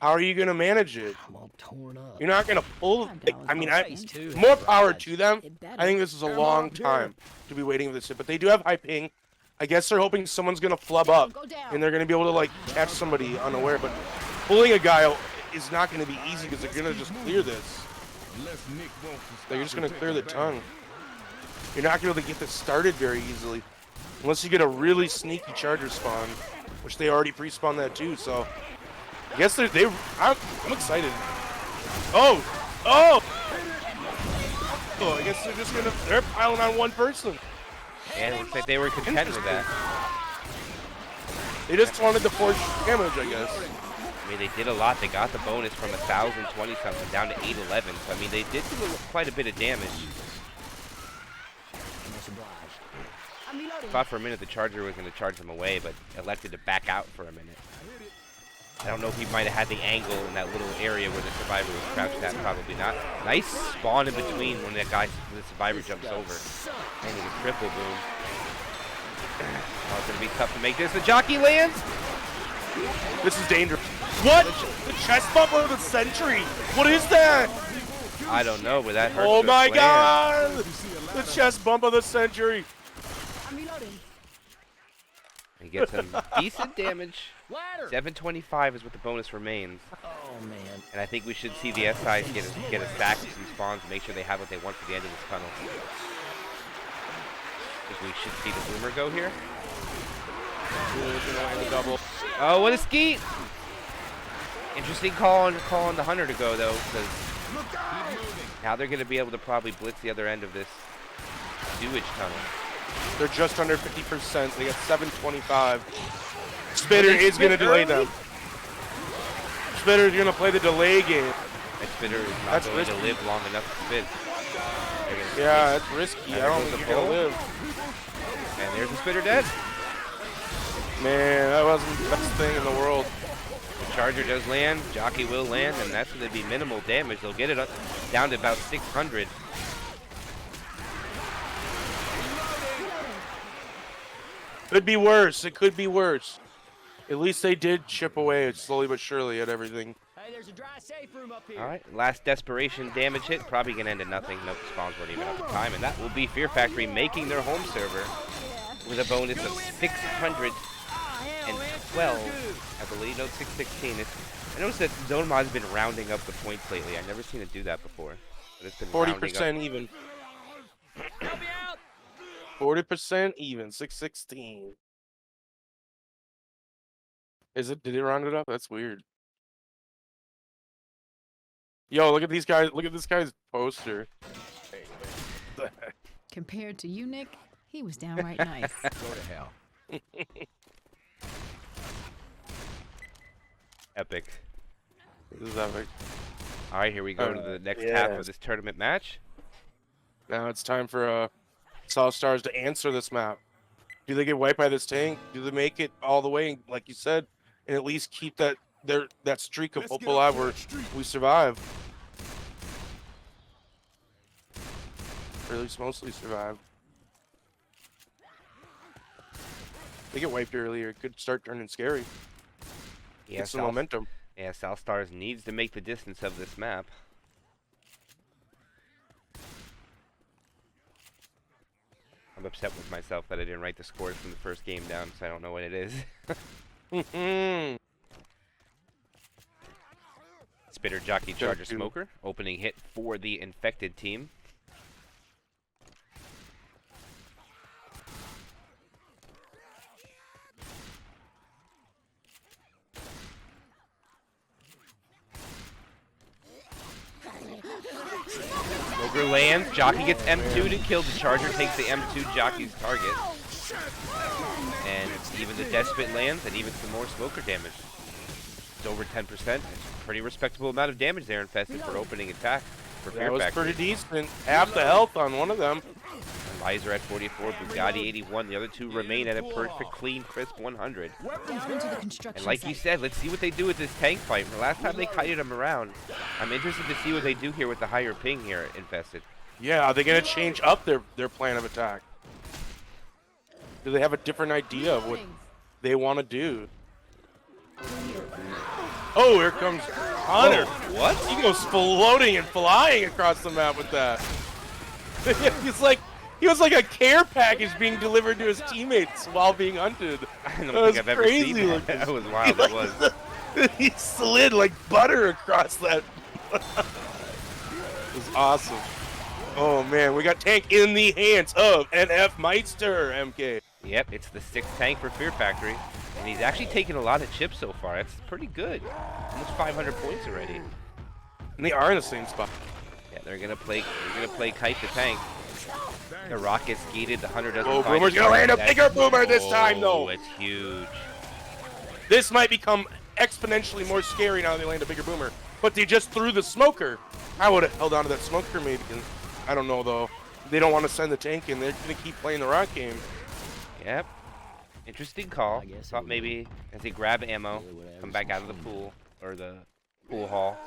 Speaker 2: How are you going to manage it?
Speaker 5: I'm all torn up.
Speaker 2: You're not going to pull. I mean,
Speaker 5: Too
Speaker 2: more
Speaker 5: hard.
Speaker 2: power to them.
Speaker 3: It better.
Speaker 2: I think this is a long time to be waiting for this, but they do have high ping. I guess they're hoping someone's going to flub up,
Speaker 3: Go down.
Speaker 2: and they're going to be able to like catch somebody unaware. But pulling a guy is not going to be easy because they're going to just clear this. They're just going to clear the tongue. You're not going to be able to get this started very easily, unless you get a really sneaky charger spawn, which they already pre-spawned that too. So, I guess I'm excited. Oh, oh, oh! I guess they're piling on one person.
Speaker 1: And it looks like they were content with that.
Speaker 2: They just wanted to force damage, I guess.
Speaker 1: I mean, they did a lot. They got the bonus from 1,020 something down to 811. So, I mean, they did do quite a bit of damage.
Speaker 5: Much obliged.
Speaker 3: I'm reloading.
Speaker 1: Thought for a minute the Charger was going to charge them away, but elected to back out for a minute. I don't know if he might have had the angle in that little area where the survivor was crouched at. Probably not. Nice spawn in between when the survivor jumps over. And he can triple boom. Oh, it's going to be tough to make this. The jockey lands.
Speaker 2: This is dangerous. What? The chest bump of the century. What is that?
Speaker 1: I don't know, but that hurts.
Speaker 2: Oh
Speaker 1: their
Speaker 2: my
Speaker 1: plan.
Speaker 2: God! The chest bump of the century.
Speaker 3: I'm reloading.
Speaker 1: He gets some decent damage.
Speaker 5: Ladder.
Speaker 1: 725 is what the bonus remains.
Speaker 5: Oh man.
Speaker 1: And I think we should see the SIs get a stack of some spawns and make sure they have what they want for the end of this tunnel. I think we should see the boomer go here.
Speaker 2: Gonna land a double.
Speaker 1: Oh, what a skeet! Interesting call on the Hunter to go though, because now they're going to be able to probably blitz the other end of this sewage tunnel.
Speaker 2: They're just under 50%. They got 725. Spitter is going to delay them. Spitter's going to play the delay game.
Speaker 1: And Spitter is not going to live long enough to spit.
Speaker 2: Yeah, it's risky. I don't think you're going to live.
Speaker 1: And there's the Spitter dead.
Speaker 2: Man, that wasn't the best thing in the world.
Speaker 1: The Charger does land, Jockey will land, and that's going to be minimal damage. They'll get it up down to about 600.
Speaker 2: Could be worse. It could be worse. At least they did chip away slowly but surely at everything.
Speaker 5: Hey, there's a dry safe room up here.
Speaker 1: All right, last desperation damage hit, probably going to end in nothing. Nope, spawns weren't even up in time, and that will be Fear Factory making their home server with a bonus of 612, I believe. No, 616. I noticed that Zone Mod's been rounding up the points lately. I've never seen it do that before. But it's been
Speaker 2: 40% even. 40% even. 616. Is it? Did it round it up? That's weird. Yo, look at these guys. Look at this guy's poster.
Speaker 3: Compared to you, Nick, he was downright nice.
Speaker 5: Go to hell.
Speaker 1: Epic.
Speaker 2: This is epic.
Speaker 1: All right, here we go to the next half of this tournament match.
Speaker 2: Now it's time for South Stars to answer this map. Do they get wiped by this tank? Do they make it all the way, like you said, and at least keep that streak of hope alive where we survive? Or at least mostly survive. They get wiped earlier. It could start turning scary.
Speaker 1: Yeah,
Speaker 2: Get some momentum.
Speaker 1: Yeah, South Stars needs to make the distance of this map. I'm upset with myself that I didn't write the scores from the first game down, so I don't know what it is. Spitter, Jockey, Charger, Smoker. Opening hit for the infected team. Smoker lands, Jockey gets M2'd and killed. The Charger takes the M2 Jockey's target. And even the Despot lands, and even some more Smoker damage. It's over 10%. It's a pretty respectable amount of damage there, Infested, for opening attack for Fear
Speaker 2: That was
Speaker 1: Factory.
Speaker 2: pretty decent. Half the health on one of them.
Speaker 1: Lizer at 44, Bugatti 81. The other two remain at a perfect, clean, crisp 100.
Speaker 3: Down into the construction
Speaker 1: And like you
Speaker 3: site.
Speaker 1: said, let's see what they do with this tank fight. The last time they kited them around, I'm interested to see what they do here with the higher ping here at Infested.
Speaker 2: Yeah, are they going to change up their plan of attack? Do they have a different idea of what they want to do? Oh, here comes Hunter.
Speaker 1: What?
Speaker 2: He goes floating and flying across the map with that. He was like a care package being delivered to his teammates while being hunted.
Speaker 1: I don't
Speaker 2: That was
Speaker 1: think I've ever
Speaker 2: crazy
Speaker 1: seen that.
Speaker 2: looking.
Speaker 1: That was wild, it was.
Speaker 2: He slid like butter across that. It was awesome. Oh man, we got tank in the hands of NF Meister, MK.
Speaker 1: Yep, it's the 6th tank for Fear Factory. And he's actually taken a lot of chips so far. That's pretty good. Almost 500 points already.
Speaker 2: And they are in the same spot.
Speaker 1: Yeah, they're gonna play Kite the tank. The Rocket's gated, the Hunter doesn't
Speaker 2: Oh,
Speaker 1: find
Speaker 2: Boomer's
Speaker 1: it.
Speaker 2: gonna land a
Speaker 1: That's-
Speaker 2: bigger boomer this time, though.
Speaker 1: Oh, it's huge.
Speaker 2: This might become exponentially more scary now that they land a bigger boomer. But they just threw the smoker. I would have held on to that smoker maybe. I don't know though. They don't want to send the tank in. They're gonna keep playing the rock game.
Speaker 1: Yep. Interesting call.
Speaker 5: I guess
Speaker 1: Thought
Speaker 5: it
Speaker 1: maybe as they grab ammo,
Speaker 5: Yeah, whatever.
Speaker 1: come back out of the pool or the pool hall.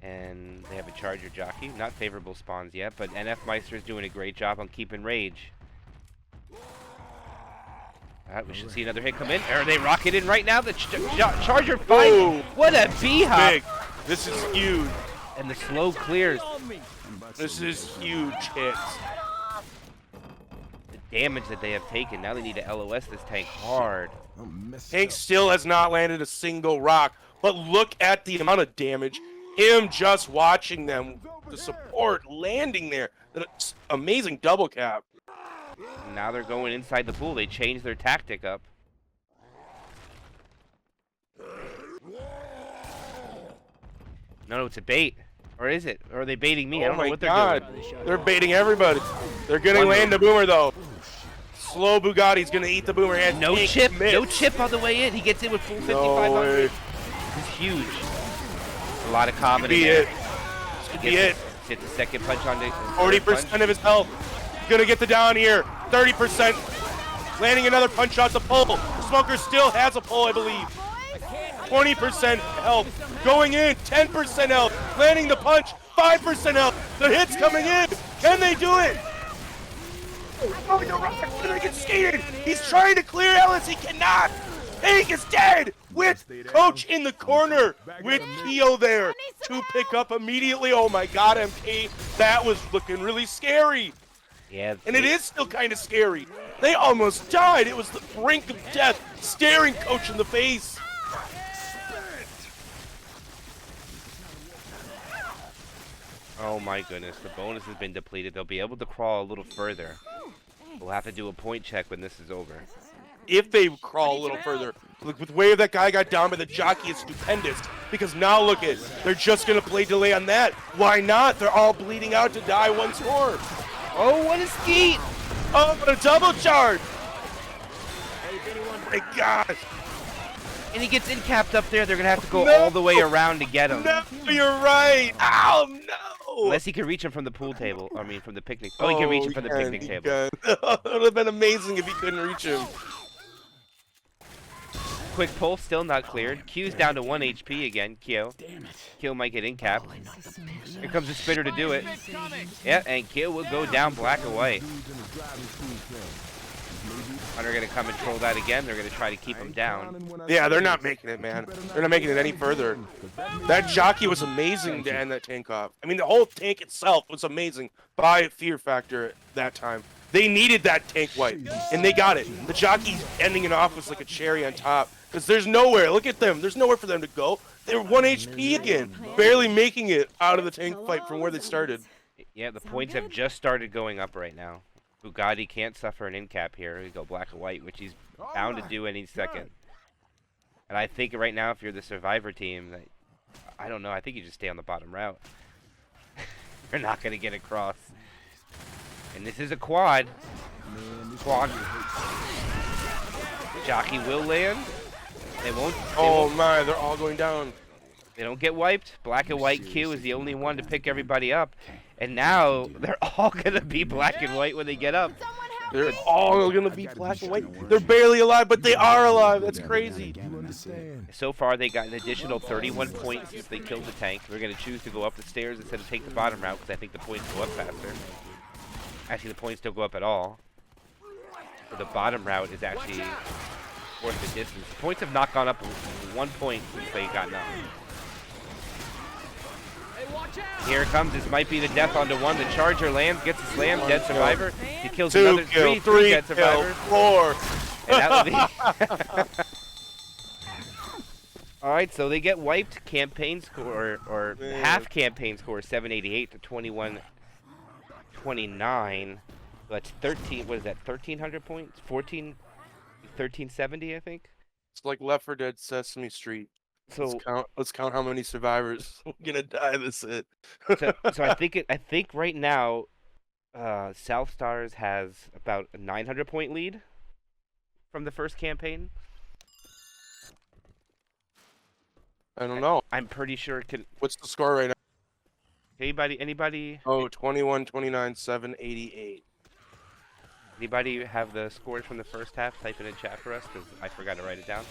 Speaker 1: And they have a Charger Jockey. Not favorable spawns yet, but NF Meister is doing a great job on keeping rage. Alright, we should see another hit come in. Are they rocket in right now? The Charger fight.
Speaker 2: Whoa.
Speaker 1: What a B-hop.
Speaker 2: Big. This is huge.
Speaker 1: And the slow clears.
Speaker 2: This is huge hits.
Speaker 1: The damage that they have taken. Now they need to LOS this tank hard.
Speaker 2: Tank still has not landed a single rock. But look at the amount of damage. Him just watching them, the support landing there. That's amazing double cap.
Speaker 1: Now they're going inside the pool. They changed their tactic up. No, it's a bait. Or is it? Or are they baiting me? I don't know what they're doing.
Speaker 2: They're baiting everybody. They're gonna land the boomer though. Slow Bugatti's gonna eat the boomer. And
Speaker 1: No chip. No chip on the way in. He gets in with full 5,500. It's huge. A lot of comedy.
Speaker 2: Be
Speaker 1: there.
Speaker 2: it. Be it.
Speaker 1: Gets the second punch on the
Speaker 2: 40% of his health. Gonna get the down here. 30%. Landing another punch out the pull. Smoker still has a pull, I believe. 20% health. Going in. 10% health. Landing the punch. 5% health. The hit's coming in. Can they do it? Oh, you're right. Gonna get skated. He's trying to clear Ellis. He cannot. Tank is dead. With Coach in the corner. With Keo there to pick up immediately. Oh my God, MK. That was looking really scary.
Speaker 1: Yeah.
Speaker 2: And it is still kind of scary. They almost died. It was the brink of death, staring Coach in the face.
Speaker 1: Oh my goodness, the bonus has been depleted. They'll be able to crawl a little further. We'll have to do a point check when this is over.
Speaker 2: If they crawl a little further. Look, with the way that guy got down by the jockey is stupendous. Because now look at, they're just going to play delay on that. Why not? They're all bleeding out to die once more.
Speaker 1: Oh, what a skeet!
Speaker 2: Oh, but a double charge! Oh my gosh!
Speaker 1: And he gets in-capped up there. They're going to have to go all the way around to get him.
Speaker 2: No, you're right! Oh, no!
Speaker 1: Unless he can reach him from the pool table. I mean, from the picnic. Oh, he can reach him from the picnic table.
Speaker 2: It would have been amazing if he couldn't reach him.
Speaker 1: Quick pull, still not cleared. Q's down to 1 HP again. Kyo. Kyo might get in-capped. Here comes the spitter to do it. Yeah, and Kyo will go down black and white. Hunter going to come and troll that again. They're going to try to keep him down.
Speaker 2: Yeah, they're not making it, man. They're not making it any further. That jockey was amazing to end that tank off. I mean, the whole tank itself was amazing by Fear Factor at that time. They needed that tank wipe, and they got it. The jockey ending it off was like a cherry on top, because there's nowhere. Look at them. There's nowhere for them to go. They're 1 HP again, barely making it out of the tank fight from where they started.
Speaker 1: Yeah, the points have just started going up right now. Bugatti can't suffer an in-cap here. We go black and white, which he's bound to do any second. And I think right now, if you're the Survivor team, I don't know. I think you just stay on the bottom route. You're not going to get across. And this is a quad. Quad. Jockey will land. They won't.
Speaker 2: Oh my, they're all going down.
Speaker 1: They don't get wiped. Black and white Q is the only one to pick everybody up. And now they're all going to be black and white when they get up.
Speaker 2: They're all going to be black and white. They're barely alive, but they are alive. That's crazy.
Speaker 1: So far, they got an additional 31 points since they killed the tank. They're going to choose to go up the stairs instead of take the bottom route because I think the points go up faster. Actually, the points don't go up at all. So the bottom route is actually worth the distance. The points have not gone up 1 point since they got knocked. Here it comes. This might be the death onto one. The charger lands, gets a slam, dead survivor. He kills another three dead survivors.
Speaker 2: 4.
Speaker 1: And that will be all right, so they get wiped. Campaign score, or half campaign score, 788 to 2129. That's 13. What is that? 1,300 points? 1370, I think.
Speaker 2: It's like Left 4 Dead Sesame Street.
Speaker 1: So
Speaker 2: let's count how many survivors are gonna die this hit.
Speaker 1: so I think right now, South Stars has about a 900 point lead from the first campaign.
Speaker 2: I don't know.
Speaker 1: I'm pretty sure it can.
Speaker 2: What's the score right now?
Speaker 1: Anybody?
Speaker 2: Oh, 21, 29, 7, 88.
Speaker 1: Anybody have the scores from the first half? Type it in chat for us because I forgot to write it down.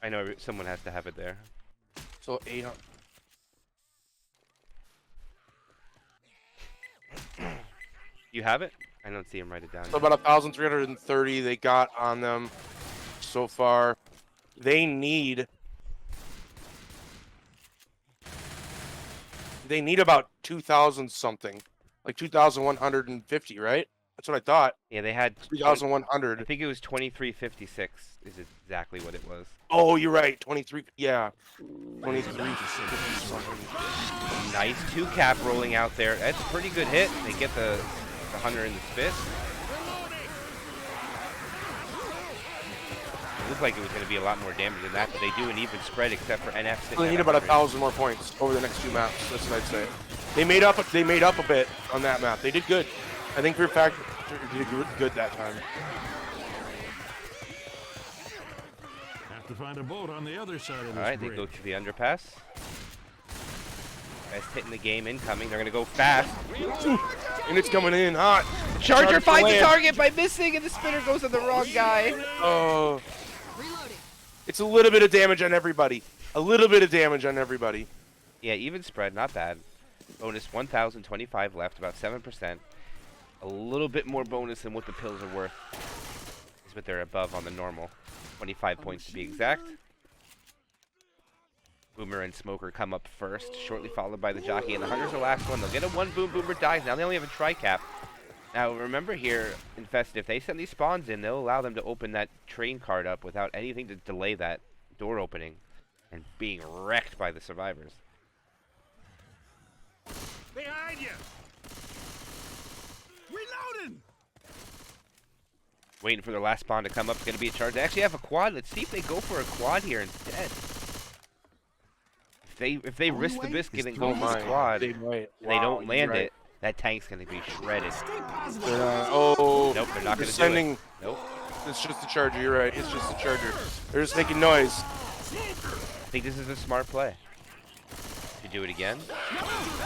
Speaker 1: I know someone has to have it there.
Speaker 2: So 800.
Speaker 1: You have it? I don't see him write it down.
Speaker 2: So about 1,330 they got on them so far. They need about 2,000 something, like 2,150, right? That's what I thought.
Speaker 1: Yeah, they had
Speaker 2: 3,100.
Speaker 1: I think it was 2356 is exactly what it was.
Speaker 2: Oh, you're right. 23. Yeah. 2350 something.
Speaker 1: Nice 2-cap rolling out there. That's a pretty good hit. They get the hunter in the fist. looked like it was going to be a lot more damage than that, but they do an even spread except for NF sitting
Speaker 2: They
Speaker 1: at
Speaker 2: need about
Speaker 1: 100.
Speaker 2: 1,000 more points over the next 2 maps. That's what I'd say. They made up a bit on that map. They did good. I think Fear Factory did good that time.
Speaker 4: Have to find a boat on the other side of this
Speaker 1: All right, they
Speaker 4: bridge.
Speaker 1: go to the underpass. Best hit in the game incoming. They're going to go fast.
Speaker 2: And it's coming in hot.
Speaker 1: Charger finds the
Speaker 2: land.
Speaker 1: target by missing, and the spinner goes on the wrong guy.
Speaker 2: Oh,
Speaker 3: Reloading.
Speaker 2: it's a little bit of damage on everybody. A little bit of damage on everybody.
Speaker 1: Yeah, even spread, not bad. Bonus 1,025 left, about 7%. A little bit more bonus than what the pills are worth. Is what they're above on the normal. 25 points to be exact. Boomer and Smoker come up first, shortly followed by the Jockey, and the Hunter's the last one. They'll get a one boom, Boomer dies. Now they only have a tri-cap. Now remember here, Infested, if they send these spawns in, they'll allow them to open that train card up without anything to delay that door opening and being wrecked by the survivors.
Speaker 4: Behind you! Reloading!
Speaker 1: Waiting for their last spawn to come up. It's going to be a charge. They actually have a quad. Let's see if they go for a quad here instead. If they risk the biscuit and go for the quad,
Speaker 2: They might.
Speaker 1: and they don't
Speaker 2: Wow,
Speaker 1: land
Speaker 2: you're right.
Speaker 1: it, that tank's going to be shredded.
Speaker 2: They're not, oh,
Speaker 1: Nope, they're not
Speaker 2: they're
Speaker 1: going to do
Speaker 2: sending.
Speaker 1: it. Nope.
Speaker 2: It's just the Charger. You're right. It's just the Charger. They're just making noise.
Speaker 1: I think this is a smart play. To do it again?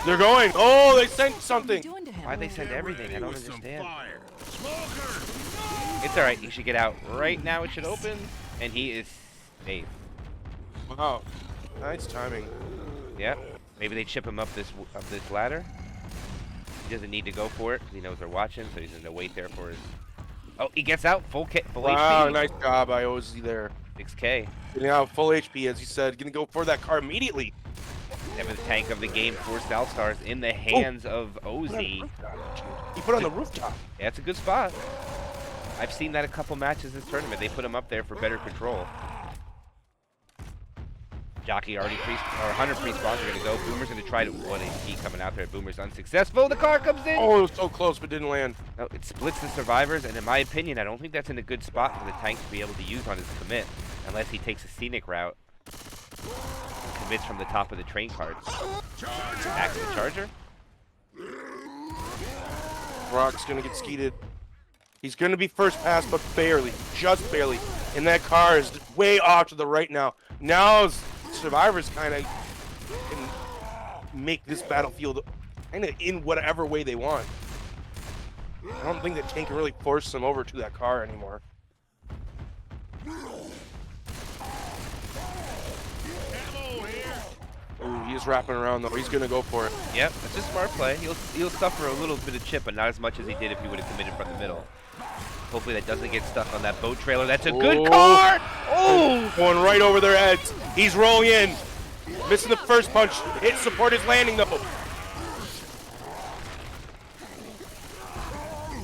Speaker 2: They're going. Oh, they sent
Speaker 3: What are
Speaker 2: something.
Speaker 3: you doing to him?
Speaker 1: Why'd they send everything? I don't
Speaker 4: With some
Speaker 1: understand.
Speaker 4: fire. Smoker!
Speaker 1: It's alright. He should get out right now. It should open. And he is safe.
Speaker 2: Wow, nice timing.
Speaker 1: Yep. Maybe they chip him up this ladder. He doesn't need to go for it. He knows they're watching, so he's going to wait there for his... Oh, he gets out. Full
Speaker 2: Wow,
Speaker 1: HP.
Speaker 2: nice job by OZ there.
Speaker 1: 6K.
Speaker 2: Getting out full HP, as you said. Gonna go for that car immediately.
Speaker 1: Ever the tank of the game for South Stars in the hands of OZ.
Speaker 2: He put on the rooftop.
Speaker 1: Yeah, it's a good spot. I've seen that a couple matches this tournament. They put him up there for better control. Jockey already Hunter pre-spawns are gonna go. Boomer's gonna try to. What is he coming out there? Boomer's unsuccessful. The car comes in.
Speaker 2: Oh, it was so close, but didn't land.
Speaker 1: No, it splits the survivors, and in my opinion, I don't think that's in a good spot for the tank to be able to use on his commit, unless he takes a scenic route and commits from the top of the train card. Back to the Charger.
Speaker 2: Brock's gonna get skeeted. He's gonna be first pass, but barely, just barely. And that car is way off to the right now. Now survivors kind of can make this battlefield kind of in whatever way they want. I don't think that tank can really force them over to that car anymore. Ooh, he's wrapping around though. He's gonna go for it.
Speaker 1: Yep, that's a smart play. He'll suffer a little bit of chip, but not as much as he did if he would have committed from the middle. Hopefully that doesn't get stuck on that boat trailer. That's a good
Speaker 2: Oh.
Speaker 1: car! Oh!
Speaker 2: Going right over their heads. He's rolling in. Missing the first punch. Hit support his landing though.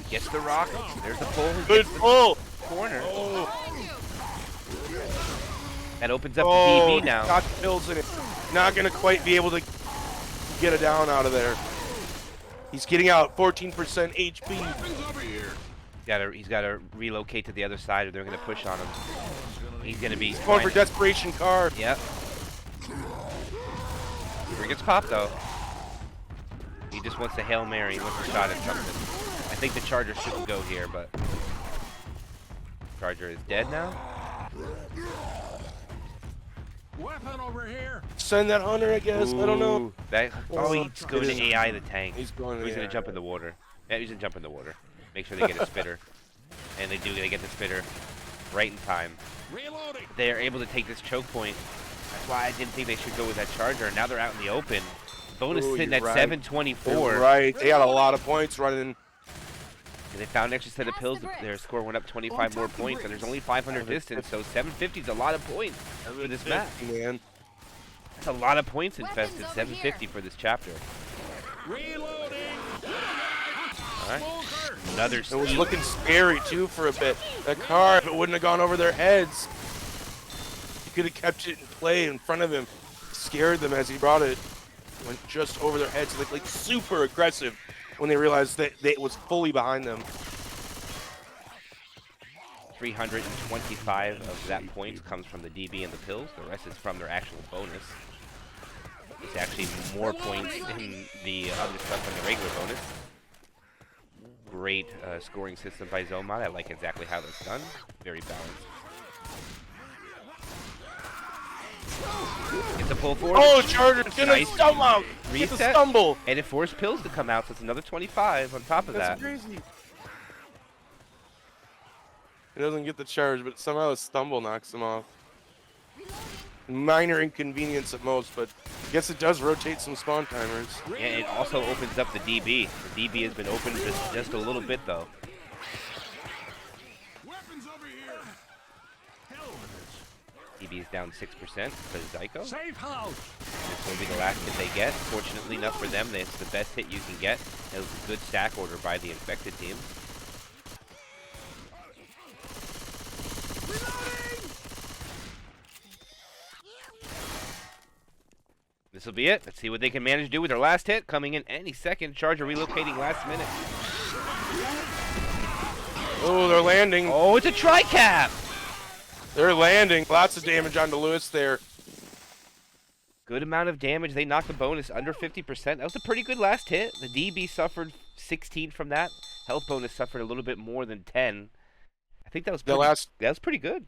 Speaker 1: Gets the rock. There's the pull. He
Speaker 2: Good
Speaker 1: gets the
Speaker 2: pull.
Speaker 1: corner.
Speaker 2: Oh,
Speaker 1: That opens up
Speaker 2: oh,
Speaker 1: the DB now.
Speaker 2: got the pills in it. Not gonna quite be able to get it down out of there. He's getting out. 14% HP.
Speaker 1: He's got to relocate to the other side, or they're going to push on him. He's going to be
Speaker 2: Going for desperation car.
Speaker 1: Yep. He gets popped though. He just wants a Hail Mary. He wants a shot at something. I think the Charger shouldn't go here, but Charger is dead now.
Speaker 4: Weapon over here.
Speaker 2: Send that Hunter, I guess. I don't know.
Speaker 1: Ooh, he's going to AI the tank.
Speaker 2: He's going to
Speaker 1: He's going
Speaker 2: AI.
Speaker 1: to jump in the water. Yeah, he's going to jump in the water. Make sure they get a spitter. And they do. They get the spitter right in time.
Speaker 4: Reloading.
Speaker 1: They are able to take this choke point. That's why I didn't think they should go with that Charger. Now they're out in the open. Bonus
Speaker 2: Ooh,
Speaker 1: sitting
Speaker 2: you're
Speaker 1: at
Speaker 2: right.
Speaker 1: 724.
Speaker 2: You're right. They got a lot of points running.
Speaker 1: And they found an extra set of pills. Their score went up 25 more points, and there's only 500 distance, so 750 is a lot of points for this map.
Speaker 2: Man.
Speaker 1: That's a lot of points
Speaker 3: Weapons
Speaker 1: infested.
Speaker 3: over
Speaker 1: 750 for this chapter.
Speaker 4: Reloading.
Speaker 1: All right.
Speaker 4: Smoker.
Speaker 1: Another
Speaker 2: It was
Speaker 1: steep.
Speaker 2: looking scary too for a bit. That car, if it wouldn't have gone over their heads, he could have kept it in play in front of him, scared them as he brought it. Went just over their heads, looked like super aggressive when they realized that it was fully behind them.
Speaker 1: 325 of that points comes from the DB and the pills. The rest is from their actual bonus. It's actually more points in the other stuff than the regular bonus. Great scoring system by Zomod. I like exactly how that's done. Very balanced. It's a pull forward.
Speaker 2: Oh, Charger's gonna
Speaker 1: Nice.
Speaker 2: stumble out. Get the
Speaker 1: Reset.
Speaker 2: stumble.
Speaker 1: And it forced pills to come out, so it's another 25 on top of
Speaker 2: That's
Speaker 1: that.
Speaker 2: crazy. He doesn't get the charge, but somehow a stumble knocks him off. Minor inconvenience at most, but I guess it does rotate some spawn timers.
Speaker 1: And it also opens up the DB. The DB has been opened just a little bit, though.
Speaker 4: Weapons over here. Hell with
Speaker 1: DB is down 6% because Zyko.
Speaker 5: Safe house.
Speaker 1: This will be the last hit they get. Fortunately enough for them, it's the best hit you can get. It was a good stack order by the infected team. This will be it. Let's see what they can manage to do with their last hit. Coming in any second. Charger relocating last minute.
Speaker 2: Oh, they're landing.
Speaker 1: Oh, it's a tri-cap!
Speaker 2: They're landing. Lots of damage onto Lewis there.
Speaker 1: Good amount of damage. They knocked the bonus under 50%. That was a pretty good last hit. The DB suffered 16 from that. Health bonus suffered a little bit more than 10. I think that was pretty, that was pretty good.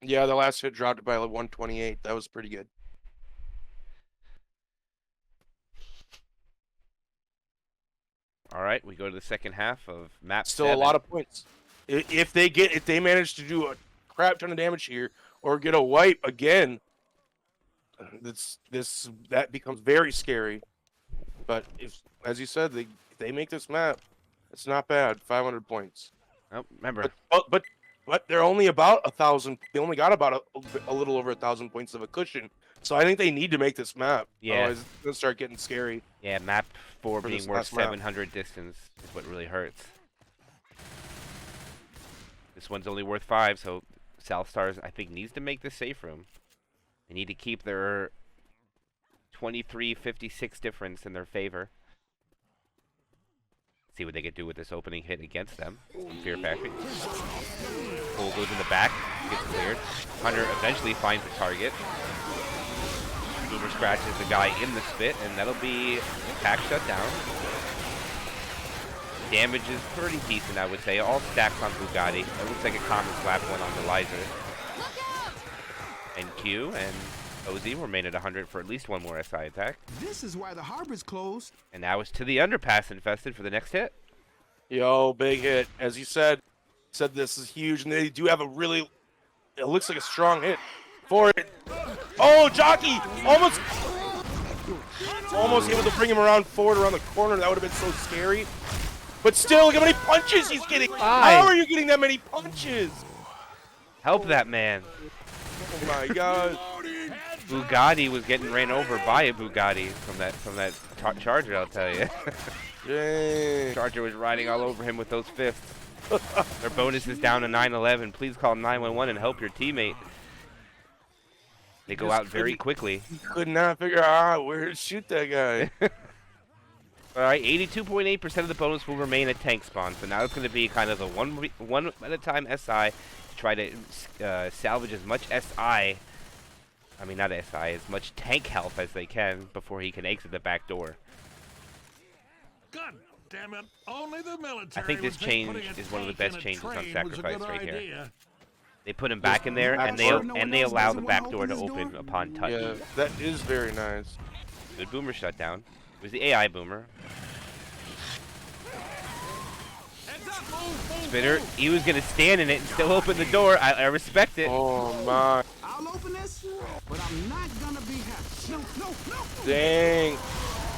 Speaker 2: Yeah, the last hit dropped by like 128. That was pretty good.
Speaker 1: All right, we go to the second half of map
Speaker 2: Still
Speaker 1: 7.
Speaker 2: a lot of points. If they manage to do a crap ton of damage here or get a wipe again, that becomes very scary. But if, as you said, if they make this map, it's not bad. 500 points.
Speaker 1: Oh, remember,
Speaker 2: But they're only about 1,000. They only got about a little over 1,000 points of a cushion. So I think they need to make this map.
Speaker 1: Yeah.
Speaker 2: Otherwise it's gonna start getting scary.
Speaker 1: yeah, map 4
Speaker 2: For
Speaker 1: being
Speaker 2: this
Speaker 1: worth
Speaker 2: last map.
Speaker 1: 700 distance is what really hurts. This one's only worth 5, so South Stars, I think, needs to make this safe room. They need to keep their 23-56 difference in their favor. See what they could do with this opening hit against them from Fear Factory. Cole goes in the back, gets cleared. Hunter eventually finds the target. Boomer scratches the guy in the spit, and that'll be pack shut down. Damage is pretty decent, I would say. All stacks on Bugatti. It looks like a common slap one on the Lizer. And Q and OZ remain at 100 for at least one more SI attack.
Speaker 5: This is why the harbor's closed.
Speaker 1: And now it's to the underpass infested for the next hit.
Speaker 2: Yo, big hit. As you said this is huge, and they do have a really, it looks like a strong hit for it. Oh, Jockey! Almost able to bring him around forward around the corner. That would have been so scary. But still, look how many punches he's getting. How are you getting that many punches?
Speaker 1: Help that man.
Speaker 2: Oh my god.
Speaker 1: Bugatti was getting ran over by a Bugatti from that Charger, I'll tell you.
Speaker 2: Dang.
Speaker 1: Charger was riding all over him with those fists. Their bonus is down to 911. Please call 911 and help your teammate. They go out very quickly.
Speaker 2: He could not figure out where to shoot that guy.
Speaker 1: All right, 82.8% of the bonus will remain at tank spawn. So now it's going to be kind of a one at a time SI to try to salvage as much SI. I mean, not SI, as much tank health as they can before he can exit the back door.
Speaker 4: God damn it! Only the military.
Speaker 1: I think this
Speaker 4: would think
Speaker 1: change
Speaker 4: putting a
Speaker 1: is one of the
Speaker 4: tank in
Speaker 1: best
Speaker 4: a
Speaker 1: changes on
Speaker 4: train was a
Speaker 1: Sacrifice
Speaker 4: good
Speaker 1: right here.
Speaker 4: idea.
Speaker 1: They put him back in there, and they allow the back door to open upon touch.
Speaker 2: Yeah, that is very nice.
Speaker 1: Good boomer shutdown. It was the AI boomer. Spitter, he was gonna stand in it and still open the door. I respect it.
Speaker 2: Oh my.
Speaker 5: I'll open this, but I'm not gonna be happy. No.
Speaker 2: Dang.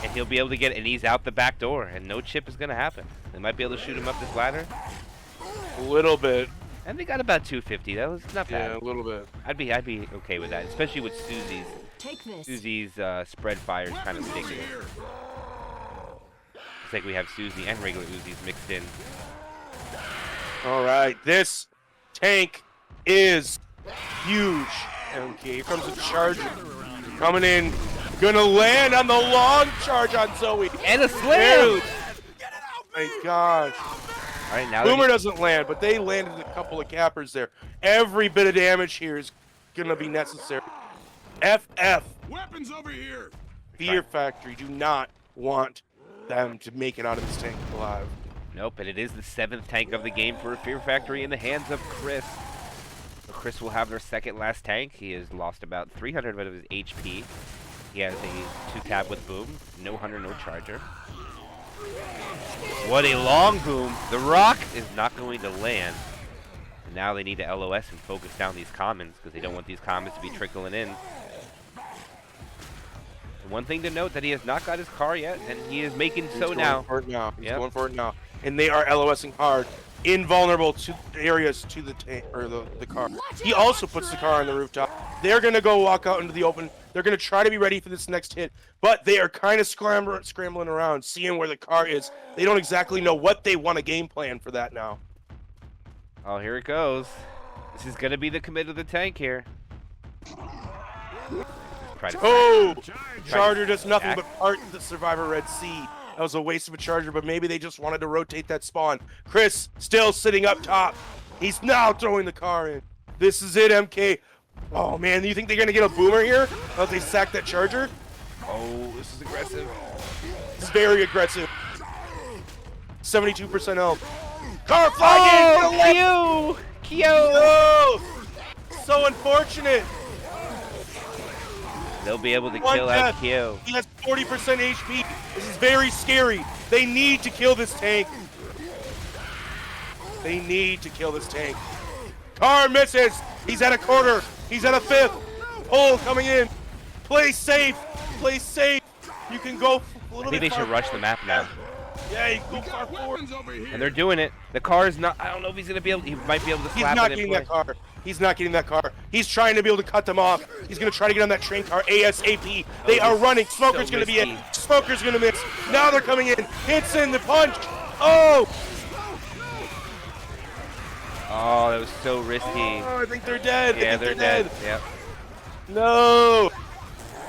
Speaker 1: And he'll be able to get it, and he's out the back door, and no chip is gonna happen. They might be able to shoot him up this ladder.
Speaker 2: A little bit.
Speaker 1: And they got about 250. That was not bad.
Speaker 2: Yeah, a little bit.
Speaker 1: I'd be okay with that, especially with Susie's.
Speaker 3: Take this.
Speaker 1: Susie's spread fire is kind of ridiculous. It's like we have Susie and regular Uzis mixed in.
Speaker 2: All right, this tank is huge. Okay, here comes the Charger. Coming in. Gonna land on the long charge on Zoe.
Speaker 1: And a slam!
Speaker 2: Dude. My gosh.
Speaker 1: All right, now
Speaker 2: Boomer doesn't land, but they landed a couple of cappers there. Every bit of damage here is gonna be necessary. FF.
Speaker 5: Weapons over here.
Speaker 2: Fear Factory do not want them to make it out of this tank alive.
Speaker 1: Nope, and it is the 7th tank of the game for Fear Factory in the hands of Chris. So Chris will have their second last tank. He has lost about 300 of his HP. He has a 2-cap with boom, no hunter, no charger. What a long boom. The rock is not going to land. And now they need to LOS and focus down these commons because they don't want these commons to be trickling in. And one thing to note that he has not got his car yet, and he is making so now.
Speaker 2: He's going for it now. And they are LOSing hard. Invulnerable to areas to the tank or the car. He also puts the car on the rooftop. They're gonna go walk out into the open. They're gonna try to be ready for this next hit, but they are kind of scrambling around, seeing where the car is. They don't exactly know what they want a game plan for that now.
Speaker 1: Oh, here it goes. This is gonna be the commit of the tank here.
Speaker 2: Oh, Charger does nothing but part the Survivor Red Sea. That was a waste of a charger, but maybe they just wanted to rotate that spawn. Chris still sitting up top. He's now throwing the car in. This is it, MK. Oh, man, do you think they're going to get a boomer here? As they sack that charger?
Speaker 1: Oh, this is aggressive.
Speaker 2: This is very aggressive. 72% health. Car flying in!
Speaker 1: Oh, Q!
Speaker 2: No! So unfortunate.
Speaker 1: They'll be able to
Speaker 2: One
Speaker 1: kill
Speaker 2: death.
Speaker 1: MQ.
Speaker 2: He has 40% HP. This is very scary. They need to kill this tank. They need to kill this tank. Car misses. He's at a quarter. He's at a fifth. Pull coming in. Play safe. Play safe. You can go a little
Speaker 1: I think
Speaker 2: bit
Speaker 1: they should rush the map now.
Speaker 2: Yeah, you can go far forward.
Speaker 5: Weapons over here.
Speaker 1: And they're doing it. The car is not. I don't know if he's gonna be able. He might be able to
Speaker 2: He's
Speaker 1: slap
Speaker 2: not
Speaker 1: it in
Speaker 2: getting
Speaker 1: play.
Speaker 2: that car. He's not getting that car. He's trying to be able to cut them off. He's going to try to get on that train car ASAP. They are running. Smoker's
Speaker 1: so
Speaker 2: going to be in.
Speaker 1: risky.
Speaker 2: Smoker's going to miss. Now they're coming in. Hits in the punch. Oh!
Speaker 1: Oh, that was so risky.
Speaker 2: Oh, I think they're dead.
Speaker 1: Yeah, they're dead. Yep.
Speaker 2: No.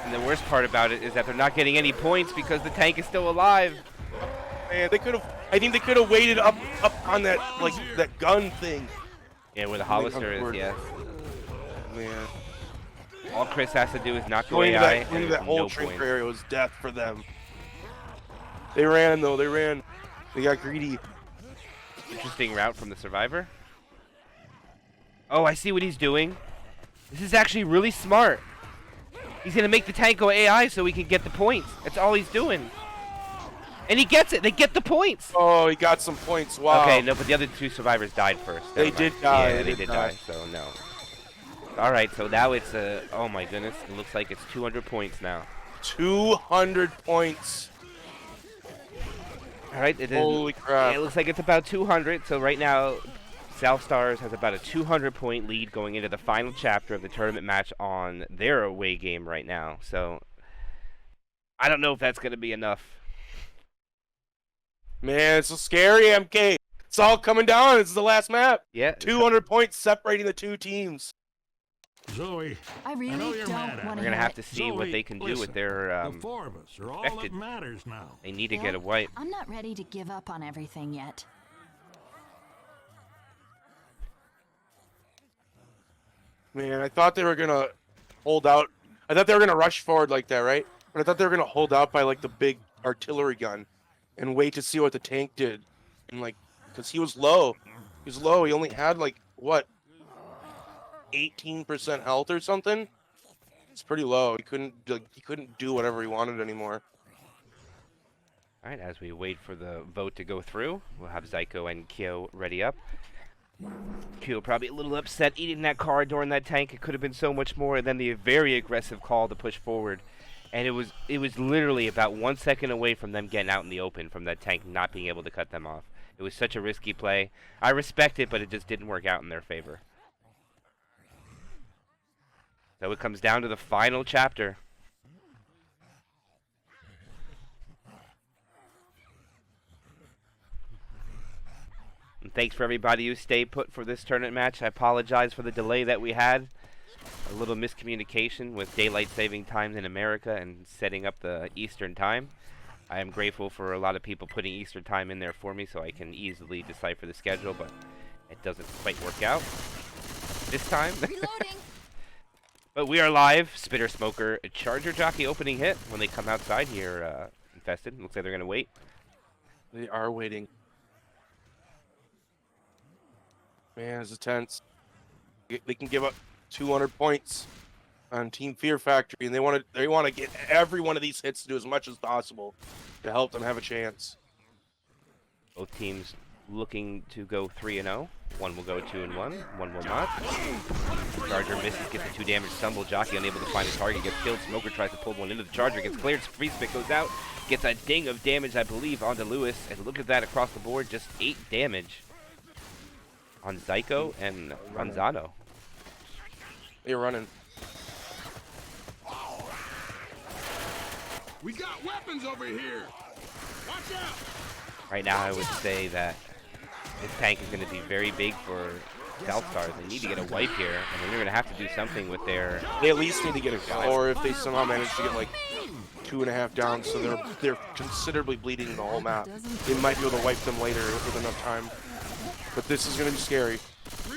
Speaker 1: And the worst part about it is that they're not getting any points because the tank is still alive.
Speaker 2: Man, they could have. I think they could have waited up on that that gun thing.
Speaker 1: Yeah, where the Hollister is.
Speaker 2: forward.
Speaker 1: Yeah.
Speaker 2: Man,
Speaker 1: All Chris has to do is not go
Speaker 2: going
Speaker 1: AI.
Speaker 2: into
Speaker 1: and
Speaker 2: that
Speaker 1: there's
Speaker 2: whole
Speaker 1: no
Speaker 2: train
Speaker 1: points.
Speaker 2: area was death for them. They ran though. They ran. They got greedy.
Speaker 1: Interesting route from the Survivor. Oh, I see what he's doing. This is actually really smart. He's gonna make the tank go AI so he can get the points. That's all he's doing. And he gets it. They get the points.
Speaker 2: Oh, he got some points. Wow.
Speaker 1: Okay, no, but the other two survivors died first.
Speaker 2: They
Speaker 1: Never
Speaker 2: did
Speaker 1: mind.
Speaker 2: die,
Speaker 1: Yeah,
Speaker 2: they
Speaker 1: they
Speaker 2: did
Speaker 1: did
Speaker 2: die.
Speaker 1: die. So no. All right, so now it's oh my goodness, it looks like it's 200 points now.
Speaker 2: 200 points.
Speaker 1: All right,
Speaker 2: Holy crap.
Speaker 1: it looks like it's about 200. So right now, South Stars has about a 200-point lead going into the final chapter of the tournament match on their away game right now. So I don't know if that's going to be enough.
Speaker 2: Man, it's so scary, MK. It's all coming down. It's the last map.
Speaker 1: Yeah.
Speaker 2: 200 points separating the two teams.
Speaker 4: Zoe,
Speaker 3: I
Speaker 4: know
Speaker 3: really
Speaker 4: you're
Speaker 3: don't
Speaker 4: mad at
Speaker 3: want
Speaker 1: We're
Speaker 3: to
Speaker 1: going to have to see what
Speaker 4: Zoe,
Speaker 1: they can do with
Speaker 4: listen,
Speaker 1: their
Speaker 4: the four of us are all
Speaker 1: affected.
Speaker 4: that matters now.
Speaker 1: they need to
Speaker 3: Bill,
Speaker 1: get a wipe.
Speaker 3: I'm not ready to give up on everything yet.
Speaker 2: Man, I thought they were going to hold out. I thought they were going to rush forward like that, right? But I thought they were going to hold out by, like, the big artillery gun and wait to see what the tank did. And, like, because he was low. He was low. He only had, like, what, 18% health or something? It's pretty low. He couldn't do whatever he wanted anymore.
Speaker 1: All right, as we wait for the vote to go through, we'll have Zyko and Kyo ready up. Kyo probably a little upset eating that car during that tank. It could have been so much more. And then the very aggressive call to push forward. And it was literally about 1 second away from them getting out in the open from that tank not being able to cut them off. It was such a risky play. I respect it, but it just didn't work out in their favor. So it comes down to the final chapter. And thanks for everybody who stayed put for this tournament match. I apologize for the delay that we had. A little miscommunication with daylight saving times in America and setting up the Eastern time. I am grateful for a lot of people putting Eastern time in there for me so I can easily decipher the schedule, but it doesn't quite work out this time. But we are live. Spitter, Smoker, Charger Jockey opening hit when they come outside here, Infested. Looks like they're going to wait.
Speaker 2: They are waiting. Man, it's tense. They can give up 200 points on Team Fear Factory, and they want to get every one of these hits to do as much as possible to help them have a chance.
Speaker 1: Both teams looking to go 3-0. One will go 2-1. One will not. Charger misses, gets a 2 damage stumble. Jockey unable to find a target, gets killed. Smoker tries to pull one into the Charger, gets cleared. Free spit goes out, gets a ding of damage, I believe, onto Lewis. And look at that across the board, just 8 damage on Zyko and Ranzano.
Speaker 2: They're running.
Speaker 5: We got weapons over here. Watch out.
Speaker 1: Right now, I would say that this tank is going to be very big for South Stars. They need to get a wipe here, and then they're going to have to do something with their...
Speaker 2: They at least need to get a kill, or if they somehow manage to get like 2.5 down, so they're considerably bleeding the whole map. They might be able to wipe them later with enough time. But this is going to be scary.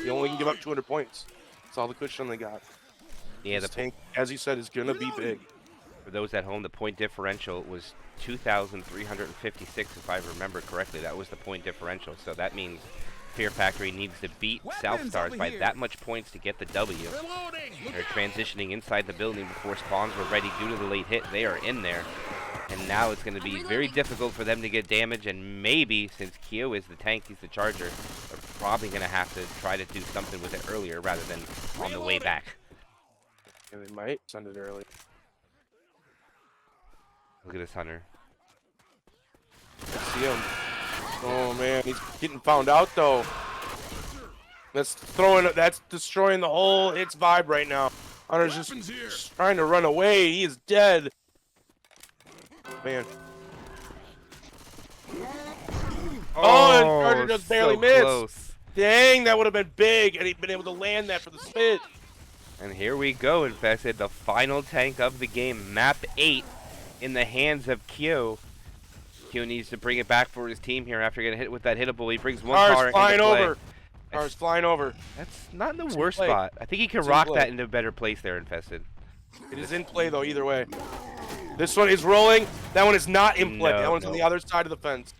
Speaker 2: They only can give up 200 points. That's all the cushion they got.
Speaker 1: Yeah,
Speaker 2: this tank, as you said, is going to be big.
Speaker 1: For those at home, the point differential was 2,356, if I remember correctly. That was the point differential. So that means Fear Factory needs to beat South Stars by that much points to get the W. They're transitioning inside the building before spawns were ready due to the late hit. They are in there. And now it's going to be very difficult for them to get damage. And maybe, since Kyo is the tank, he's the Charger, they're probably going to have to try to do something with it earlier rather than on the way back.
Speaker 2: Yeah, they might send it early.
Speaker 1: Look at this Hunter.
Speaker 2: I see him. Oh man, he's getting found out though. That's destroying the whole Hits vibe right now. Hunter's just trying to run away. He is dead. Man. Oh, and Charger just barely missed.
Speaker 1: Close.
Speaker 2: Dang, that would have been big, and he'd been able to land that for the spit.
Speaker 1: And here we go, Infested, the final tank of the game, map 8. In the hands of Q. Q needs to bring it back for his team here after getting hit with that hittable. He brings one car
Speaker 2: flying
Speaker 1: into play.
Speaker 2: over. Car's flying over.
Speaker 1: That's not in the worst spot. I think he can rock that into a better place there, Infested.
Speaker 2: It is in play, though, either way. This one is rolling. That one is not in play. That one's on the other side of the fence.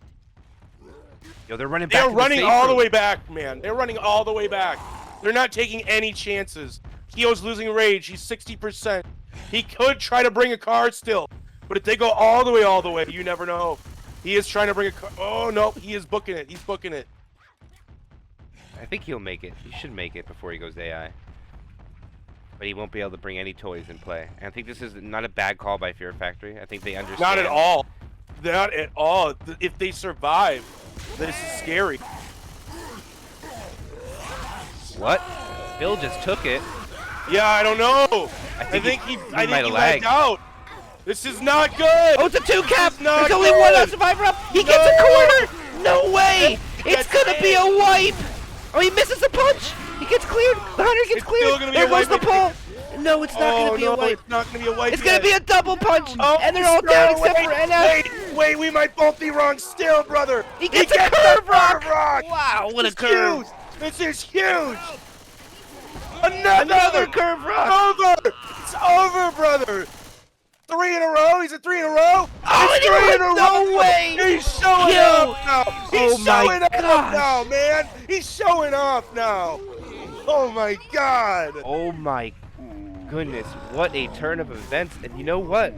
Speaker 1: Yo, they're running back.
Speaker 2: They're running all the way back, man. They're running all the way back. They're not taking any chances. Kyo's losing rage. He's 60%. He could try to bring a car still. But if they go all the way, you never know. He is trying to bring a car. Oh, no. He is booking it. He's booking it.
Speaker 1: I think he'll make it. He should make it before he goes AI. But he won't be able to bring any toys in play. And I think this is not a bad call by Fear Factory. I think they understand.
Speaker 2: Not at all. Not at all. If they survive, this is scary.
Speaker 1: What? Bill just took it.
Speaker 2: Yeah, I don't know. I think he lagged out. This is not good.
Speaker 1: Oh, it's a 2-cap. There's
Speaker 2: There's
Speaker 1: only one survivor up. He gets a corner. No way. It's going to be a wipe. Oh, he misses the punch. He gets cleared. The Hunter gets cleared. There goes the pull. No, it's not going to be a wipe.
Speaker 2: It's not going to be a wipe.
Speaker 1: It's going to be a double punch. And they're all down except for NF.
Speaker 2: Wait, we might both be wrong still, brother.
Speaker 1: He gets a curve rock.
Speaker 2: Rock.
Speaker 1: Wow, what a curve.
Speaker 2: This is huge.
Speaker 1: Another curve rock.
Speaker 2: Over. It's over, brother. 3 in a row? He's at 3 in a row?
Speaker 1: Oh,
Speaker 2: it's 3 in a row!
Speaker 1: No way!
Speaker 2: He's showing off now! He's showing off now, man! He's showing off now! Oh my god!
Speaker 1: Oh my goodness, what a turn of events. And you know what?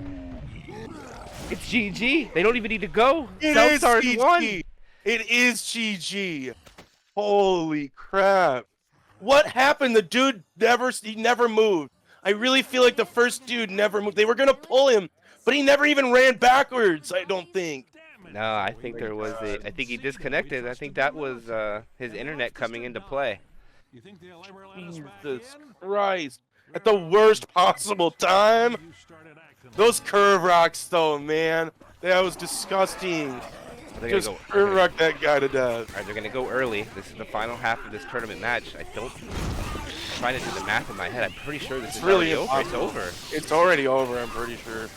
Speaker 1: It's GG. They don't even need to go. South Stars won.
Speaker 2: It is GG. Holy crap. What happened? The dude never moved. I really feel like the first dude never moved. They were going to pull him, but he never even ran backwards, I don't think.
Speaker 1: No, I think there was I think he disconnected. I think that was his internet coming into play.
Speaker 2: Jesus Christ. At the worst possible time. Those curve rocks, though, man. That was disgusting. Just curve rock that guy to death.
Speaker 1: All right, they're going to go early. This is the final half of this tournament match. I'm trying to do the math in my head. I'm pretty sure this is really over. It's over.
Speaker 2: It's already over, I'm pretty sure.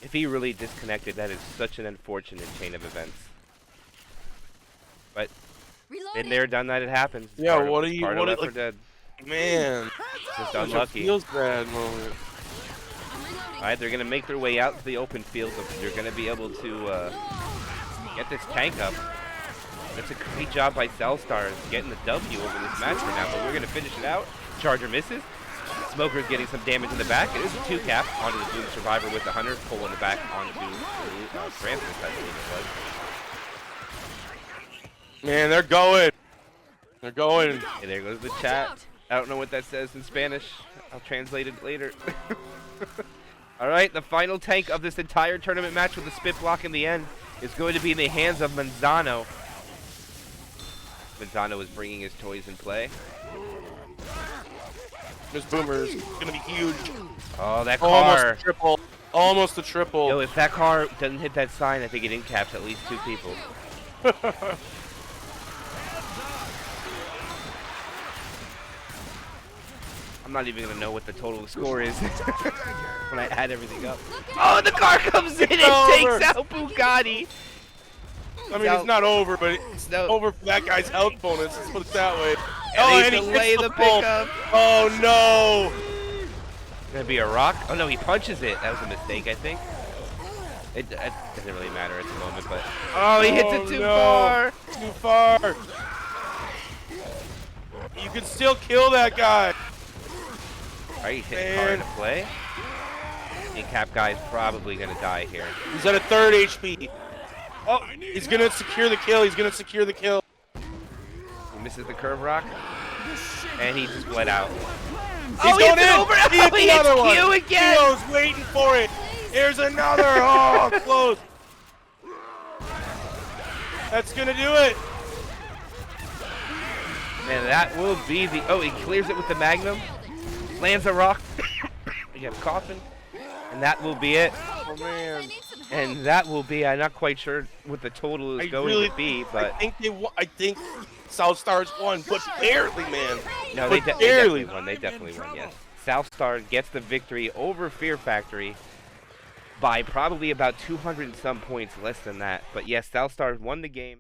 Speaker 1: If he really disconnected, that is such an unfortunate chain of events. But been there, done that. It happens. It's
Speaker 2: Yeah,
Speaker 1: part of-
Speaker 2: what are
Speaker 1: it's
Speaker 2: you-
Speaker 1: part of
Speaker 2: what are-
Speaker 1: Left 4
Speaker 2: like-
Speaker 1: Dead.
Speaker 2: Man,
Speaker 1: Just
Speaker 2: such a
Speaker 1: unlucky.
Speaker 2: feels bad moment.
Speaker 1: All right, they're gonna make their way out to the open field. They're gonna be able to get this tank up. That's a great job by Cellstars getting the W over this match for now. But we're gonna finish it out. Charger misses. Smoker's getting some damage in the back. It is a 2-cap onto the Doom Survivor with the Hunter pull in the back onto Francis, I believe it was.
Speaker 2: Man, they're going. They're going.
Speaker 1: Hey, there goes the chat. I don't know what that says in Spanish. I'll translate it later. All right, the final tank of this entire tournament match with the spit block in the end is going to be in the hands of Manzano. Manzano is bringing his toys in play.
Speaker 2: This boomer is gonna be huge.
Speaker 1: Oh, that
Speaker 2: Almost
Speaker 1: car.
Speaker 2: a triple. Almost a triple.
Speaker 1: Yo, if that car doesn't hit that sign, I think it incaps at least 2 people. I'm not even gonna know what the total score is when I add everything up. Oh, the car comes in and
Speaker 2: over.
Speaker 1: takes out Bugatti.
Speaker 2: I mean, it's not over, but it's
Speaker 1: No.
Speaker 2: over for that guy's health bonus. Let's put it that way.
Speaker 1: And they
Speaker 2: he
Speaker 1: delay
Speaker 2: hits
Speaker 1: the
Speaker 2: pull.
Speaker 1: pickup.
Speaker 2: Oh no!
Speaker 1: Gonna be a rock. Oh no, he punches it. That was a mistake, I think. It doesn't really matter at the moment, but oh, he hits it too far.
Speaker 2: Too far. You can still kill that guy.
Speaker 1: All right, he's hitting car into play. Incap guy's probably gonna die here.
Speaker 2: He's at a 3rd HP. Oh, he's gonna secure the kill. He's gonna secure the kill.
Speaker 1: He misses the curve rock, and he just bled out.
Speaker 2: He's
Speaker 1: he
Speaker 2: going
Speaker 1: hits it
Speaker 2: in.
Speaker 1: over.
Speaker 2: He
Speaker 1: Oh,
Speaker 2: hits
Speaker 1: he hits
Speaker 2: another one.
Speaker 1: Q again.
Speaker 2: Kio's waiting for it. Here's another. Oh, close. That's gonna do it.
Speaker 1: Man, that will be the. Oh, he clears it with the Magnum. Lands a rock. You have Coffin, and that will be it.
Speaker 2: Oh man.
Speaker 1: And that will be. I'm not quite sure what the total is going to be, but
Speaker 2: I think South Stars won, but barely, man.
Speaker 1: no,
Speaker 2: but
Speaker 1: they
Speaker 2: barely.
Speaker 1: definitely won. They definitely won. Yes. South Star gets the victory over Fear Factory by probably about 200 and some points less than that. But yes, South Stars won the game.